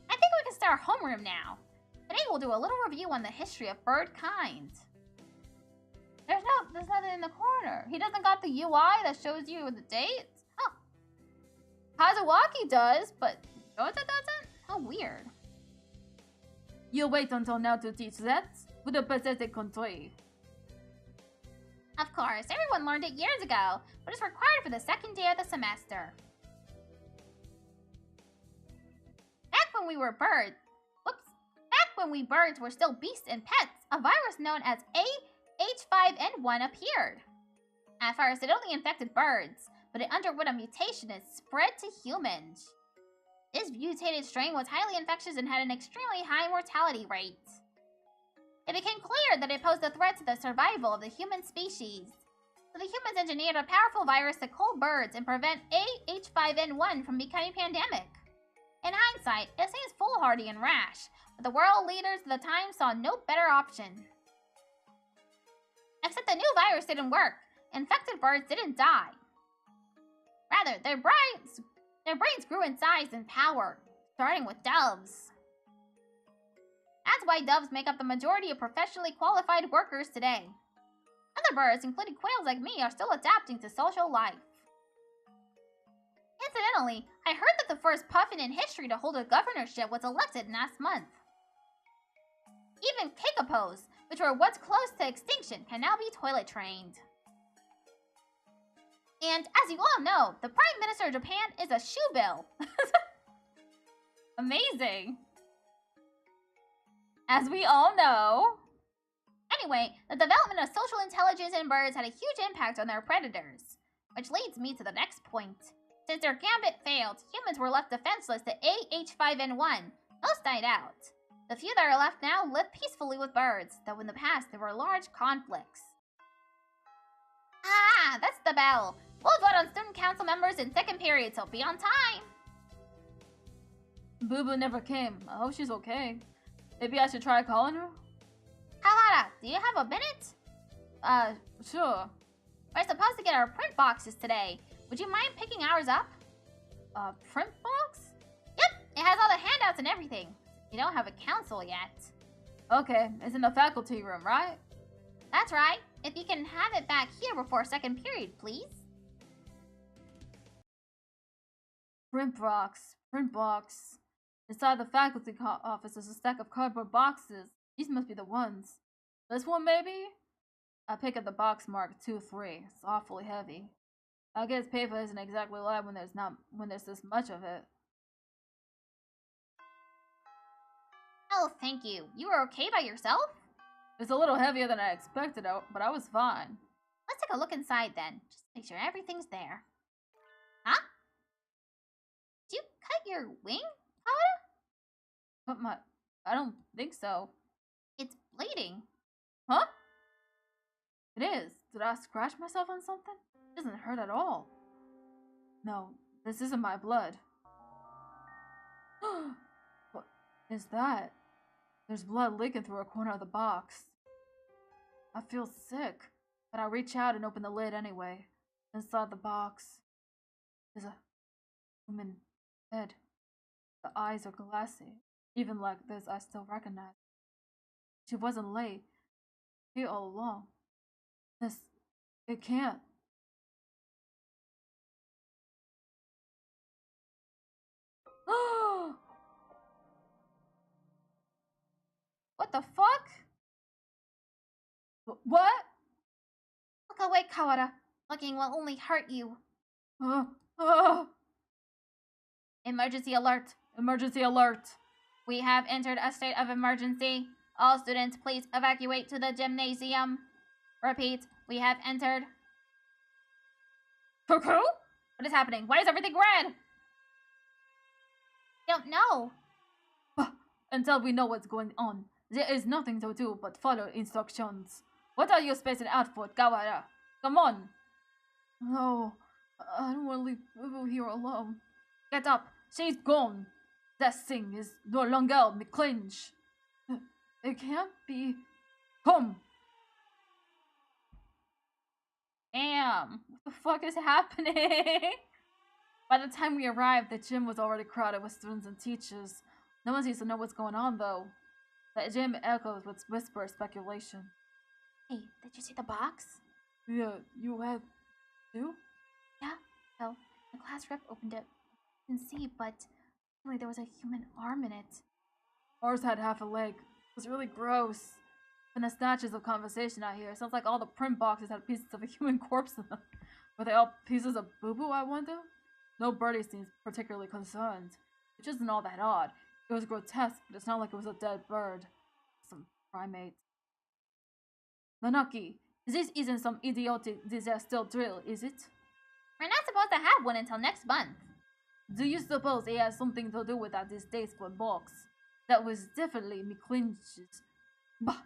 Speaker 2: I think we can start homeroom now. Today we'll do a little review on the history of bird kind. There's nothing in the corner. He doesn't got the UI that shows you the dates? Oh. Kazuaki does, but Jota doesn't? How weird. You wait until now to teach that? With a pathetic country. Of course, everyone learned it years ago, but it's required for the second day of the semester. Back when we were birds. Whoops. Back when we birds were still beasts and pets, a virus known as H5N1 appeared. At first, it only infected birds, but it underwent a mutation and spread to humans. This mutated strain was highly infectious and had an extremely high mortality rate. It became clear that it posed a threat to the survival of the human species. So the humans engineered a powerful virus to cull birds and prevent H5N1 from becoming pandemic. In hindsight, it seems foolhardy and rash, but the world leaders of the time saw no better option. Except the new virus didn't work. Infected birds didn't die. Rather, their brains grew in size and power, starting with doves. That's why doves make up the majority of professionally qualified workers today. Other birds, including quails like me, are still adapting to social life. Incidentally, I heard that the first puffin in history to hold a governorship was elected last month. Even kikapos, which were once close to extinction, can now be toilet trained. And as you all know, the Prime Minister of Japan is a shoebill.
Speaker 1: Amazing. As we all know.
Speaker 2: Anyway, the development of social intelligence in birds had a huge impact on their predators. Which leads me to the next point. Since their gambit failed, humans were left defenseless to AH5N1. Most died out. The few that are left now live peacefully with birds, though in the past there were large conflicts. Ah, that's the bell. We'll vote on student council members in second period, so be on time.
Speaker 3: Boo Boo never came. I hope she's okay. Maybe I should try calling her?
Speaker 2: Kawara, do you have a minute?
Speaker 3: Sure.
Speaker 2: We're supposed to get our print boxes today. Would you mind picking ours up?
Speaker 3: Print box?
Speaker 2: Yep, it has all the handouts and everything. You don't have a council yet.
Speaker 3: Okay, it's in the faculty room, right?
Speaker 2: That's right. If you can have it back here before second period, please.
Speaker 3: Print box. Inside the faculty office is a stack of cardboard boxes. These must be the ones. This one, maybe? I pick up the box marked 2-3. It's awfully heavy. I guess paper isn't exactly light when there's this much of it.
Speaker 2: Oh, thank you. You were okay by yourself?
Speaker 3: It's a little heavier than I expected, but I was fine.
Speaker 2: Let's take a look inside then. Just make sure everything's there. Huh? Did you cut your wing, Kawara?
Speaker 3: I don't think so.
Speaker 2: It's bleeding.
Speaker 3: Huh? It is. Did I scratch myself on something? It doesn't hurt at all. No, this isn't my blood. What is that? There's blood leaking through a corner of the box. I feel sick, but I reach out and open the lid anyway. Inside the box is a human head. The eyes are glassy. Even like this, I still recognize. She wasn't late. Here all along. It can't. What the fuck? What?
Speaker 2: Look away, Kawara. Looking will only hurt you. Emergency alert.
Speaker 3: Emergency alert.
Speaker 2: We have entered a state of emergency. All students, please evacuate to the gymnasium. Repeat, we have entered.
Speaker 1: Cuckoo? What is happening? Why is everything red?
Speaker 2: Don't know.
Speaker 3: Until we know what's going on, there is nothing to do but follow instructions. What are you spacing out for, Kawara? Come on. No, I don't want to leave Boo here alone. Get up. She's gone. That thing is no longer me cringe. It can't be. Come.
Speaker 1: Damn. What the fuck is happening?
Speaker 3: By the time we arrived, the gym was already crowded with students and teachers. No one seems to know what's going on, though. The gym echoes with whispered speculation.
Speaker 2: Hey, did you see the box?
Speaker 3: Yeah, you have too?
Speaker 2: Yeah, well, the class rep opened it. You can see, but really there was a human arm in it.
Speaker 3: Ours had half a leg. It was really gross. And the snatches of conversation out here, it sounds like all the print boxes had pieces of a human corpse in them. Were they all pieces of boo-boo, I wonder? No birdie seems particularly concerned, which isn't all that odd. It was grotesque, but it's not like it was a dead bird. Some primate. Nanaki, this isn't some idiotic disaster drill, is it?
Speaker 2: We're not supposed to have one until next month.
Speaker 3: Do you suppose it has something to do with that distasteful box? That was definitely McClinch's. Bah!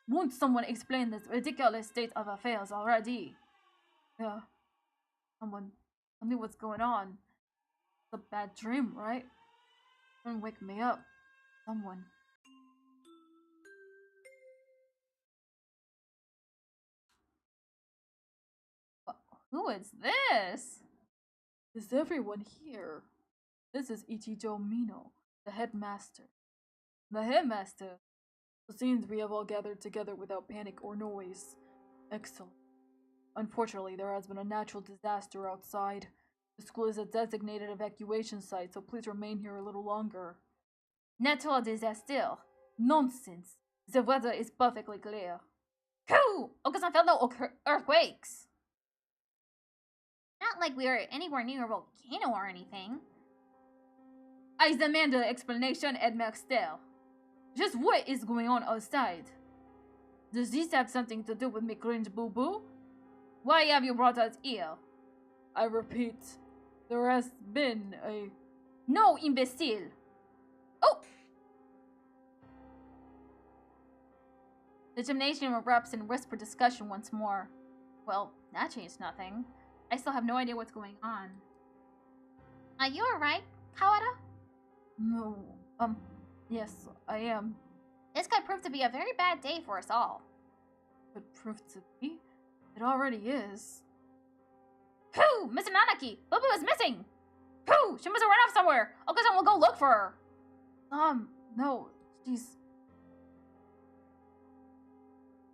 Speaker 3: Won't someone explain this ridiculous state of affairs already? Yeah. Someone, tell me what's going on. It's a bad dream, right? Don't wake me up. Someone.
Speaker 2: Who is this?
Speaker 3: Is everyone here? This is Ichijo Mino, the headmaster. The headmaster? It seems we have all gathered together without panic or noise. Excellent. Unfortunately, there has been a natural disaster outside. The school is a designated evacuation site, so please remain here a little longer.
Speaker 2: Natural disaster.
Speaker 3: Nonsense. The weather is perfectly clear.
Speaker 2: Cool! Okasan felt no earthquakes. Not like we are anywhere near a volcano or anything.
Speaker 3: I demand an explanation, Edmaster. Just what is going on outside? Does this have something to do with me cringe boo-boo? Why have you brought us here? I repeat, there has been a...
Speaker 2: No, imbecile! Oh! The gymnasium erupts in whispered discussion once more. Well, that changed nothing. I still have no idea what's going on. Are you alright, Kawada?
Speaker 3: No, yes, I am.
Speaker 2: This could prove to be a very bad day for us all.
Speaker 3: Could prove to be? It already is.
Speaker 2: Who? Mr. Nanaki! Boo is missing! Who? She must have run off somewhere! Okasan will go look for her!
Speaker 3: No, she's...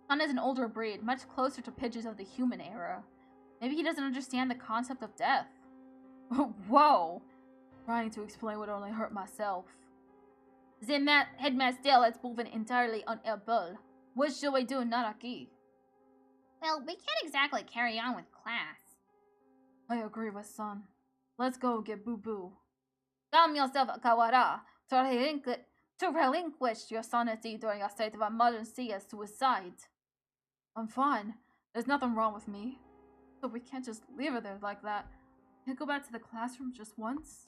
Speaker 2: Sun is an older breed, much closer to pigeons of the human era. Maybe he doesn't understand the concept of death.
Speaker 3: Whoa! Trying to explain would only hurt myself.
Speaker 2: The headmaster has proven entirely unable.
Speaker 3: What shall we do, Nanaki?
Speaker 2: Well, we can't exactly carry on with class.
Speaker 3: I agree with Sun. Let's go get Boo-Boo.
Speaker 2: Calm yourself, Kawada. To relinquish your sanity during a state of emergency is suicide.
Speaker 3: I'm fine. There's nothing wrong with me. So we can't just leave her there like that. Can't go back to the classroom just once?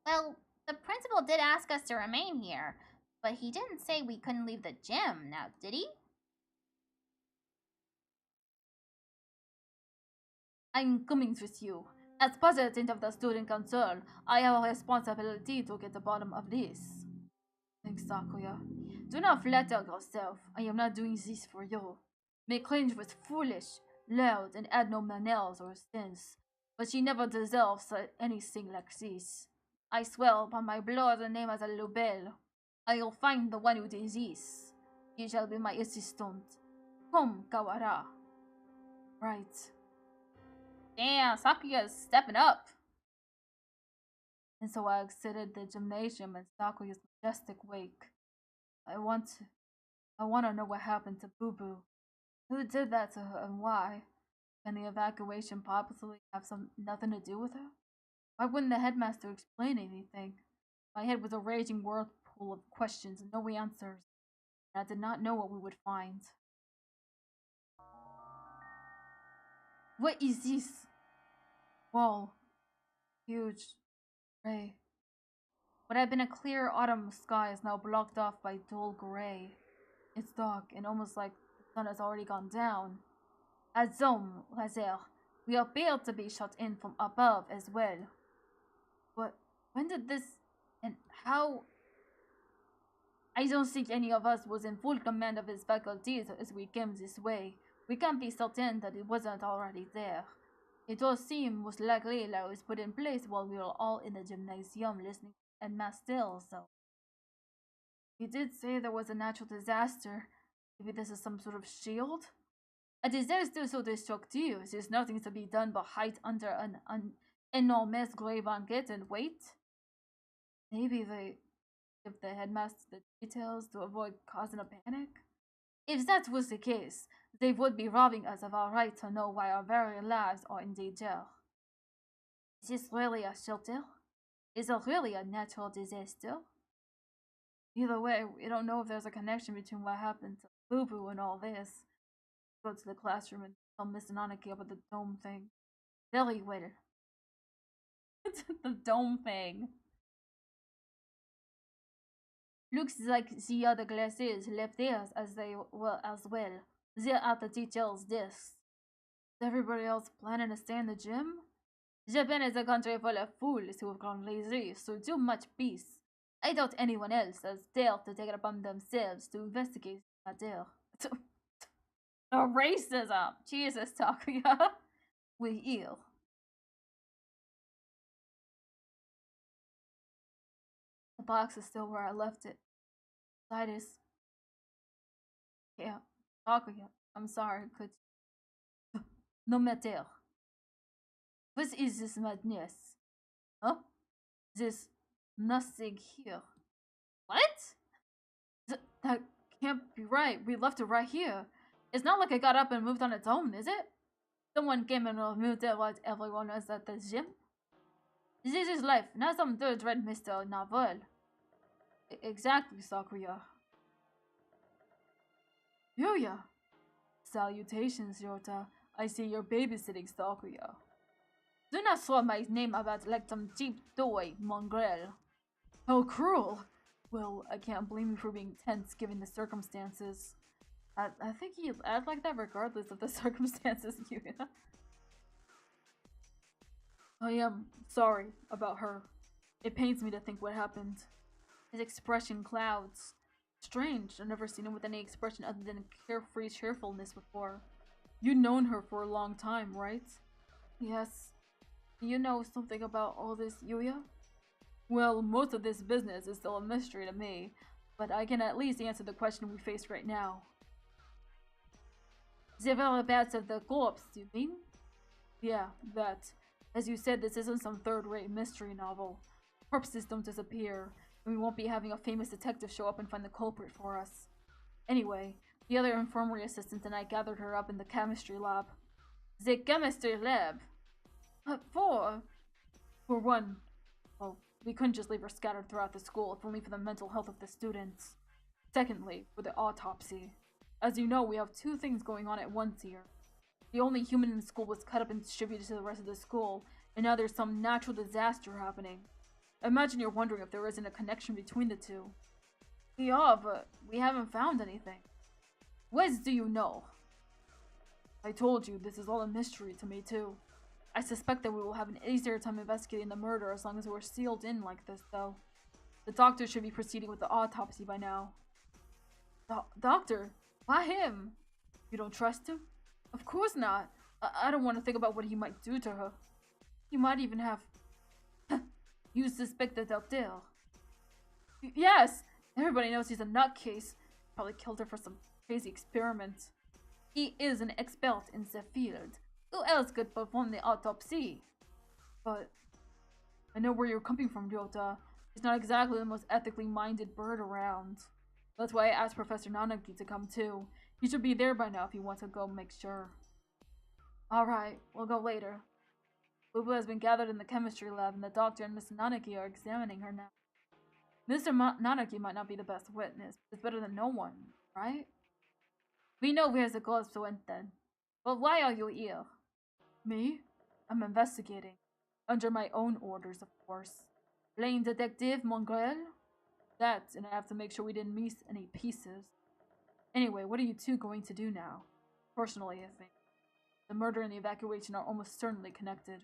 Speaker 2: Well, the principal did ask us to remain here, but he didn't say we couldn't leave the gym, now did he?
Speaker 3: I'm coming with you. As president of the student council, I have a responsibility to get to the bottom of this. Thanks, Sakuya. Do not flatter yourself. I am not doing this for you. McClinch was foolish, loud, and had no manners or sense, but she never deserves anything like this. I swear by my blood and name as a Lubel, I will find the one who did this. He shall be my assistant. Come, Kawara. Right.
Speaker 2: Damn, Sakuya's stepping up.
Speaker 3: And so I exited the gymnasium in Sakuya's majestic wake. I want to know what happened to Boo-Boo. Who did that to her and why? Can the evacuation possibly have nothing to do with her? Why wouldn't the headmaster explain anything? My head was a raging whirlpool of questions and no answers. And I did not know what we would find. What is this? Wall. Huge. Gray. What had been a clear autumn sky is now blocked off by dull gray. It's dark and almost like the sun has already gone down. As Zom, Lazer, we appear to be shut in from above as well. But when did this and how? I don't think any of us was in full command of his faculties as we came this way. We can't be certain that it wasn't already there. It does seem most likely that it was put in place while we were all in the gymnasium listening and master, so. He did say there was a natural disaster. Maybe this is some sort of shield? A disaster so destructive, there's nothing to be done but hide under an enormous grey blanket and wait? Maybe they give the headmaster the details to avoid causing a panic? If that was the case, they would be robbing us of our right to know why our very lives are in danger. Is this really a shelter? Is it really a natural disaster? Either way, we don't know if there's a connection between what happened to Boo Boo and all this. Go to the classroom and tell Miss Ananaki about the dome thing. Billy, waiter.
Speaker 1: The dome thing.
Speaker 3: Looks like the other classes left theirs as they were as well. They're at the teacher's desk. Is everybody else planning to stay in the gym? Japan is a country full of fools who have gone lazy, so too much peace. I doubt anyone else has dared to take it upon themselves to investigate the matter.
Speaker 1: The racism! Jesus, Takuya.
Speaker 3: We're ill. The box is still where I left it. Titus. Yeah, Takuya. I'm sorry, could no matter. What is this madness? Huh? There's nothing here.
Speaker 1: What?
Speaker 3: That can't be right. We left it right here. It's not like I got up and moved on its own, is it? Someone came and removed it while everyone was at the gym? This is life, not some third-rate Mr. Novel. Exactly, Sakuya. Yuya! Salutations, Yota. I see you're babysitting Sakuya. Do not throw my name about like some cheap toy, mongrel. How cruel! Well, I can't blame you for being tense given the circumstances. I think he'd act like that regardless of the circumstances, Yuya. I am sorry about her. It pains me to think what happened. His expression clouds. Strange, I've never seen him with any expression other than carefree cheerfulness before. You've known her for a long time, right? Yes. You know something about all this, Yuya? Well, most of this business is still a mystery to me, but I can at least answer the question we face right now. The whereabouts of the corpse, you mean? Yeah, that. As you said, this isn't some third-rate mystery novel. Corpses don't disappear, and we won't be having a famous detective show up and find the culprit for us. Anyway, the other infirmary assistants and I gathered her up in the chemistry lab. The chemistry lab? What for? For one, well, we couldn't just leave her scattered throughout the school, if only for the mental health of the students. Secondly, for the autopsy. As you know, we have two things going on at once here. The only human in the school was cut up and distributed to the rest of the school, and now there's some natural disaster happening. I imagine you're wondering if there isn't a connection between the two. Yeah, but we haven't found anything. What do you know? I told you, this is all a mystery to me too. I suspect that we will have an easier time investigating the murder as long as we're sealed in like this, though. The doctor should be proceeding with the autopsy by now. Doctor? Why him? You don't trust him? Of course not. I don't want to think about what he might do to her. He might even have... You suspect the doctor? Yes! Everybody knows he's a nutcase. Probably killed her for some crazy experiment. He is an expert in the field. Who else could perform the autopsy? But... I know where you're coming from, Ryota. He's not exactly the most ethically minded bird around. That's why I asked Professor Nanaki to come too. He should be there by now if you want to go make sure. Alright, we'll go later. Boo has been gathered in the chemistry lab and the doctor and Mr. Nanaki are examining her now. Mr. Nanaki might not be the best witness, but it's better than no one, right? We know where the corpse went then. But why are you here? Me? I'm investigating. Under my own orders, of course. Playing Detective Mongrel? That, and I have to make sure we didn't miss any pieces. Anyway, what are you two going to do now? Personally, I think. The murder and the evacuation are almost certainly connected.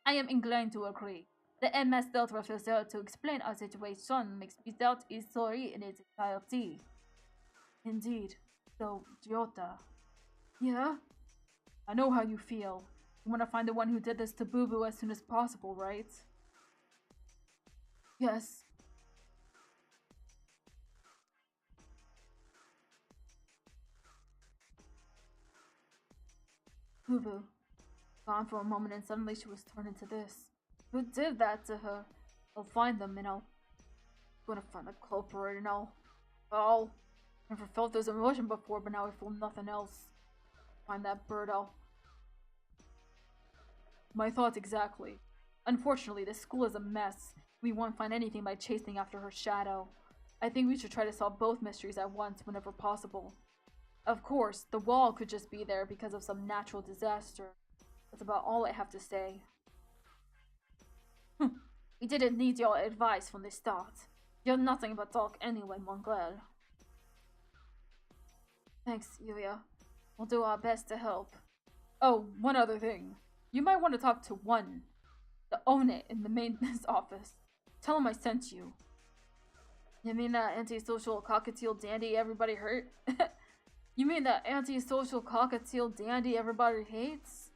Speaker 3: I am inclined to agree. The MS Delta professor to explain our situation makes me doubt his story in its entirety. Indeed. So, Ryota. Yeah? I know how you feel. You want to find the one who did this to Boo Boo as soon as possible, right? Yes. Boo Boo. Gone for a moment and suddenly she was turned into this. Who did that to her? I'll find them and I'm gonna find the culprit and I'll never felt this emotion before, but now I feel nothing else. Find that bird, My thoughts exactly. Unfortunately, this school is a mess. We won't find anything by chasing after her shadow. I think we should try to solve both mysteries at once whenever possible. Of course, the wall could just be there because of some natural disaster. That's about all I have to say. We didn't need your advice from the start. You're nothing but talk anyway, mon girl. Thanks, Yuya. We'll do our best to help. Oh, one other thing. You might want to talk to the One in the maintenance office. Tell him I sent you. You mean that antisocial cockatiel dandy everybody hurt? You mean that antisocial cockatiel dandy everybody hates?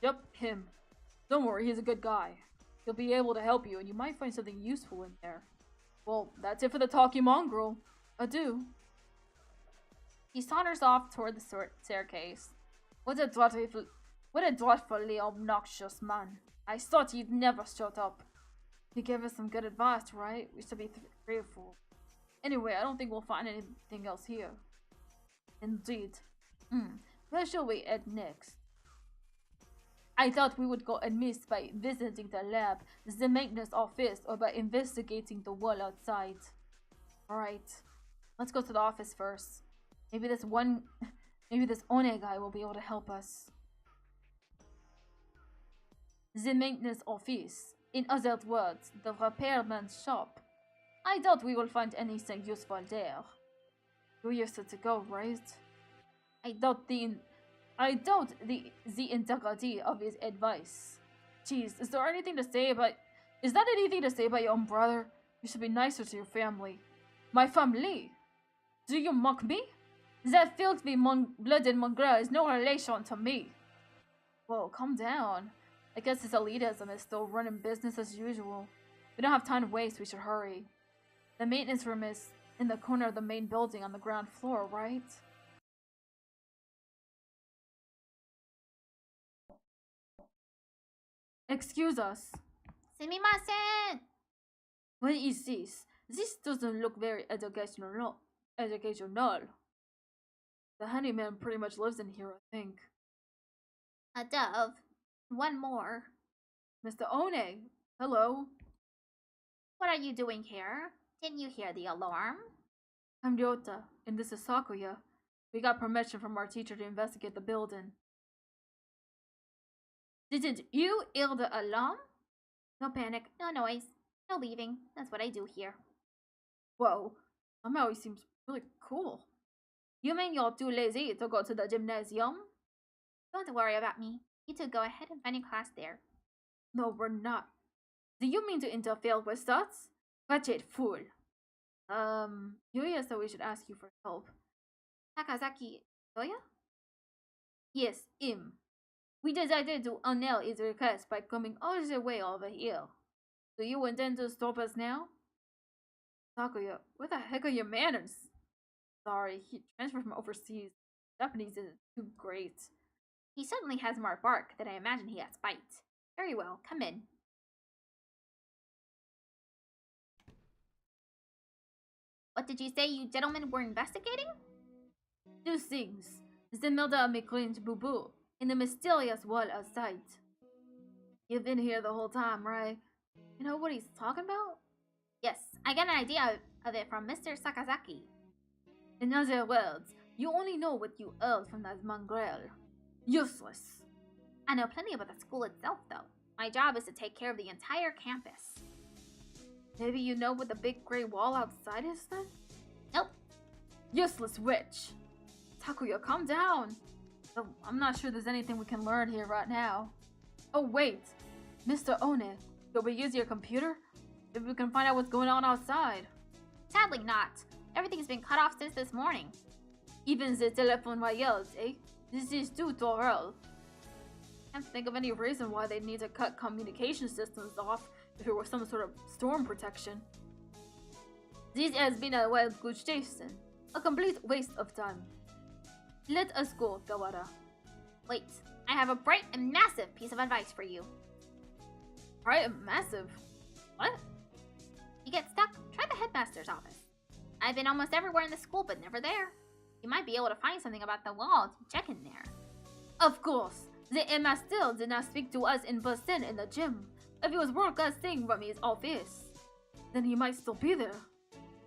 Speaker 3: Yep, him. Don't worry, he's a good guy. He'll be able to help you, and you might find something useful in there. Well, that's it for the talky mongrel. Adieu.
Speaker 2: He saunters off toward the staircase.
Speaker 3: What a dreadfully obnoxious man. I thought he'd never shut up. He gave us some good advice, right? We should be grateful. Anyway, I don't think we'll find anything else here. Indeed. Where shall we head next? I thought we would go amiss by visiting the lab, the maintenance office, or by investigating the wall outside. Alright, let's go to the office first. Maybe this One guy will be able to help us. The maintenance office. In other words, the repairman's shop. I doubt we will find anything useful there. You're set to go, right? I doubt the integrity of his advice. Jeez, is there anything to say about... Is that anything to say about your own brother? You should be nicer to your family. My family? Do you mock me? That filthy blooded mongrel is no relation to me. Whoa, calm down. I guess his elitism is still running business as usual. We don't have time to waste, we should hurry. The maintenance room is in the corner of the main building on the ground floor, right? Excuse us.
Speaker 2: Sumimasen!
Speaker 3: What is this? This doesn't look very educational. The handyman pretty much lives in here, I think.
Speaker 2: A dove. One more.
Speaker 3: Mr. One, hello.
Speaker 2: What are you doing here? Didn't you hear the alarm?
Speaker 3: I'm Ryota, and this is Sakuya. We got permission from our teacher to investigate the building.
Speaker 2: Didn't you hear the alarm? No panic, no noise, no leaving. That's what I do here.
Speaker 3: Whoa, somehow he seems really cool. You mean you're too lazy to go to the gymnasium?
Speaker 2: Don't worry about me. You two go ahead and find your class there.
Speaker 3: No, we're not. Do you mean to interfere with us? Wretched fool. Yuya said we should ask you for help.
Speaker 2: Takazaki, Yuya?
Speaker 3: Yes, him. We decided to honor his request by coming all the way over here. Do you intend to stop us now? Sakuya, what the heck are your manners? Sorry, he transferred from overseas. Japanese isn't too great.
Speaker 2: He certainly has more bark than I imagine he has bite. Very well, come in. What did you say you gentlemen were investigating?
Speaker 3: Two things. The murder of McLean's boo-boo and the mysterious wall outside. You've been here the whole time, right? You know what he's talking about?
Speaker 2: Yes, I got an idea of it from Mr. Sakazaki.
Speaker 3: In other words, you only know what you heard from that mongrel. Useless.
Speaker 2: I know plenty about the school itself, though. My job is to take care of the entire campus.
Speaker 3: Maybe you know what the big gray wall outside is, then?
Speaker 2: Nope.
Speaker 3: Useless witch. Takuya, calm down. I'm not sure there's anything we can learn here right now. Oh, wait. Mr. One, could we use your computer? Maybe we can find out what's going on outside.
Speaker 2: Sadly not. Everything's been cut off since this morning.
Speaker 3: Even the telephone wires, eh? This is too thorough. Can't think of any reason why they'd need to cut communication systems off if it were some sort of storm protection. This has been a wild goose chase, a complete waste of time. Let us go, Kawara.
Speaker 2: Wait, I have a bright and massive piece of advice for you.
Speaker 3: Bright and massive? What?
Speaker 2: You get stuck? Try the headmaster's office. I've been almost everywhere in the school, but never there. You might be able to find something about the walls. Check in there.
Speaker 3: Of course. The headmaster did not speak to us in person in the gym. If he was broadcasting from his office, then he might still be there.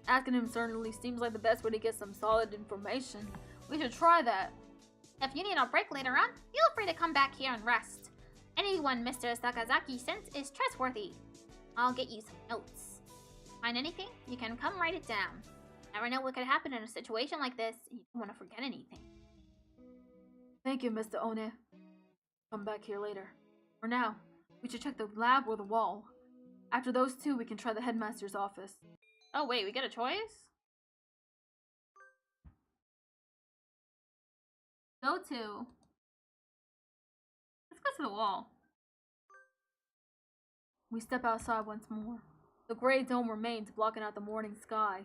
Speaker 3: Asking him certainly seems like the best way to get some solid information. We should try that.
Speaker 2: If you need a break later on, feel free to come back here and rest. Anyone Mr. Sakazaki sent is trustworthy. I'll get you some notes. Find anything, you can come write it down. Never know what could happen in a situation like this. You don't want to forget anything.
Speaker 3: Thank you, Mr. One. Come back here later. For now, we should check the lab or the wall. After those two, we can try the headmaster's office.
Speaker 1: Oh wait, we get a choice? Go to. Let's go to the wall.
Speaker 3: We step outside once more. The gray dome remains, blocking out the morning sky.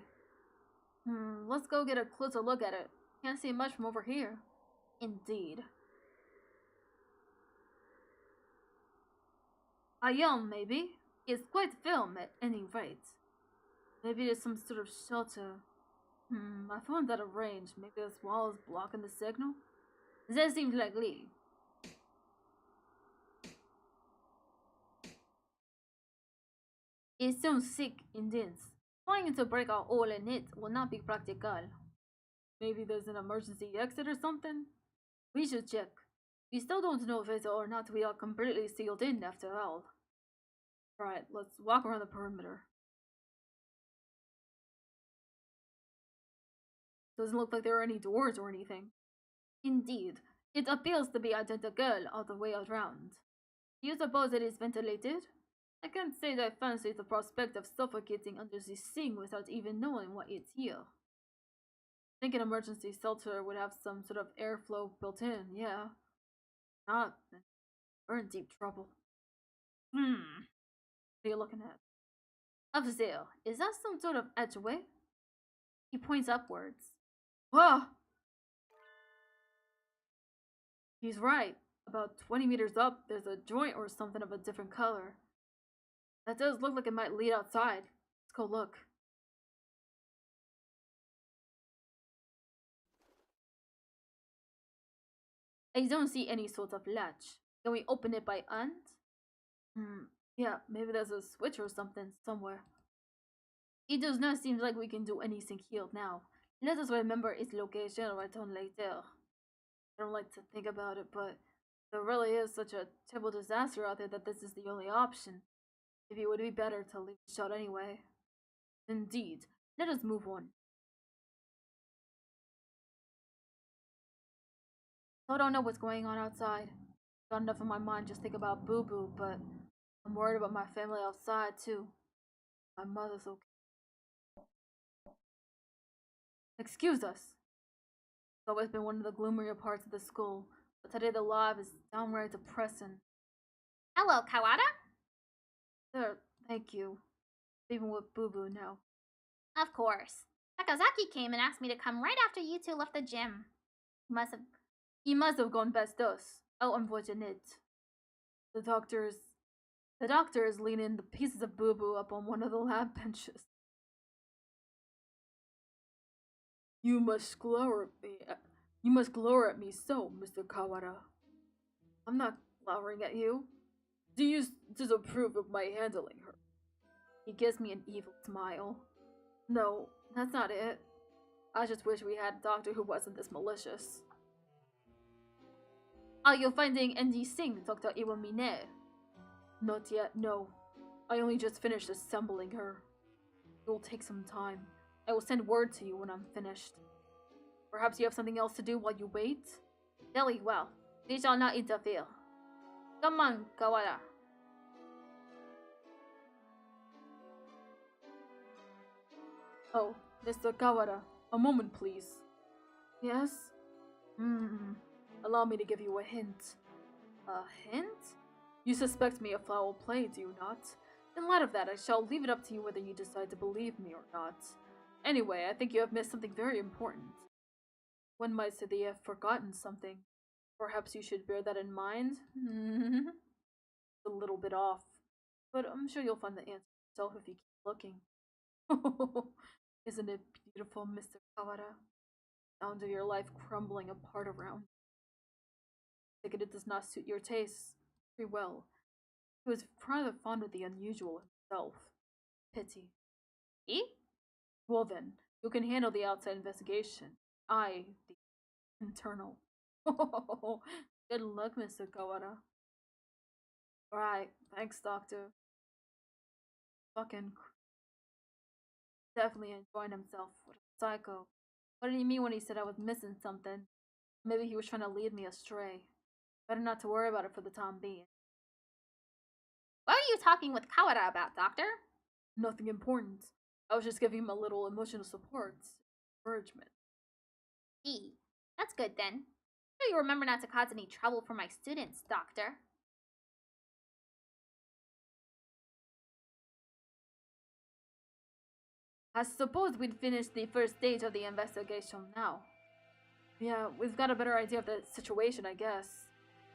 Speaker 3: Let's go get a closer look at it. Can't see much from over here. Indeed. A yawn, maybe? It's quite film at any rate. Maybe there's some sort of shelter. I found that range. Maybe this wall is blocking the signal? That seems likely. It sounds thick and dense. Trying to break a hole in it will not be practical. Maybe there's an emergency exit or something? We should check. We still don't know whether or not we are completely sealed in after all. Alright, let's walk around the perimeter. Doesn't look like there are any doors or anything. Indeed, it appears to be identical all the way around. Do you suppose it is ventilated? I can't say that I fancy the prospect of suffocating under this thing without even knowing what it's here. I think an emergency shelter would have some sort of airflow built in, yeah. Not, then we're in deep trouble. What are you looking at? Up there, is that some sort of archway? He points upwards. Ah! He's right. About 20 meters up, there's a joint or something of a different color. That does look like it might lead outside. Let's go look. I don't see any sort of latch. Can we open it by hand? Yeah, maybe there's a switch or something somewhere. It does not seem like we can do anything here now. Let us remember its location and return later. I don't like to think about it, but there really is such a terrible disaster out there that this is the only option. Maybe it would be better to leave it shut anyway. Indeed. Let us move on. I don't know what's going on outside. Got enough in my mind just think about Boo Boo, but I'm worried about my family outside too. My mother's okay. Excuse us. It's always been one of the gloomier parts of the school, but today the lab is downright depressing.
Speaker 2: Hello, Kawada?
Speaker 3: There, thank you. Even with Boo Boo now.
Speaker 2: Of course. Sakazaki came and asked me to come right after you two left the gym.
Speaker 3: He must have gone past us. How unfortunate. The doctor is leaning the pieces of Boo Boo up on one of the lab benches. You must glower at me so, Mr. Kawada. I'm not glowering at you. Do you disapprove of my handling her? He gives me an evil smile. No, that's not it. I just wish we had a doctor who wasn't this malicious. Are you finding anything, Dr. Iwamine? Not yet, no. I only just finished assembling her. It will take some time. I will send word to you when I'm finished. Perhaps you have something else to do while you wait?
Speaker 2: Very well. We shall not interfere. Come on, Kawada.
Speaker 3: Oh, Mr. Kawada, a moment please. Yes? Allow me to give you a hint. A hint? You suspect me of foul play, do you not? In light of that, I shall leave it up to you whether you decide to believe me or not. Anyway, I think you have missed something very important. One might say that you have forgotten something. Perhaps you should bear that in mind? A little bit off, but I'm sure you'll find the answer yourself if you keep looking. Isn't it beautiful, Mr. Kawada? Sound of your life crumbling apart around. I think it does not suit your tastes very well. He was rather fond of the unusual himself. Pity.
Speaker 1: E?
Speaker 3: Well then, you can handle the outside investigation. I, the internal. Good luck, Mr. Kawada. Alright, thanks, Doctor. Fucking definitely enjoying himself with a psycho. What did he mean when he said I was missing something? Maybe he was trying to lead me astray. Better not to worry about it for the time being.
Speaker 2: What were you talking with Kawada about, Doctor?
Speaker 3: Nothing important. I was just giving him a little emotional support. Encouragement.
Speaker 2: Gee, that's good then. So you remember not to cause any trouble for my students, Doctor.
Speaker 3: I suppose we'd finish the first stage of the investigation now. Yeah, we've got a better idea of the situation, I guess.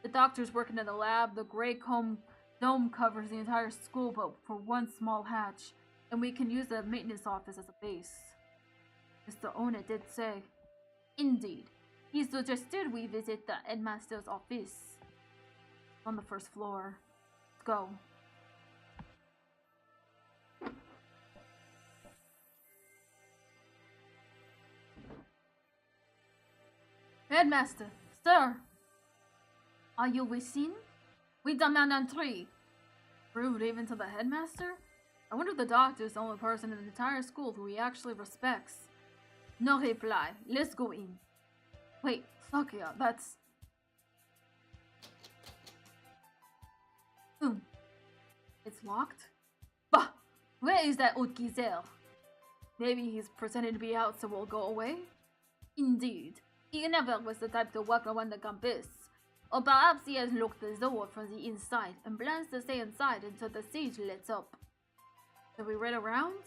Speaker 3: The doctor's working in the lab, the gray dome covers the entire school but for one small hatch, and we can use the maintenance office as a base. Mr. Ona did say. Indeed. He suggested we visit the headmaster's office. On the first floor. Let's go. Headmaster, sir. Are you wishing? We demand entry. Rude even to the headmaster? I wonder if the doctor is the only person in the entire school who he actually respects. No reply. Let's go in. Wait, Sakuya, that's... It's locked? Bah! Where is that old geezer? Maybe he's pretending to be out so we'll go away? Indeed. He never was the type to walk around the campus. Or perhaps he has locked the door from the inside and plans to stay inside until the siege lets up. Shall we raid around?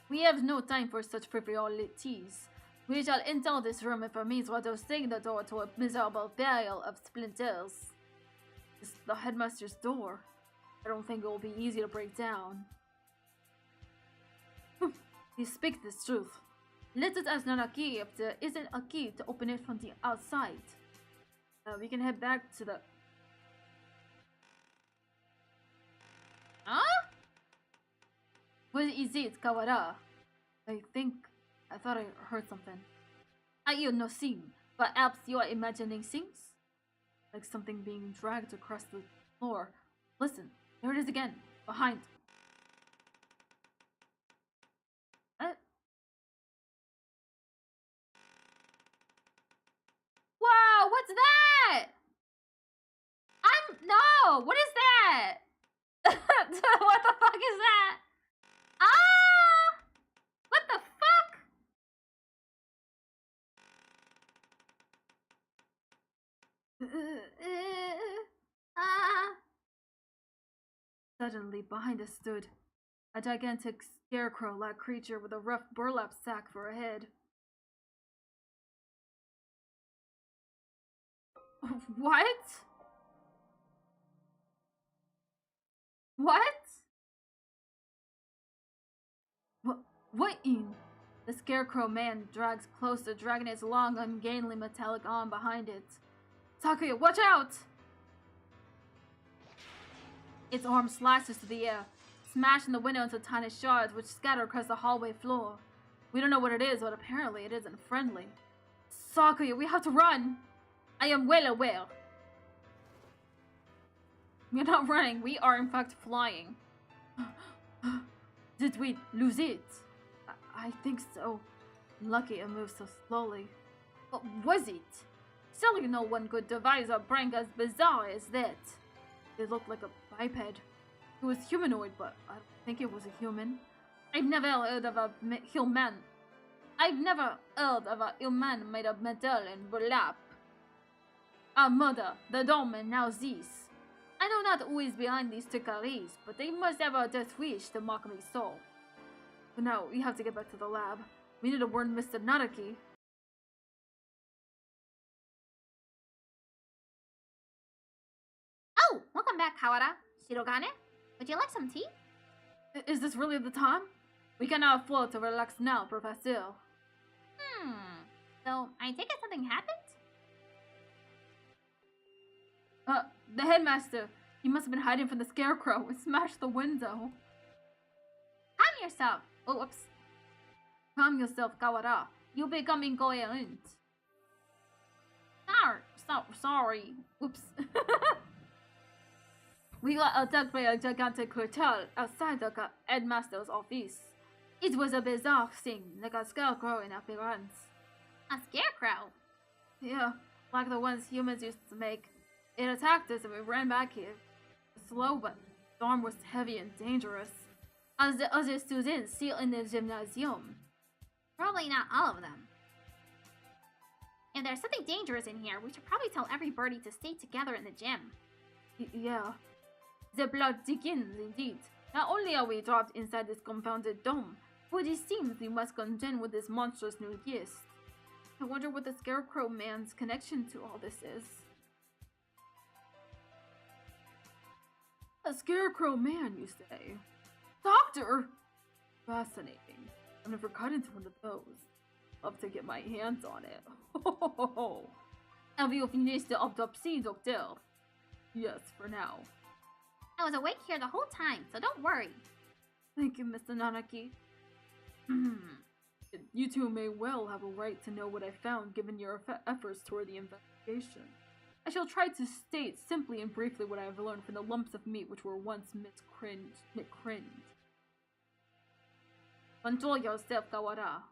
Speaker 3: We have no time for such frivolities. We shall enter this room if it means reducing the door to a miserable pile of splinters. This is the headmaster's door. I don't think it will be easy to break down. He speaks the truth. Let us ask not a key if there isn't a key to open it from the outside. We can head back to the...
Speaker 2: Huh?
Speaker 3: What is it, Kawada? I thought I heard something. I hear nothing. Perhaps you are imagining things? Like something being dragged across the floor. Listen, there it is again. Behind.
Speaker 2: Whoa, what's that? No, what is that? What the fuck is that? Ah! What the fuck?
Speaker 3: Suddenly, behind us stood a gigantic scarecrow-like creature with a rough burlap sack for a head. What? What? What in? The scarecrow man drags closer, dragging its long, ungainly metallic arm behind it. Sakuya, watch out! Its arm slashes to the air, smashing the window into tiny shards which scatter across the hallway floor. We don't know what it is, but apparently it isn't friendly. Sakuya, we have to run! I am well aware. We're not running, we are in fact flying. Did we lose it? I think so. Lucky it moved so slowly. What was it? Surely no one could devise a prank as bizarre as that. It looked like a biped. It was humanoid, but I don't think it was a human. I've never heard of a human. I've never heard of a human made of metal and burlap. Our mother, the dome, and now this. I know not who is behind these trickeries, but they must have a death wish to mock me so. But now, we have to get back to the lab. We need to warn Mr. Naraki.
Speaker 2: Oh, welcome back, Kawada. Shirogane, would you like some tea?
Speaker 3: Is this really the time? We cannot afford to relax now, Professor.
Speaker 2: So, I take it something happened?
Speaker 3: The headmaster. He must have been hiding from the scarecrow and smashed the window.
Speaker 2: Calm yourself. Oh, whoops.
Speaker 3: Calm yourself, Kawara. You'll become incoherent.
Speaker 2: Sorry. Oops.
Speaker 3: We got attacked by a gigantic cartel outside the headmaster's office. It was a bizarre thing, like a scarecrow in appearance.
Speaker 2: A scarecrow?
Speaker 3: Yeah, like the ones humans used to make. It attacked us and we ran back here. Slow, but the storm was heavy and dangerous. As the other students still in the gymnasium.
Speaker 2: Probably not all of them. If there's something dangerous in here, we should probably tell every birdie to stay together in the gym.
Speaker 3: Yeah. The plot begins, indeed. Not only are we trapped inside this compounded dome, but it seems we must contend with this monstrous new guest. I wonder what the Scarecrow Man's connection to all this is. A Scarecrow Man, you say? Doctor! Fascinating. I've never cut into one of those. Love to get my hands on it. Have you finished the autopsy, Doctor? Yes, for now.
Speaker 2: I was awake here the whole time, so don't worry.
Speaker 3: Thank you, Mr. Nanaki. You two may well have a right to know what I found given your efforts toward the investigation. I shall try to state simply and briefly what I have learned from the lumps of meat which were once miscringed. Control yourself, Kawara.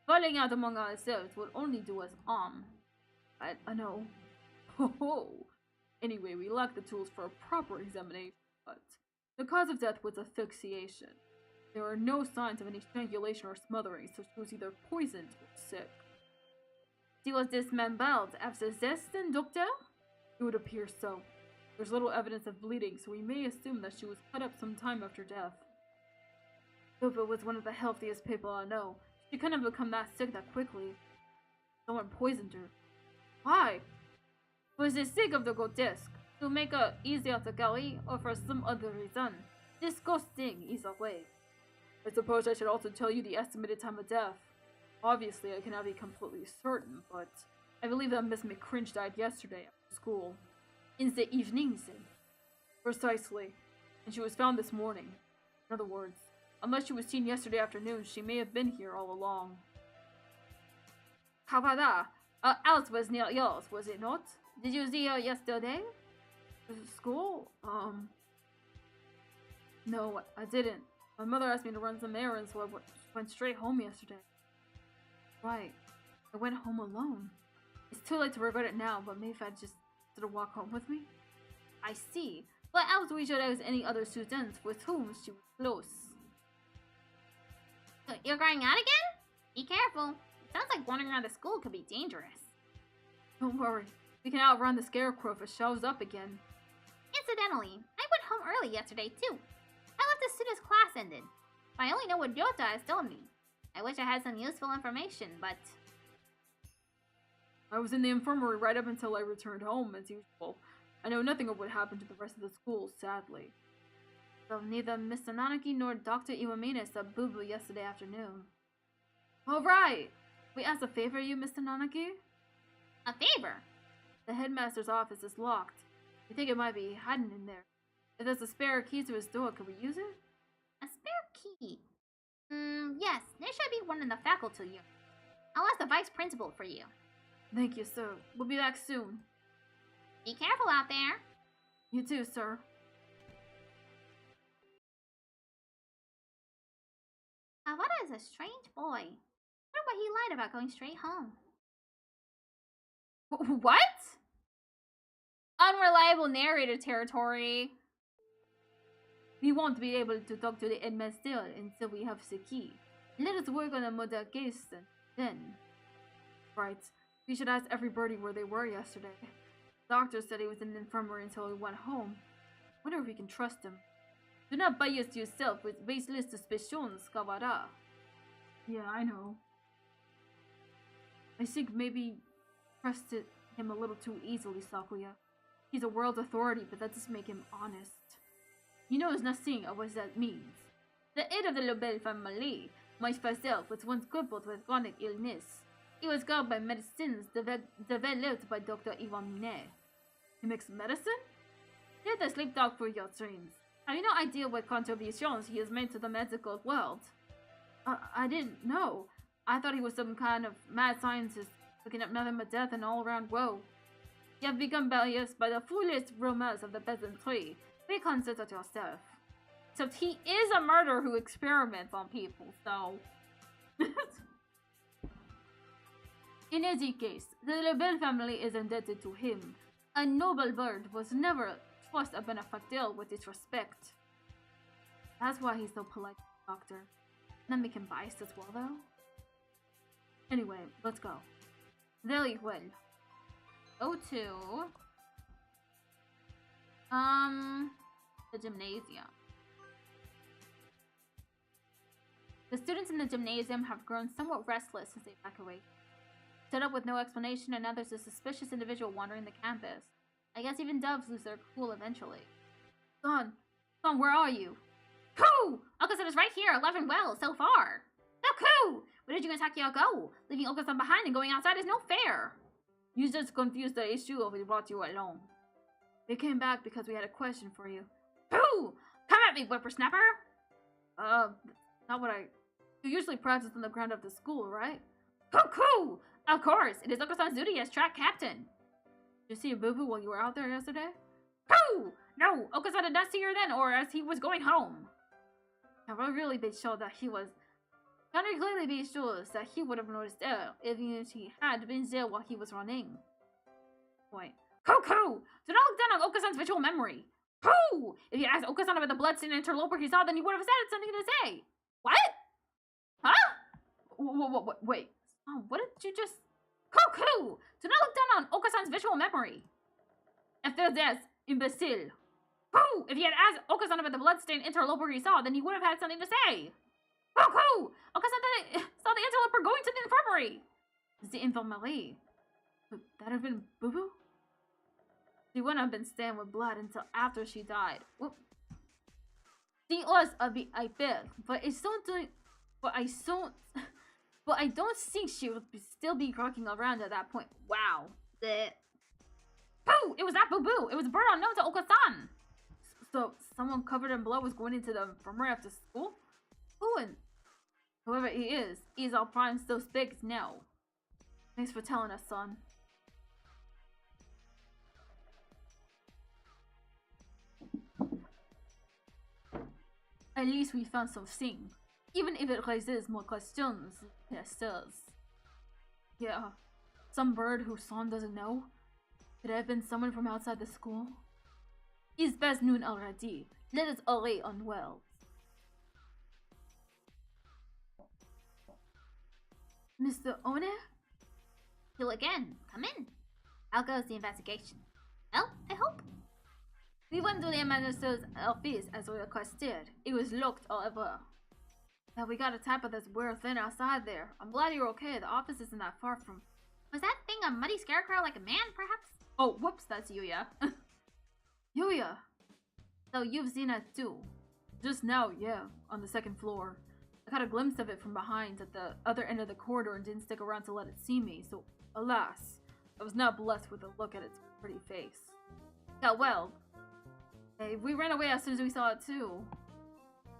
Speaker 3: Falling out among ourselves will only do us harm. I know. Ho. Anyway, we lack the tools for a proper examination, but the cause of death was asphyxiation. There are no signs of any strangulation or smothering, so she was either poisoned or sick. She was dismembered after this, then, Doctor? It would appear so. There's little evidence of bleeding, so we may assume that she was cut up some time after death. Plover was one of the healthiest people I know. She couldn't have become that sick that quickly. Someone poisoned her. Why? For the sake of the grotesque, to make her easier to carry, or for some other reason. Disgusting either way. I suppose I should also tell you the estimated time of death. Obviously, I cannot be completely certain, but I believe that Miss McCringe died yesterday after school. In the evening, then. Precisely. And she was found this morning. In other words, unless she was seen yesterday afternoon, she may have been here all along. Kawada, her house was near yours, was it not? Did you see her yesterday? School? No, I didn't. My mother asked me to run some errands, so I went straight home yesterday. Right. I went home alone. It's too late to regret it now, but maybe if I just sort of walk home with me? I see. What else we should as any other students with whom she was close?
Speaker 2: So you're going out again? Be careful. It sounds like wandering around the school could be dangerous.
Speaker 3: Don't worry. We can outrun the Scarecrow if it shows up again.
Speaker 2: Incidentally, I went home early yesterday too. I left as soon as class ended. But I only know what Yota has told me. I wish I had some useful information, but...
Speaker 3: I was in the infirmary right up until I returned home, as usual. I know nothing of what happened to the rest of the school, sadly. So neither Mr. Nanaki nor Dr. Iwamine saw boo-boo yesterday afternoon. Alright! We asked a favor of you, Mr. Nanaki?
Speaker 2: A favor?
Speaker 3: The headmaster's office is locked. We think it might be hiding in there. If there's a spare key to his door, could we use it?
Speaker 2: A spare key? Yes, there should be one in the faculty unit. I'll ask the vice principal for you.
Speaker 3: Thank you, sir. We'll be back soon.
Speaker 2: Be careful out there.
Speaker 3: You too, sir.
Speaker 2: Kawada is a strange boy. I wonder what he lied about going straight home.
Speaker 1: What? Unreliable narrator territory.
Speaker 3: We won't be able to talk to the headmaster until we have the key. Let us work on a murder case then. Right. We should ask everybody where they were yesterday. The doctor said he was in the infirmary until he went home. Wonder if we can trust him. Do not bias yourself with baseless suspicions, Kawada. Yeah, I know. I think maybe trusted him a little too easily, Sakuya. He's a world authority, but that doesn't make him honest. He knows nothing of what that means. The head of the Lobel family, myself, was once crippled with chronic illness. He was cured by medicines developed by Dr. Iwamine. He makes medicine? Let us sleep talk for your dreams. Have you no idea what contributions he has made to the medical world? I didn't know. I thought he was some kind of mad scientist looking up nothing but death and all-around woe. You have become biased by the foolish rumors of the peasantry. Be considerate yourself. Except he is a murderer who experiments on people, so... In any case, the Lebel family is indebted to him. A noble bird was never trust a benefactor with disrespect. That's why he's so polite, doctor. That make him biased as well, though. Anyway, let's go. Very well. Go to... the gymnasium. The students in the gymnasium have grown somewhat restless since they evacuated. Stood up with no explanation, and now there's a suspicious individual wandering the campus. I guess even doves lose their cool eventually. Son, where are you? Coo! Okasan is right here, alive and well, so far. No, Coo! Where did you and Takia go? Leaving Okasan behind and going outside is no fair. You just confused the issue of we brought you along. We came back because we had a question for you. Coo! Come at me, whippersnapper! Not what I... You usually practice on the ground of the school, right? Coo! Of course! It is Okasan's duty as track captain. Did you see a boo-boo while you were out there yesterday? Coo! No! Okasan did not see her then, or as he was going home. Can we really be sure that he was... Can we clearly be sure that he would have noticed her, even if he had been there while he was running? Point. Coo! Do not look down on Okasan's visual memory. Coo! If you asked Okasan about the bloodstained interloper he saw, then he would have said something to say. What? Huh? Wait. Oh, what did you just... Coo! Do not look down on Okasan's visual memory. After that, imbecile. Coo! If he had asked Okasan about the bloodstained interloper he saw, then he would have had something to say. Coo! Okasan saw the interloper going to the infirmary. The infirmary? Could that have been Boo-Boo? She wouldn't have been stained with blood until after she died. Whoop. She was a VIP, but I don't think she would still be rocking around at that point. Wow. Boo! It was not Boo-Boo! It was a bird unknown to Okasan! So, someone covered in blood was going into the infirmary after school? Who and whoever he is our prime suspect now. Thanks for telling us, son. At least we found something. Even if it raises more questions, yes, does. Yeah, some bird whose son doesn't know. Could it have been someone from outside the school? It's past noon already. Let us away on well. Mr. Owner?
Speaker 2: You again. Come in. How goes the investigation? Well, I hope.
Speaker 3: We went to the minister's office as we requested. It was locked, however. Now we got a type of this weird thing outside there. I'm glad you're okay. The office isn't that far from...
Speaker 2: Was that thing a muddy scarecrow like a man, perhaps?
Speaker 3: Oh, whoops, that's Yuya. Yuya! So you've seen it too? Just now, yeah, on the second floor. I caught a glimpse of it from behind at the other end of the corridor and didn't stick around to let it see me, so alas, I was not blessed with a look at its pretty face. Yeah, well, hey, we ran away as soon as we saw it too.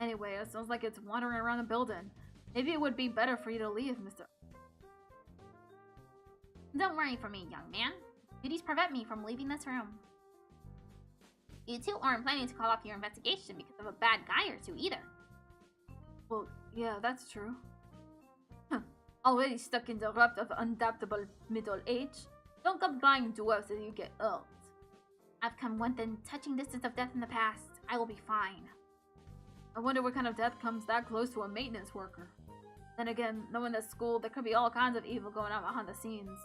Speaker 3: Anyway, it sounds like it's wandering around the building. Maybe it would be better for you to leave, Mr.
Speaker 2: Don't worry for me, young man. Duties prevent me from leaving this room. You two aren't planning to call off your investigation because of a bad guy or two either.
Speaker 3: Well, yeah, that's true. Already stuck in the rut of unadaptable middle age? Don't come crying to us as you get old.
Speaker 2: I've come within touching distance of death in the past. I will be fine.
Speaker 3: I wonder what kind of death comes that close to a maintenance worker. Then again, knowing that school, there could be all kinds of evil going on behind the scenes.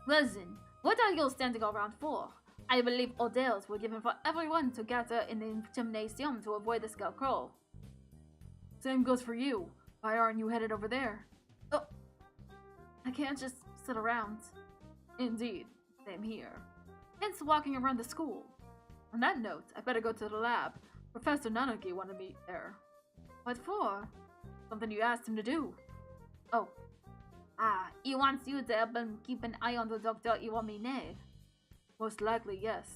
Speaker 3: Listen, what are you standing around for? I believe orders were given for everyone to gather in the gymnasium to avoid the scarecrow. Same goes for you. Why aren't you headed over there? Oh, I can't just sit around. Indeed, same here. Hence walking around the school. On that note, I better go to the lab. Professor Nanaki wanted me there. What for? Something you asked him to do. Oh.
Speaker 2: Ah, he wants you to help him keep an eye on the Dr. Iwamine.
Speaker 3: Most likely, yes.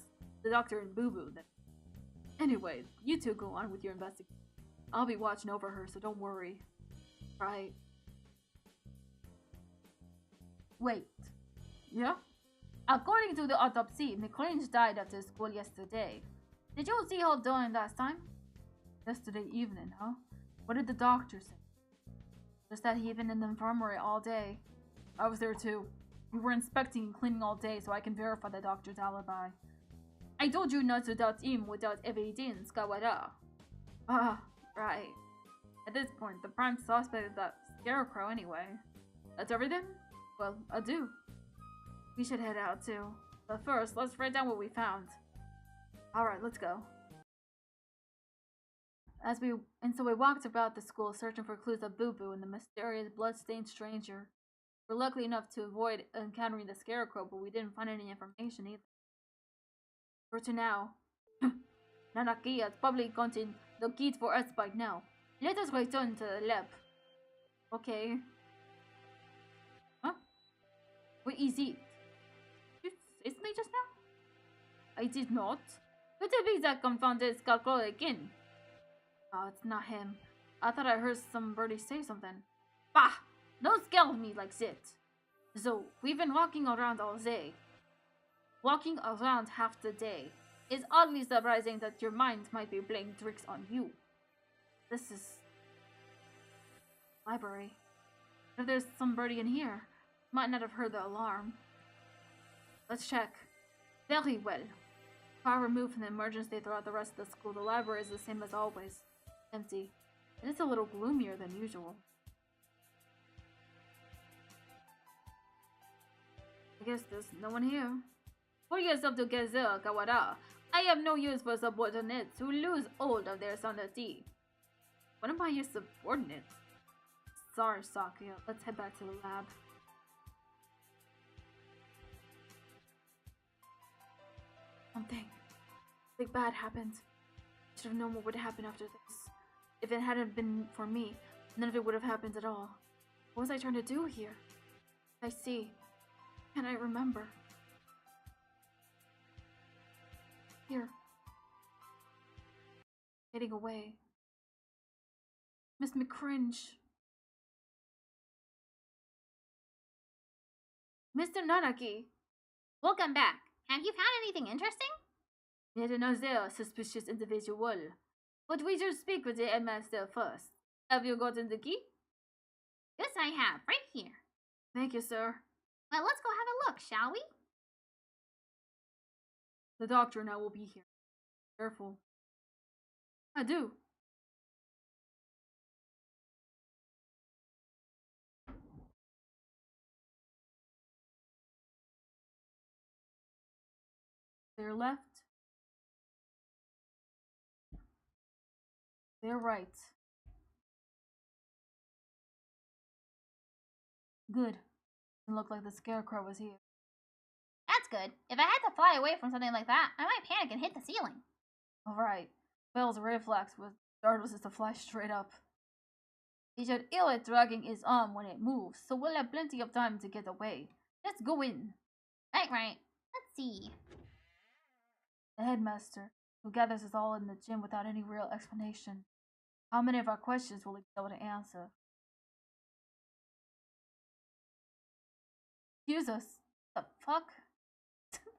Speaker 3: The doctor and Boo-Boo, then. Anyway, you two go on with your investigation. I'll be watching over her, so don't worry. Right. Wait. Yeah? According to the autopsy, McCringe died after school yesterday. Did you see her during last time? Yesterday evening, huh? What did the doctor say? Just that he'd been in the infirmary all day. I was there too. We were inspecting and cleaning all day so I can verify the doctor's alibi. I told you not to doubt him without evidence, Kawada. Ah, right. At this point, the prime suspect is that scarecrow anyway. That's everything? Well, adieu. We should head out too. But first, let's write down what we found. Alright, let's go. So we walked about the school searching for clues of Boo Boo and the mysterious blood-stained stranger. We're lucky enough to avoid encountering the scarecrow, but we didn't find any information either. For to now, Nanaki has probably gotten the key for us by now. Let us return to the lab. Okay. Huh? What is it? You chased me just now? I did not. Could it be that confounded scarecrow again? Oh, it's not him. I thought I heard somebody say something. Bah! Don't scare me like that. So, we've been walking around all day. Walking around half the day. It's oddly surprising that your mind might be playing tricks on you. This is... library. If there's somebody in here, might not have heard the alarm. Let's check. Very well. Far removed from the emergency throughout the rest of the school, the library is the same as always. Empty. It is a little gloomier than usual. I guess there's no one here. Pull yourself together, Kawada. I have no use for subordinates who lose hold of their sanity. What am I your subordinates? Sorry, Sakuya. Let's head back to the lab. Something bad happened. I should have known what would happen after this. If it hadn't been for me, none of it would have happened at all. What was I trying to do here? I see. Can I remember? Here. Getting away. Miss McCringe. Mr. Nanaki.
Speaker 2: Welcome back. Have you found anything interesting?
Speaker 3: Yet another suspicious individual. But we should speak with the headmaster first. Have you gotten the key?
Speaker 2: Yes, I have. Right here.
Speaker 3: Thank you, sir.
Speaker 2: Well, let's go have a look, shall we?
Speaker 3: The doctor and I will be here. Careful. I do. They're left. They're right. Good. It looked like the scarecrow was here.
Speaker 2: That's good. If I had to fly away from something like that, I might panic and hit the ceiling.
Speaker 3: Alright. Bell's reflex was just to fly straight up. He should ill at dragging his arm when it moves, so we'll have plenty of time to get away. Let's go in.
Speaker 2: Right. Let's see.
Speaker 3: The headmaster, who gathers us all in the gym without any real explanation. How many of our questions will he be able to answer? Excuse us. The fuck?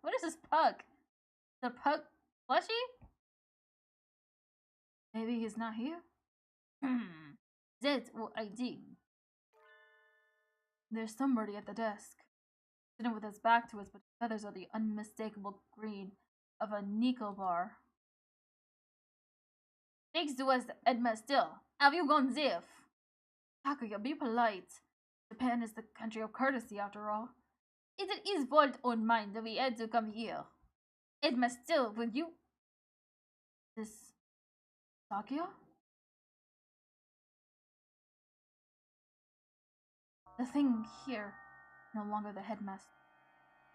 Speaker 3: What is this pug? The pug plushie? Maybe he's not here? That's what I did. There's somebody at the desk, sitting with his back to us, but his feathers are the unmistakable green of a Nico bar. Thanks to us, Edma still. Have you gone ziff? Takuya, be polite. Japan is the country of courtesy, after all. It is his fault on mine that we had to come here. Edma still, will you? This... Takuya? The thing here, no longer the headmaster.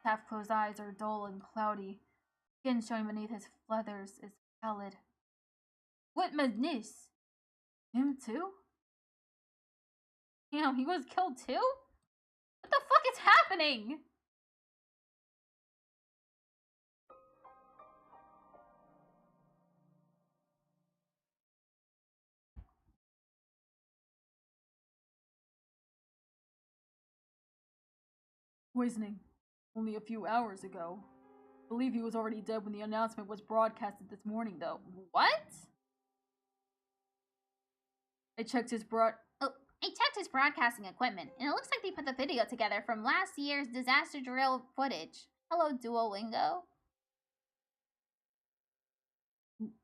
Speaker 3: Half-closed eyes are dull and cloudy. Skin showing beneath his feathers is pallid. What madness? Him too? Damn, he was killed too? What the fuck is happening? Poisoning. Only a few hours ago. I believe he was already dead when the announcement was broadcasted this morning, though.
Speaker 1: What?
Speaker 3: I checked his
Speaker 1: broadcasting equipment, and it looks like they put the video together from last year's disaster drill footage. Hello, Duolingo.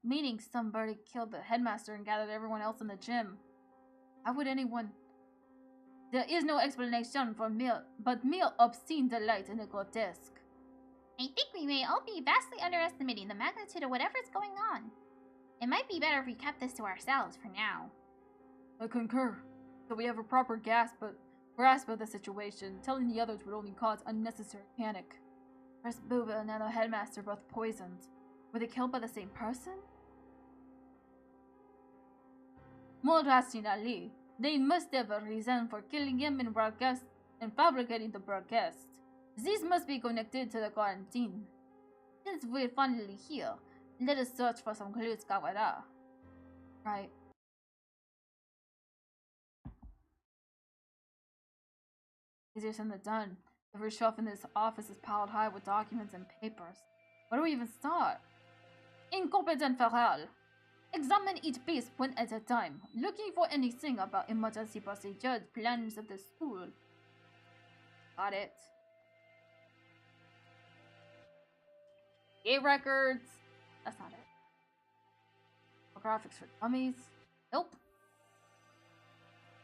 Speaker 3: Meaning somebody killed the headmaster and gathered everyone else in the gym. How would anyone... There is no explanation for mere obscene delight in the grotesque.
Speaker 1: I think we may all be vastly underestimating the magnitude of whatever's going on. It might be better if we kept this to ourselves for now.
Speaker 3: I concur. So we have a proper grasp of the situation. Telling the others would only cause unnecessary panic. First Booba and now the headmaster both poisoned. Were they killed by the same person? More rationally, they must have a reason for killing him and fabricating the broadcast. This must be connected to the quarantine. Since we're finally here, let us search for some clues, Kawada. Right. Easier said than done. Every shelf in this office is piled high with documents and papers. Where do we even start? Incompetent feral. Examine each piece one at a time, looking for anything about emergency procedures, plans of the school. Got it. Gay records. That's not it. Graphics for dummies. Nope.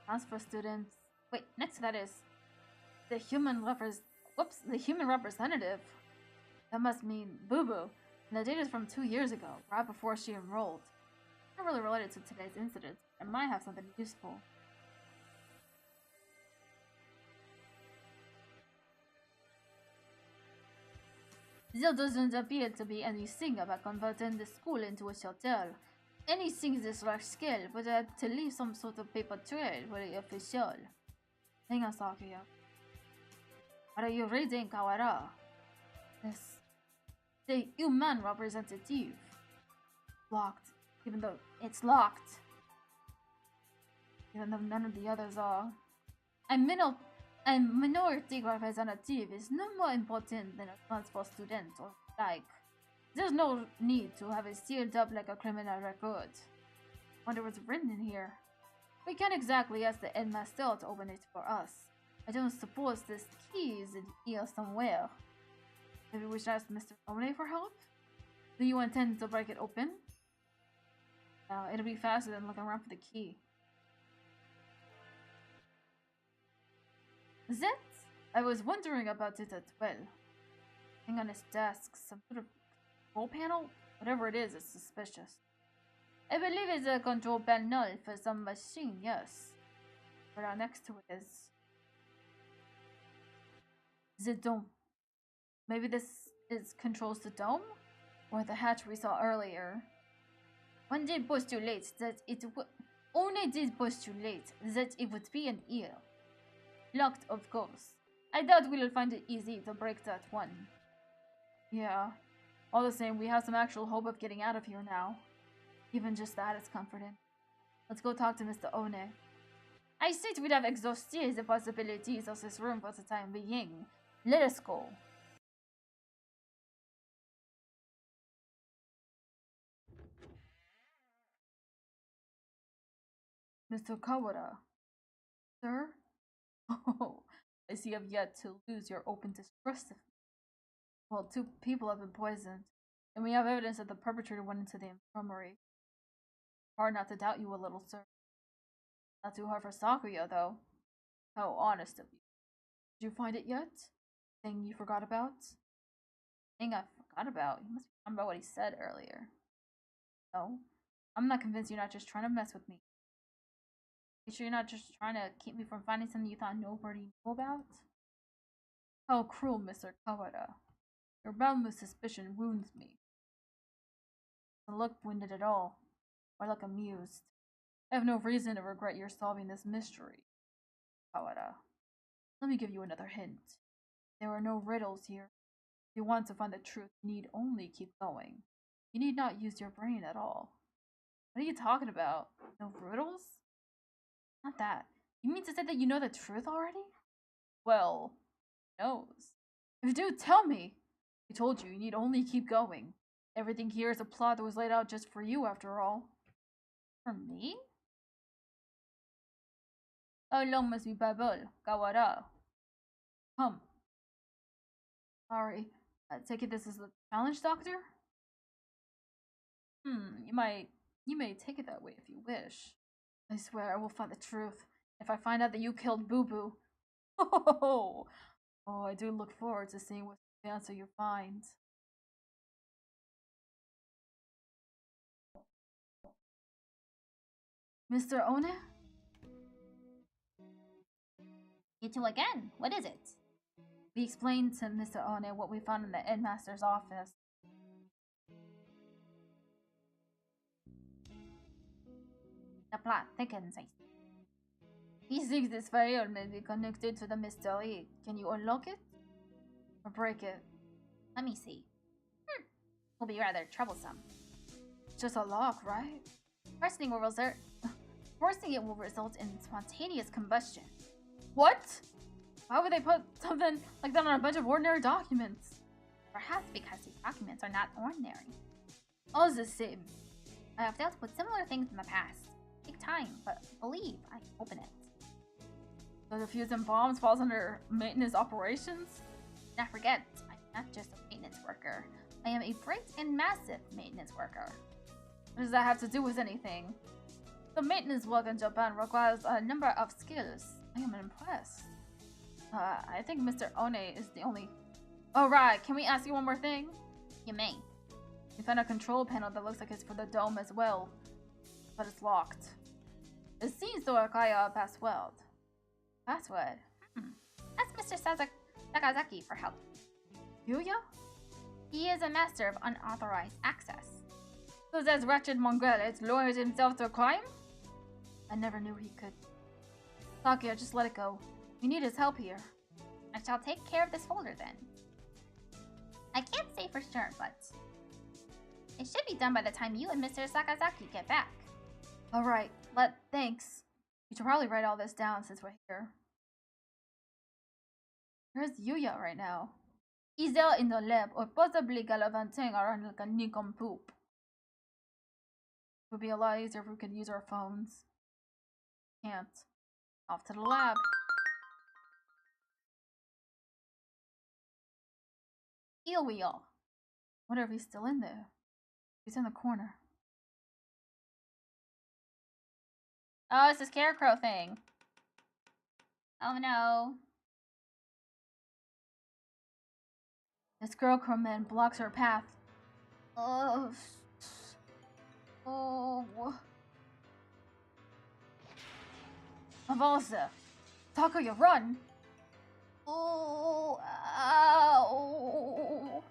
Speaker 3: Transfer students. Wait, next to that is the human representative. That must mean Boo Boo. And the date is from 2 years ago, right before she enrolled. Not really related to today's incident. It might have something useful. There doesn't appear to be anything about converting the school into a shelter. Anything this large scale would have to leave some sort of paper trail for the official. Hang on, Sakuya. What are you reading, Kawara? Yes. The human representative. Locked. Even though it's locked. Even though none of the others are. A minority representative is no more important than a transfer student or like. There's no need to have it sealed up like a criminal record. Wonder what's written in here. We can't exactly ask the headmaster to open it for us. I don't suppose this key is in here somewhere. Maybe we should ask Mr. One for help? Do you intend to break it open? No, it'll be faster than looking around for the key. Is it? I was wondering about it as well. Hang on his desk, some sort of control panel? Whatever it is, it's suspicious. I believe it's a control panel for some machine, yes. But next to it is the dome. Maybe this controls the dome? Or the hatch we saw earlier. One did postulate that it would be an ear. Locked, of course. I doubt we'll find it easy to break that one. Yeah. All the same, we have some actual hope of getting out of here now. Even just that is comforting. Let's go talk to Mr. One. I said we'd have exhausted the possibilities of this room for the time being. Let us go. Mr. Kawada. Sir? Oh, I see you have yet to lose your open distrust of me. Well, 2 people have been poisoned, and we have evidence that the perpetrator went into the infirmary. Hard not to doubt you a little, sir. Not too hard for Sakuya, though. How honest of you. Did you find it yet? Thing you forgot about? Thing I forgot about? You must be talking about what he said earlier. No, I'm not convinced you're not just trying to mess with me. You sure you're not just trying to keep me from finding something you thought nobody knew about? How cruel, Mr. Kawada. Your boundless suspicion wounds me. Doesn't look wounded at all, or look amused. I have no reason to regret your solving this mystery, Kawada. Let me give you another hint. There are no riddles here. If you want to find the truth, you need only keep going. You need not use your brain at all. What are you talking about? No riddles? Not that. You mean to say that you know the truth already? Well, knows. If you do, tell me. I told you, you need only keep going. Everything here is a plot that was laid out just for you, after all.
Speaker 2: For me? How long must we babble? Gawara.
Speaker 3: Come. Sorry. I take it this is the challenge, Doctor? You may take it that way if you wish. I swear I will find the truth. If I find out that you killed Boo Boo. Oh, I do look forward to seeing what answer you find. Mr. One?
Speaker 2: You two again. What is it?
Speaker 3: We explained to Mr. One what we found in the headmaster's office.
Speaker 2: The plot thickens, I see.
Speaker 3: He thinks this file may be connected to the mystery. Can you unlock it? Or break it?
Speaker 2: Let me see. Will be rather troublesome.
Speaker 3: It's just a lock, right?
Speaker 2: First thing it will result in spontaneous combustion.
Speaker 3: What? Why would they put something like that on a bunch of ordinary documents?
Speaker 2: Perhaps because these documents are not ordinary.
Speaker 3: All the same.
Speaker 2: I have dealt with similar things in the past. Take time, but believe I can open it.
Speaker 3: So defusing bombs falls under maintenance operations?
Speaker 2: Not forget, I'm not just a maintenance worker. I am a great and massive maintenance worker.
Speaker 3: What does that have to do with anything? The maintenance work in Japan requires a number of skills. I am impressed. I think Mr. One is the only... Oh, right. Can we ask you one more thing?
Speaker 2: You may.
Speaker 3: We found a control panel that looks like it's for the dome as well. But it's locked. It seems to require a password.
Speaker 2: Password? Ask Mr. Sakazaki for help.
Speaker 3: Yuya?
Speaker 2: He is a master of unauthorized access.
Speaker 3: So that wretched Mongolian lured himself to a crime? I never knew he could. Sakia, just let it go. We need his help here.
Speaker 2: I shall take care of this folder then. I can't say for sure, but it should be done by the time you and Mr. Sakazaki get back.
Speaker 3: Alright, thanks. We should probably write all this down since we're here. Where's Yuya right now? He's there in the lab, or possibly gallivanting around like a nincompoop. It would be a lot easier if we could use our phones. Can't. Off to the lab.
Speaker 2: Here we are.
Speaker 3: Wonder if he's still in there. He's in the corner.
Speaker 2: Oh, it's the scarecrow thing. Oh no.
Speaker 3: The scarecrow man blocks our path. Oh. Avalsa. Takuya, run!
Speaker 2: Oh, ow.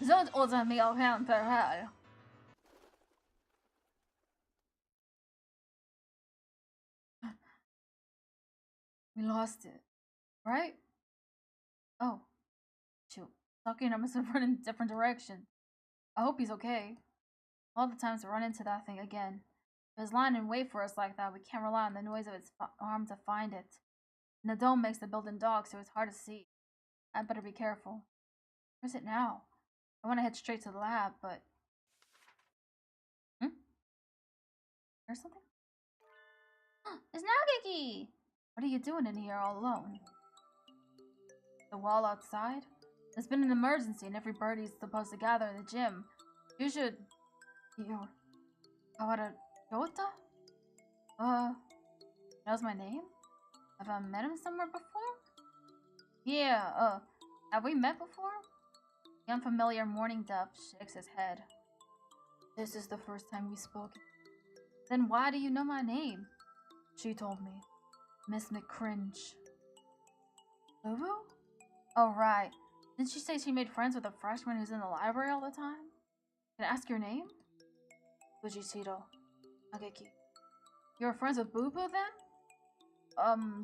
Speaker 3: Don't order me around per hell. We lost it, right? Oh, shoot. Takuya must have run in a different direction. I hope he's okay. All the times to run into that thing again. If it's lying in wait for us like that, we can't rely on the noise of its arm to find it. And the dome makes the building dark, so it's hard to see. I better be careful. Where's it now? I want to head straight to the lab, but... There's something?
Speaker 2: It's Nageki!
Speaker 3: What are you doing in here all alone? The wall outside? There's been an emergency and every birdie's supposed to gather in the gym. You should... Kawara Yota? Knows my name? Have I met him somewhere before? Yeah, have we met before? The unfamiliar morning dove shakes his head. This is the first time we spoke. Then why do you know my name? She told me. Miss McCringe. Lulu? Oh, right. Didn't she say she made friends with a freshman who's in the library all the time? Can I ask your name? Fujishiro. Nageki. You were friends with Boo Boo then?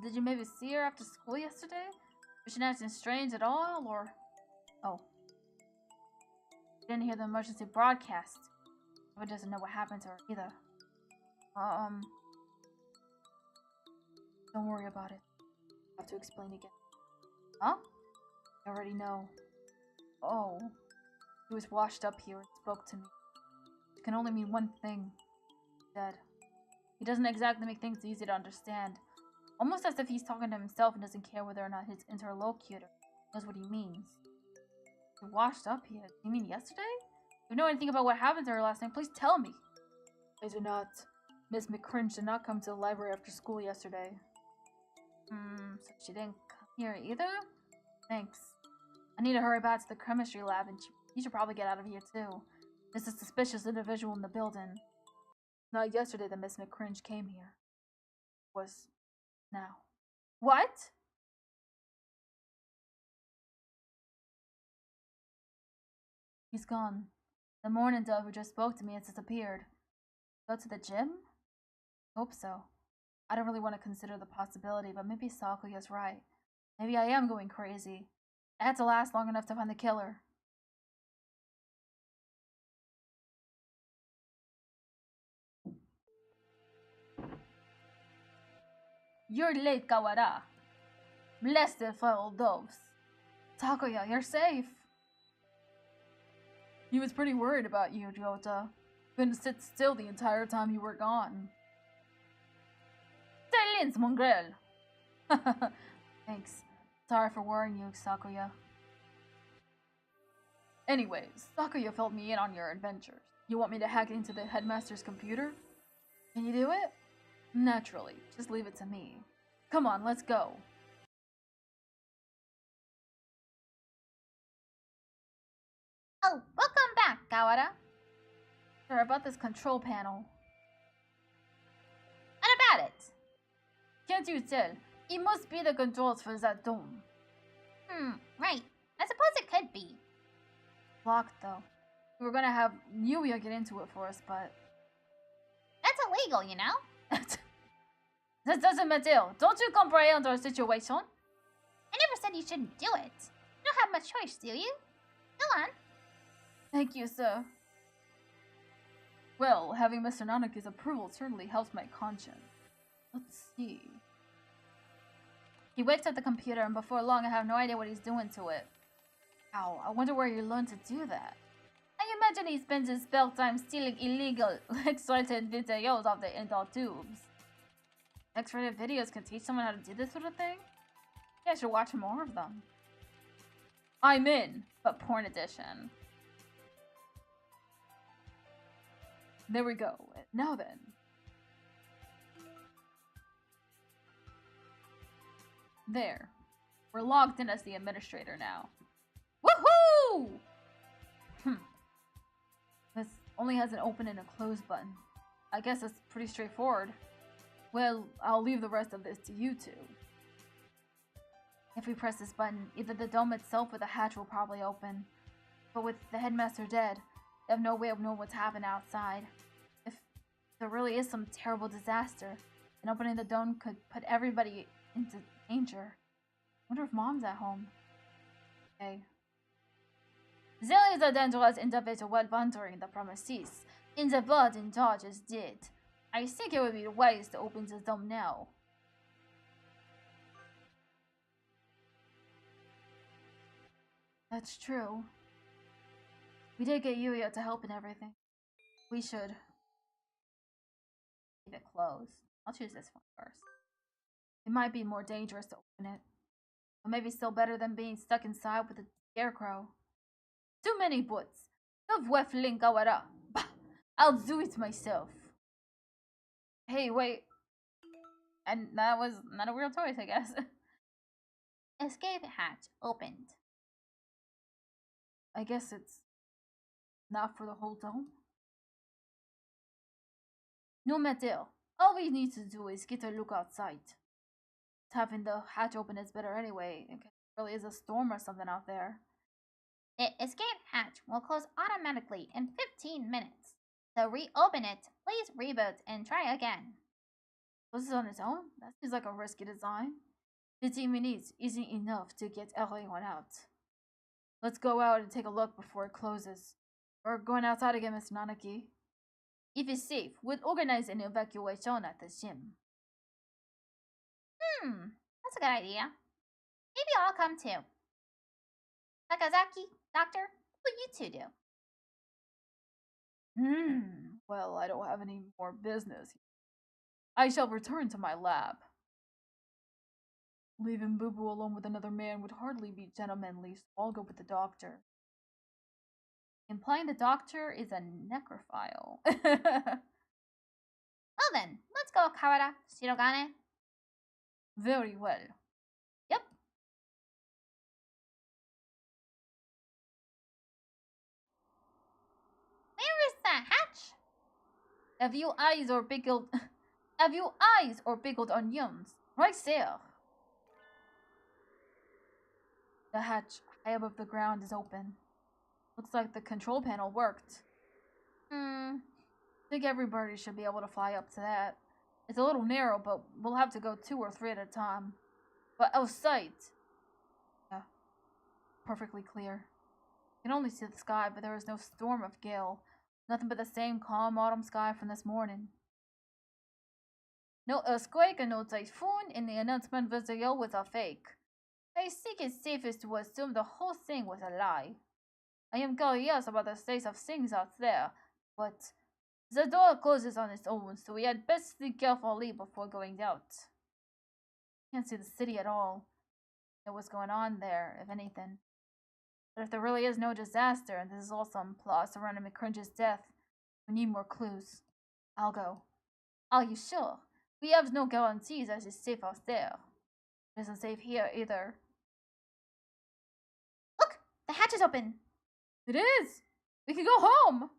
Speaker 3: Did you maybe see her after school yesterday? Was she acting strange at all, or... Oh. Didn't hear the emergency broadcast. But doesn't know what happened to her either. Don't worry about it. I'll have to explain again. Huh? I already know. Oh. He was washed up here and spoke to me. It can only mean one thing. Dead. He doesn't exactly make things easy to understand. Almost as if he's talking to himself and doesn't care whether or not his interlocutor knows what he means. He washed up here? You mean yesterday? If you know anything about what happened to her last night, please tell me. I do not. Miss McCringe did not come to the library after school yesterday. So she didn't come here either? Thanks. I need to hurry back to the chemistry lab, and you should probably get out of here too. There's a suspicious individual in the building. Not yesterday that Miss McCringe came here. It was now. What? He's gone. The morning dove who just spoke to me has disappeared. Go to the gym? Hope so. I don't really want to consider the possibility, but maybe Sakuya's right. Maybe I am going crazy. I had to last long enough to find the killer. You're late, Kawara. Bless the feral doves. Takuya, you're safe. He was pretty worried about you, Ryota. Couldn't sit still the entire time you were gone. Silence, mongrel! Thanks. Sorry for worrying you, Sakuya. Anyways, Sakuya filled me in on your adventures. You want me to hack into the headmaster's computer? Can you do it? Naturally. Just leave it to me. Come on, let's go.
Speaker 2: Oh, welcome back, Kawara.
Speaker 3: Sorry about this control panel.
Speaker 2: What about it?
Speaker 3: Can't you tell? It must be the controls for that dome.
Speaker 2: Right. I suppose it could be.
Speaker 3: Locked, though. We were gonna have Yuya get into it for us, but...
Speaker 2: That's illegal, you know?
Speaker 3: That doesn't matter. Don't you comprehend our situation?
Speaker 2: I never said you shouldn't do it. You don't have much choice, do you? Go on.
Speaker 3: Thank you, sir. Well, having Mr. Nanaki's approval certainly helps my conscience. Let's see. He wakes up the computer, and before long I have no idea what he's doing to it. Ow, I wonder where you learned to do that. I imagine he spends his spare time stealing illegal, excited videos of the indoor tubes. X-rated videos can teach someone how to do this sort of thing? Yeah, I should watch more of them. I'm in, but porn edition. There we go. Now then. There. We're logged in as the administrator now. Woohoo! This only has an open and a close button. I guess that's pretty straightforward. Well, I'll leave the rest of this to you two. If we press this button, either the dome itself or the hatch will probably open. But with the headmaster dead, they have no way of knowing what's happened outside. If there really is some terrible disaster, then opening the dome could put everybody into danger. I wonder if Mom's at home. Okay. There is a dangerous individual wandering the premises. In the bird in charge is dead. I think it would be wise to open the dome now. That's true. We did get Yuya to help and everything. We should keep it closed. I'll choose this one first. It might be more dangerous to open it, but maybe still better than being stuck inside with a scarecrow. Too many buts. I'll do it myself. Hey, wait. And that was not a real choice, I guess.
Speaker 2: Escape hatch opened.
Speaker 3: I guess it's not for the whole dome. No matter. All we need to do is get a look outside. Having the hatch open is better anyway. It really is a storm or something out there.
Speaker 2: The escape hatch will close automatically in 15 minutes. To reopen it, please reboot and try again.
Speaker 3: Was this on its own? That seems like a risky design. 15 minutes isn't enough to get everyone out. Let's go out and take a look before it closes. We're going outside again, Mr. Nanaki. If it's safe, we'll organize an evacuation at the gym.
Speaker 2: That's a good idea. Maybe I'll come too. Sakazaki, Doctor, what will you two do?
Speaker 3: Well, I don't have any more business. I shall return to my lab. Leaving Boo Boo alone with another man would hardly be gentlemanly, so I'll go with the doctor. Implying the doctor is a necrophile.
Speaker 2: Well then, let's go, Kawada, Shirogane.
Speaker 3: Very well.
Speaker 2: Yep. Where is the hatch?
Speaker 3: Have you eyes or pickled onions? Right there. The hatch high above the ground is open. Looks like the control panel worked. I think everybody should be able to fly up to that. It's a little narrow, but we'll have to go 2 or 3 at a time. But outside, yeah, perfectly clear. You can only see the sky, but there is no storm of gale. Nothing but the same calm autumn sky from this morning. No earthquake and no typhoon, and the announcement video was a fake. I think it's safest to assume the whole thing was a lie. I am curious about the state of things out there, but the door closes on its own, so we had best think carefully before going out. Can't see the city at all. Know what's going on there, if anything. But if there really is no disaster, and this is all some plot surrounding McCringe's death, we need more clues. I'll go. Are you sure? We have no guarantees that it's safe out there. It isn't safe here either.
Speaker 2: Look! The hatch is open!
Speaker 3: It is! We can go home!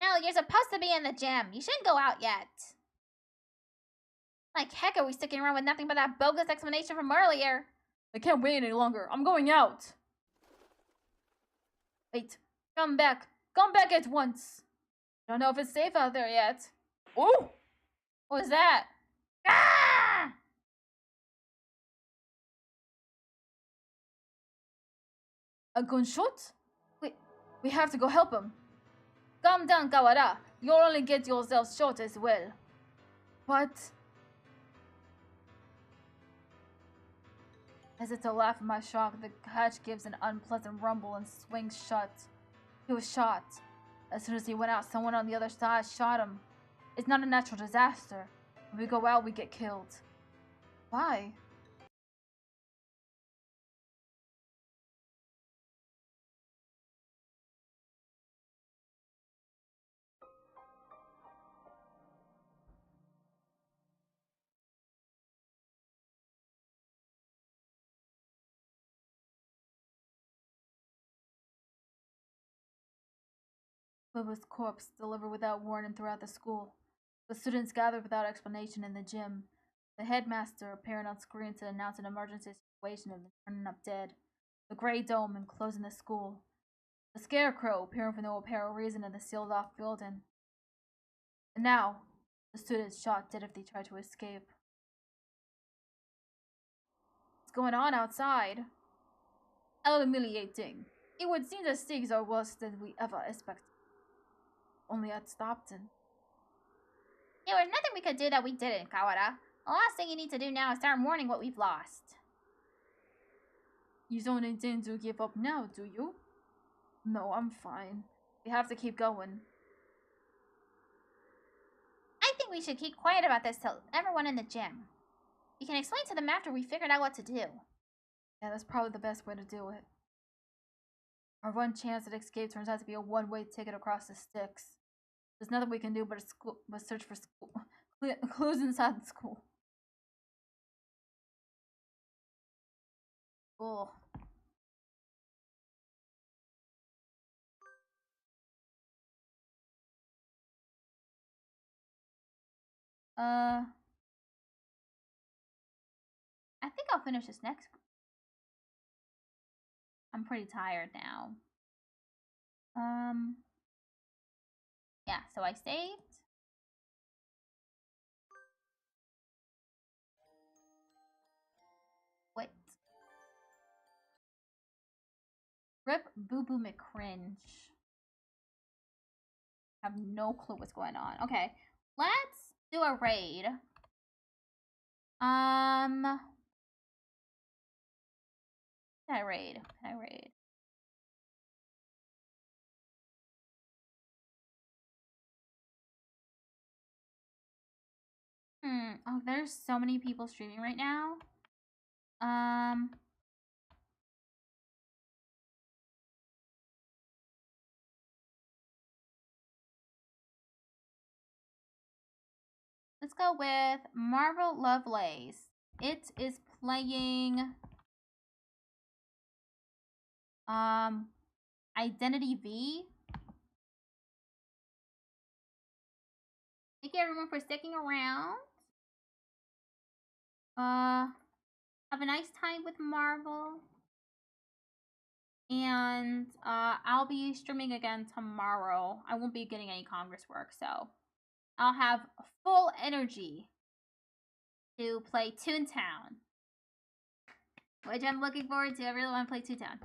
Speaker 2: No, you're supposed to be in the gym. You shouldn't go out yet. Like heck are we sticking around with nothing but that bogus explanation from earlier?
Speaker 3: I can't wait any longer. I'm going out. Wait. Come back. Come back at once. Don't know if it's safe out there yet. Oh! What was that?
Speaker 2: Ah!
Speaker 3: A gunshot? We have to go help him. Calm down, Kawada. You'll only get yourself shot as well. But... As if to laugh at my shock, the hatch gives an unpleasant rumble and swings shut. He was shot. As soon as he went out, someone on the other side shot him. It's not a natural disaster. When we go out, we get killed. Why? Bubba's corpse delivered without warning throughout the school. The students gathered without explanation in the gym. The headmaster appearing on screen to announce an emergency situation of them turning up dead. The gray dome enclosing the school. The scarecrow appearing for no apparent reason in the sealed-off building. And now, the students shot dead if they tried to escape. What's going on outside? How humiliating. It would seem the stakes are worse than we ever expected. Only at Stockton.
Speaker 2: There was nothing we could do that we didn't, Kawada. The last thing you need to do now is start mourning what we've lost.
Speaker 3: You don't intend to give up now, do you? No, I'm fine. We have to keep going.
Speaker 2: I think we should keep quiet about this till everyone in the gym. We can explain to them after we figured out what to do.
Speaker 3: Yeah, that's probably the best way to do it. Our one chance at escape turns out to be a one-way ticket across the sticks. There's nothing we can do but search for clues inside the school. Oh.
Speaker 2: I think I'll finish this next week. I'm pretty tired now. Yeah, so I saved. What? Rip Boo Boo McCringe. I have no clue what's going on. Okay, let's do a raid.
Speaker 1: Can I raid? Can I raid? Oh, there's so many people streaming right now. Let's go with Marvel Lovelace. It is playing Identity V. Thank you everyone for sticking around. Have a nice time with Marvel. And I'll be streaming again tomorrow. I won't be getting any Congress work, so I'll have full energy to play Toontown, which I'm looking forward to. I really want to play Toontown.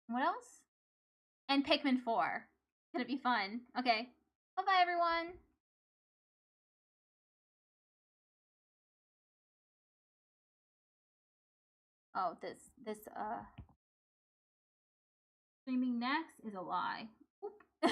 Speaker 1: What else? And Pikmin 4. Gonna be fun. Okay. Bye-bye, everyone. Oh, this streaming next is a lie. Oop.